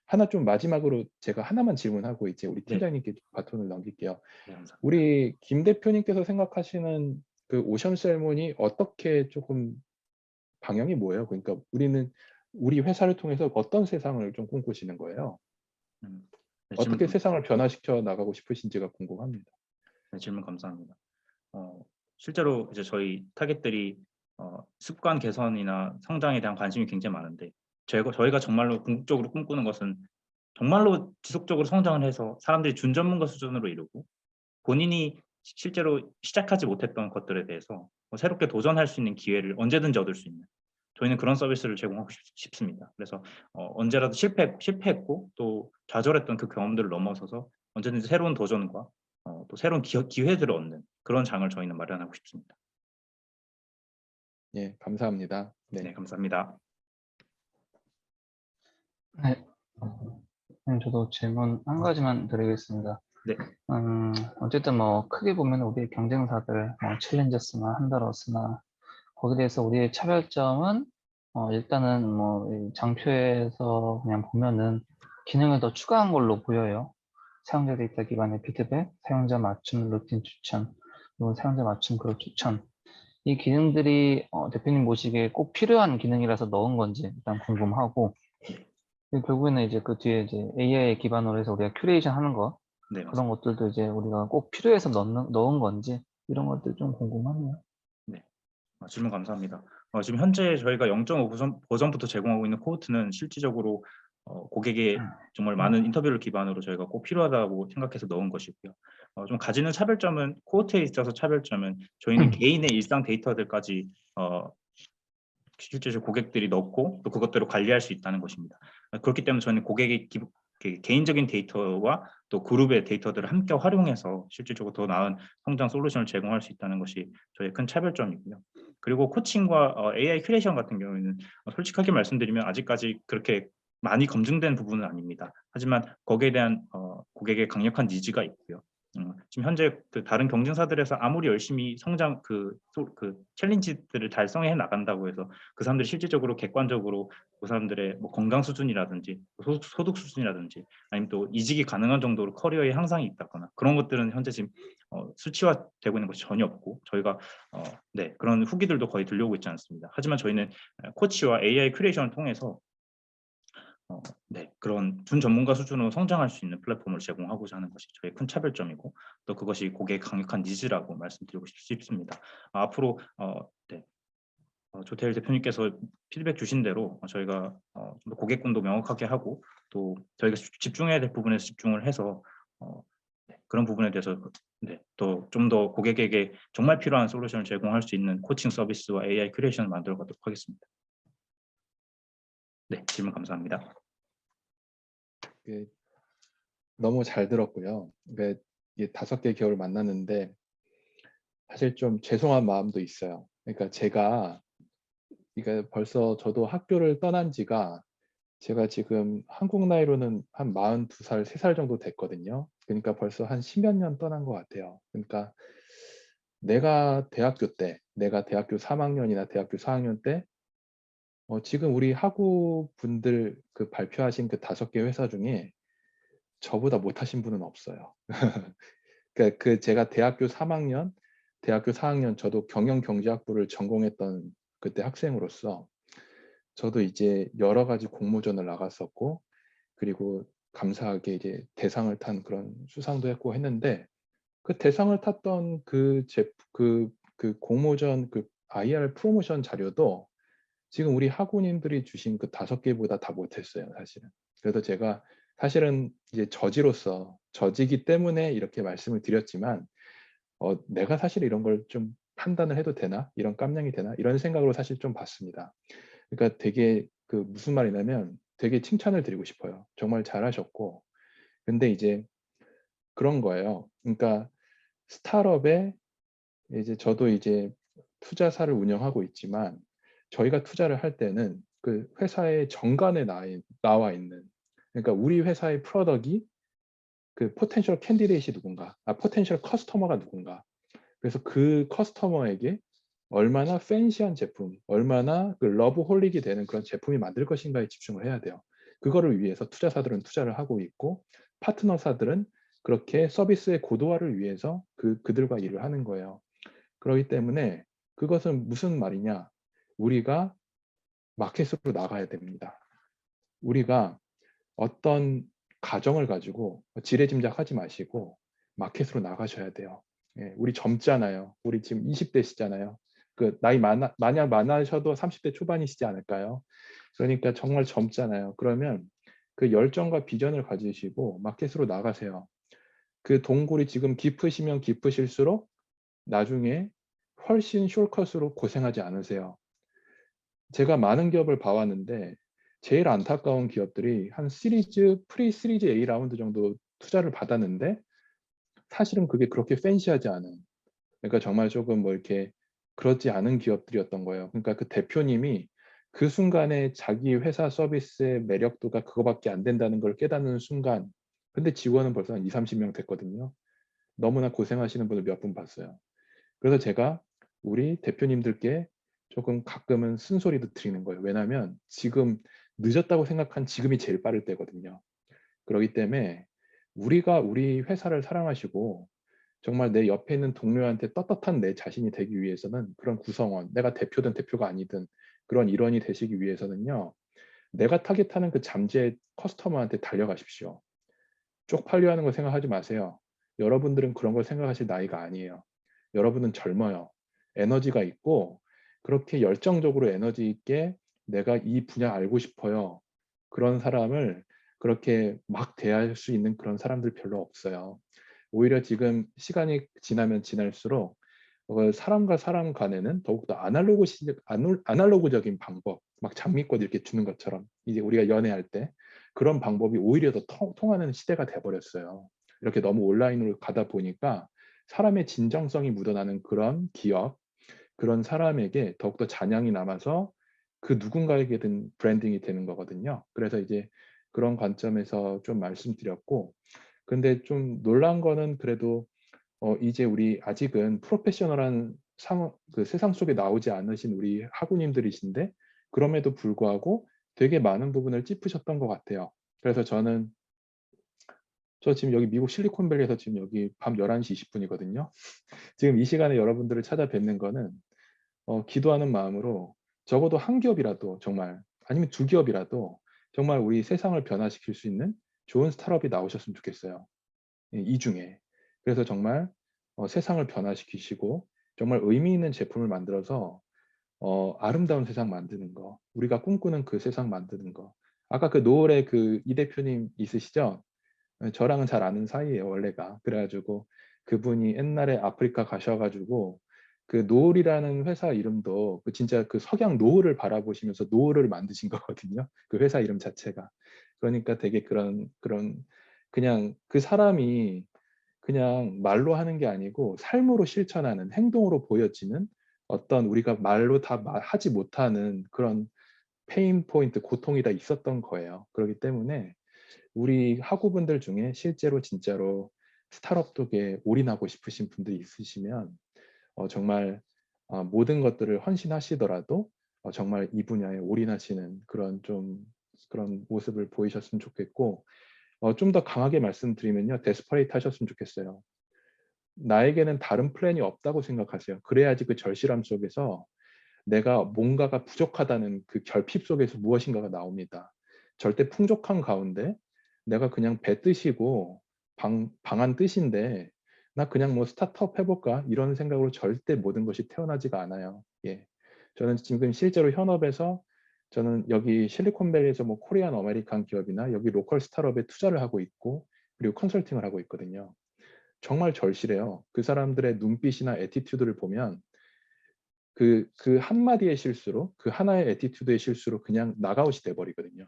하나 좀 마지막으로 제가 하나만 질문하고 이제 우리 팀장님께 바톤을 넘길게요. 우리 김 대표님께서 생각하시는 그 오션 셀몬이 어떻게 조금 방향이 뭐예요? 그러니까 우리는 우리 회사를 통해서 어떤 세상을 좀 꿈꾸시는 거예요? 어떻게 세상을 변화시켜 나가고 싶으신지가 궁금합니다. 질문 감사합니다. 실제로 이제 저희 타겟들이 습관 개선이나 성장에 대한 관심이 굉장히 많은데 저희가 정말로 궁극적으로 꿈꾸는 것은 정말로 지속적으로 성장을 해서 사람들이 준전문가 수준으로 이루고 본인이 실제로 시작하지 못했던 것들에 대해서 새롭게 도전할 수 있는 기회를 언제든지 얻을 수 있는 저희는 그런 서비스를 제공하고 싶습니다. 그래서 언제라도 실패했고 또 좌절했던 그 경험들을 넘어서서 언제든지 새로운 도전과 또 새로운 기회들을 얻는 그런 장을 저희는 마련하고 싶습니다. 예, 감사합니다. 네, 감사합니다. 네. 저도 질문 한 가지만 드리겠습니다. 네. 어쨌든 뭐 크게 보면 우리 경쟁사들, 뭐 챌린저스나 한다러스나 거기에 대해서 우리의 차별점은 일단은 뭐 이 장표에서 그냥 보면은 기능을 더 추가한 걸로 보여요. 사용자 데이터 기반의 피드백, 사용자 맞춤 루틴 추천, 그리고 사용자 맞춤 그룹 추천. 이 기능들이 대표님 보시기에 꼭 필요한 기능이라서 넣은 건지 일단 궁금하고 결국에는 이제 그 뒤에 이제 AI 기반으로 해서 우리가 큐레이션 하는 거 네, 그런 것들도 이제 우리가 꼭 필요해서 넣은 건지 이런 것들 좀 궁금하네요. 네, 질문 감사합니다. 지금 현재 저희가 0.5 버전부터 제공하고 있는 코호트는 실질적으로 고객의 정말 많은 인터뷰를 기반으로 저희가 꼭 필요하다고 생각해서 넣은 것이고요. 좀 가지는 차별점은 코호트에 있어서 차별점은 저희는 개인의 일상 데이터들까지 실제로 고객들이 넣고 또 그것대로 관리할 수 있다는 것입니다. 그렇기 때문에 저는 고객의 개인적인 데이터와 또 그룹의 데이터들을 함께 활용해서 실질적으로 더 나은 성장 솔루션을 제공할 수 있다는 것이 저의 큰 차별점이고요. 그리고 코칭과 AI 큐레이션 같은 경우에는 솔직하게 말씀드리면 아직까지 그렇게 많이 검증된 부분은 아닙니다. 하지만 거기에 대한 고객의 강력한 니즈가 있고요. 지금 현재 그 다른 경쟁사들에서 아무리 열심히 성장 그 챌린지들을 달성해 나간다고 해서 그 사람들이 실질적으로 객관적으로 그 사람들의 뭐 건강 수준이라든지 소득 수준이라든지 아니면 또 이직이 가능한 정도로 커리어의 향상이 있다거나 그런 것들은 현재 지금 수치화되고 있는 것이 전혀 없고 저희가 네, 그런 후기들도 거의 들려오고 있지 않습니다. 하지만 저희는 코치와 AI 큐레이션을 통해서 네, 그런 준전문가 수준으로 성장할 수 있는 플랫폼을 제공하고자 하는 것이 저희의 큰 차별점이고 또 그것이 고객의 강력한 니즈라고 말씀드리고 싶습니다. 앞으로 네, 조태일 대표님께서 피드백 주신 대로 저희가 좀 더 고객군도 명확하게 하고 또 저희가 집중해야 될 부분에서 집중을 해서 네, 그런 부분에 대해서 네, 또 좀 더 고객에게 정말 필요한 솔루션을 제공할 수 있는 코칭 서비스와 AI 큐레이션을 만들어 가도록 하겠습니다. 네, 질문 감사합니다. 너무 잘 들었고요. 이게 5개 겨울 만났는데 사실 좀 죄송한 마음도 있어요. 그러니까 제가 벌써 저도 학교를 떠난 지가 제가 지금 한국 나이로는 한 42살, 3살 정도 됐거든요. 그러니까 벌써 한 10몇 년 떠난 것 같아요. 그러니까 내가 대학교 3학년이나 대학교 4학년 때 지금 우리 학우 분들 그 발표하신 그 5개 회사 중에 저보다 못하신 분은 없어요. 그러니까 제가 대학교 3학년, 대학교 4학년 저도 경영경제학부를 전공했던 그때 학생으로서 저도 이제 여러 가지 공모전을 나갔었고 그리고 감사하게 이제 대상을 탄 그런 수상도 했고 했는데 그 대상을 탔던 그 공모전 그 IR 프로모션 자료도 지금 우리 학우님들이 주신 그 5개보다 다 못했어요, 사실은. 그래서 제가 사실은 이제 저지기 때문에 이렇게 말씀을 드렸지만 내가 사실 이런 걸 좀 판단을 해도 되나? 이런 깜냥이 되나? 이런 생각으로 사실 좀 봤습니다. 그러니까 되게 무슨 말이냐면 되게 칭찬을 드리고 싶어요. 정말 잘하셨고. 근데 이제 그런 거예요. 그러니까 스타트업에 이제 저도 이제 투자사를 운영하고 있지만 저희가 투자를 할 때는 그 회사의 정관에 나와 있는 그러니까 우리 회사의 프로덕이 그 포텐셜 캔디데이트이 누군가, 포텐셜 커스터머가 누군가. 그래서 그 커스터머에게 얼마나 팬시한 제품, 얼마나 그 러브홀릭이 되는 그런 제품이 만들 것인가에 집중을 해야 돼요. 그거를 위해서 투자사들은 투자를 하고 있고 파트너사들은 그렇게 서비스의 고도화를 위해서 그들과 일을 하는 거예요. 그렇기 때문에 그것은 무슨 말이냐? 우리가 마켓으로 나가야 됩니다. 우리가 어떤 가정을 가지고 지레짐작하지 마시고 마켓으로 나가셔야 돼요. 예, 우리 젊잖아요. 우리 지금 20대시잖아요. 그 나이 만약 많으셔도 30대 초반이시지 않을까요? 그러니까 정말 젊잖아요. 그러면 그 열정과 비전을 가지시고 마켓으로 나가세요. 그 동굴이 지금 깊으시면 깊으실수록 나중에 훨씬 숄컷으로 고생하지 않으세요. 제가 많은 기업을 봐왔는데 제일 안타까운 기업들이 한 프리 시리즈 A 라운드 정도 투자를 받았는데 사실은 그게 그렇게 팬시하지 않은 그러니까 정말 조금 뭐 이렇게 그렇지 않은 기업들이었던 거예요. 그러니까 그 대표님이 그 순간에 자기 회사 서비스의 매력도가 그거밖에 안 된다는 걸 깨닫는 순간 근데 직원은 벌써 한 20-30명 됐거든요. 너무나 고생하시는 분을 몇 분 봤어요. 그래서 제가 우리 대표님들께 조금 가끔은 쓴소리도 드리는 거예요. 왜냐하면 지금 늦었다고 생각한 지금이 제일 빠를 때거든요. 그렇기 때문에 우리가 우리 회사를 사랑하시고 정말 내 옆에 있는 동료한테 떳떳한 내 자신이 되기 위해서는 그런 구성원, 내가 대표든 대표가 아니든 그런 일원이 되시기 위해서는요. 내가 타겟하는 그 잠재 커스터머한테 달려가십시오. 쪽팔려 하는 거 생각하지 마세요. 여러분들은 그런 걸 생각하실 나이가 아니에요. 여러분은 젊어요. 에너지가 있고 그렇게 열정적으로 에너지 있게 내가 이 분야 알고 싶어요. 그런 사람을 그렇게 막 대할 수 있는 그런 사람들 별로 없어요. 오히려 지금 시간이 지나면 지날수록 사람과 사람 간에는 더욱더 아날로그적인 방법, 막 장미꽃 이렇게 주는 것처럼 이제 우리가 연애할 때 그런 방법이 오히려 더 통하는 시대가 돼버렸어요. 이렇게 너무 온라인으로 가다 보니까 사람의 진정성이 묻어나는 그런 기업, 그런 사람에게 더욱더 잔향이 남아서 그 누군가에게든 브랜딩이 되는 거거든요. 그래서 이제 그런 관점에서 좀 말씀드렸고 근데 좀 놀란 거는 그래도 이제 우리 아직은 프로페셔널한 그 세상 속에 나오지 않으신 우리 학우님들이신데 그럼에도 불구하고 되게 많은 부분을 짚으셨던 것 같아요. 그래서 저는 저 지금 여기 미국 실리콘밸리에서 지금 여기 밤 11시 20분이거든요. 지금 이 시간에 여러분들을 찾아뵙는 거는 기도하는 마음으로 적어도 한 기업이라도 정말 아니면 두 기업이라도 정말 우리 세상을 변화시킬 수 있는 좋은 스타트업이 나오셨으면 좋겠어요. 이 중에. 그래서 정말 세상을 변화시키시고 정말 의미 있는 제품을 만들어서 아름다운 세상 만드는 거, 우리가 꿈꾸는 그 세상 만드는 거. 아까 그 노을의 그 이 대표님 있으시죠? 저랑은 잘 아는 사이예요, 원래가. 그래가지고 그분이 옛날에 아프리카 가셔가지고 그 노을이라는 회사 이름도 그 진짜 그 석양 노을을 바라보시면서 노을을 만드신 거거든요. 그 회사 이름 자체가. 그러니까 되게 그런 그냥 그 사람이 그냥 말로 하는 게 아니고 삶으로 실천하는 행동으로 보여지는 어떤 우리가 말로 다 하지 못하는 그런 페인 포인트, 고통이 다 있었던 거예요. 그렇기 때문에 우리 학우분들 중에 실제로 진짜로 스타트업 쪽에 올인하고 싶으신 분들이 있으시면 정말 모든 것들을 헌신하시더라도 정말 이 분야에 올인하시는 그런 모습을 보이셨으면 좋겠고 좀 더 강하게 말씀드리면요. 데스퍼레이트 하셨으면 좋겠어요. 나에게는 다른 플랜이 없다고 생각하세요. 그래야지 그 절실함 속에서 내가 뭔가가 부족하다는 그 결핍 속에서 무엇인가가 나옵니다. 절대 풍족한 가운데 내가 그냥 배 뜨시고 방한 뜻인데 나 그냥 뭐 스타트업 해볼까 이런 생각으로 절대 모든 것이 태어나지가 않아요. 예. 저는 지금 실제로 현업에서 저는 여기 실리콘밸리에서 뭐 코리안 아메리칸 기업이나 여기 로컬 스타트업에 투자를 하고 있고 그리고 컨설팅을 하고 있거든요. 정말 절실해요. 그 사람들의 눈빛이나 애티튜드를 보면 그 한마디의 실수로 그 하나의 애티튜드의 실수로 그냥 나가웃이 돼버리거든요.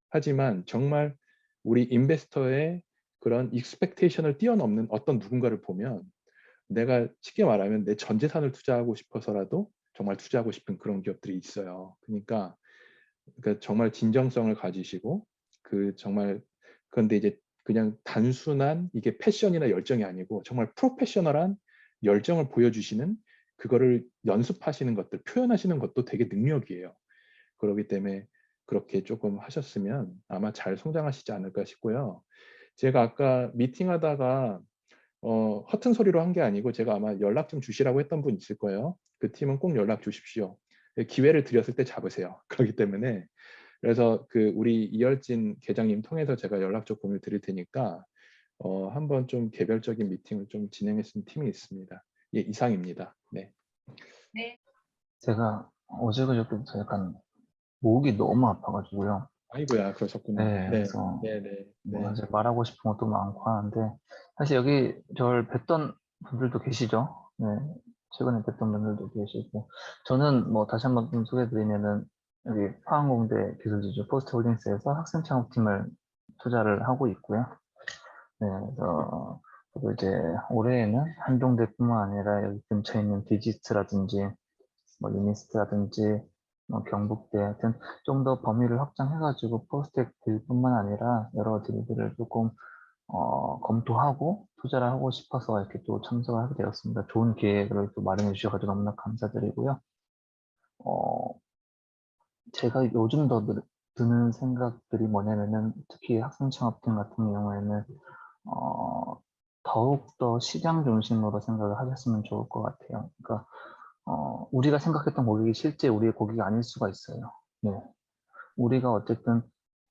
하지만 정말 우리 인베스터의 그런 익스펙테이션을 뛰어넘는 어떤 누군가를 보면 내가 쉽게 말하면 내 전 재산을 투자하고 싶어서라도 정말 투자하고 싶은 그런 기업들이 있어요. 그러니까 정말 진정성을 가지시고 정말 그런데 이제 그냥 단순한 이게 패션이나 열정이 아니고 정말 프로페셔널한 열정을 보여주시는 그거를 연습하시는 것들, 표현하시는 것도 되게 능력이에요. 그렇기 때문에 그렇게 조금 하셨으면 아마 잘 성장하시지 않을까 싶고요. 제가 아까 미팅하다가 허튼 소리로 한 게 아니고 제가 아마 연락 좀 주시라고 했던 분 있을 거예요. 그 팀은 꼭 연락 주십시오. 기회를 드렸을 때 잡으세요. 그렇기 때문에 그래서 그 우리 이열진 계장님 통해서 제가 연락처 공유 드릴 테니까 한번 좀 개별적인 미팅을 좀 진행했던 팀이 있습니다. 예, 이상입니다. 네. 네. 제가 어제 그저께부터 약간 목이 너무 아파가지고요. 아이고야, 그러셨구나. 네, 네, 그래서 네, 네, 뭐 네. 사실 말하고 싶은 것도 많고 하는데 사실 여기 저를 뵀던 분들도 계시죠. 네, 최근에 뵀던 분들도 계시고 저는 뭐 다시 한번 좀 소개해드리면은 여기 포항공대 기술지주 포스트홀딩스에서 학생 창업팀을 투자를 하고 있고요. 네, 그래서 저도 이제 올해에는 한동대뿐만 아니라 여기 근처에 있는 디지스트라든지 뭐 유니스트라든지 뭐 경북대 하여튼 좀 더 범위를 확장해가지고 포스텍 딜뿐만 아니라 여러 딜들을 조금 검토하고 투자를 하고 싶어서 이렇게 또 참석을 하게 되었습니다. 좋은 기회를 또 마련해 주셔가지고 너무나 감사드리고요. 어, 제가 요즘 더 드는 생각들이 뭐냐면은 특히 학생 창업팀 같은 경우에는 더욱더 시장 중심으로 생각을 하셨으면 좋을 것 같아요. 그러니까 우리가 생각했던 고객이 실제 우리의 고객이 아닐 수가 있어요. 네. 우리가 어쨌든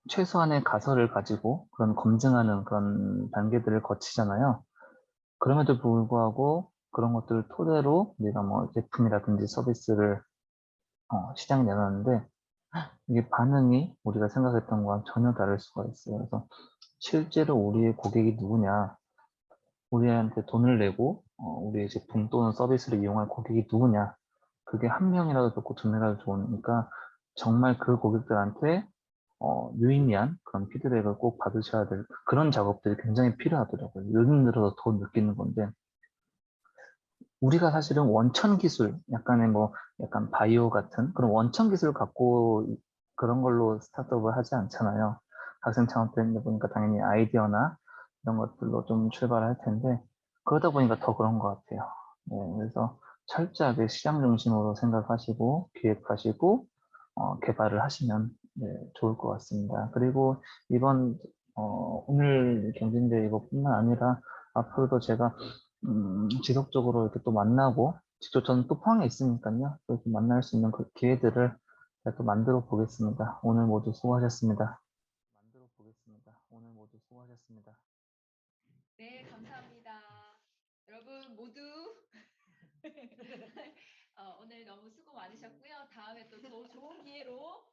최소한의 가설을 가지고 그런 검증하는 그런 단계들을 거치잖아요. 그럼에도 불구하고 그런 것들을 토대로 우리가 뭐 제품이라든지 서비스를 시장에 내놨는데 이게 반응이 우리가 생각했던 거와 전혀 다를 수가 있어요. 그래서 실제로 우리의 고객이 누구냐, 우리한테 돈을 내고 우리의 제품 또는 서비스를 이용할 고객이 누구냐, 그게 한 명이라도 좋고 두 명이라도 좋으니까 정말 그 고객들한테 유의미한 그런 피드백을 꼭 받으셔야 될 그런 작업들이 굉장히 필요하더라고요. 요즘 들어서 더 느끼는 건데 우리가 사실은 원천 기술, 약간의 뭐 약간 바이오 같은 그런 원천 기술을 갖고 그런 걸로 스타트업을 하지 않잖아요. 학생 창업되는 보니까 당연히 아이디어나 이런 것들로 좀 출발할 텐데 그러다 보니까 더 그런 것 같아요. 네, 그래서 철저하게 시장 중심으로 생각하시고 기획하시고 개발을 하시면 네, 좋을 것 같습니다. 그리고 이번 오늘 경진대 이것뿐만 아니라 앞으로도 제가 지속적으로 이렇게 또 만나고 직접 저는 또 포항에 있으니까요. 또 이렇게 만날 수 있는 그 기회들을 제가 또 만들어 보겠습니다. 오늘 모두 수고하셨습니다. 오늘 모두 수고하셨습니다. 네, 감사합니다. 여러분 모두 오늘 너무 수고 많으셨고요. 다음에 또 더 좋은 기회로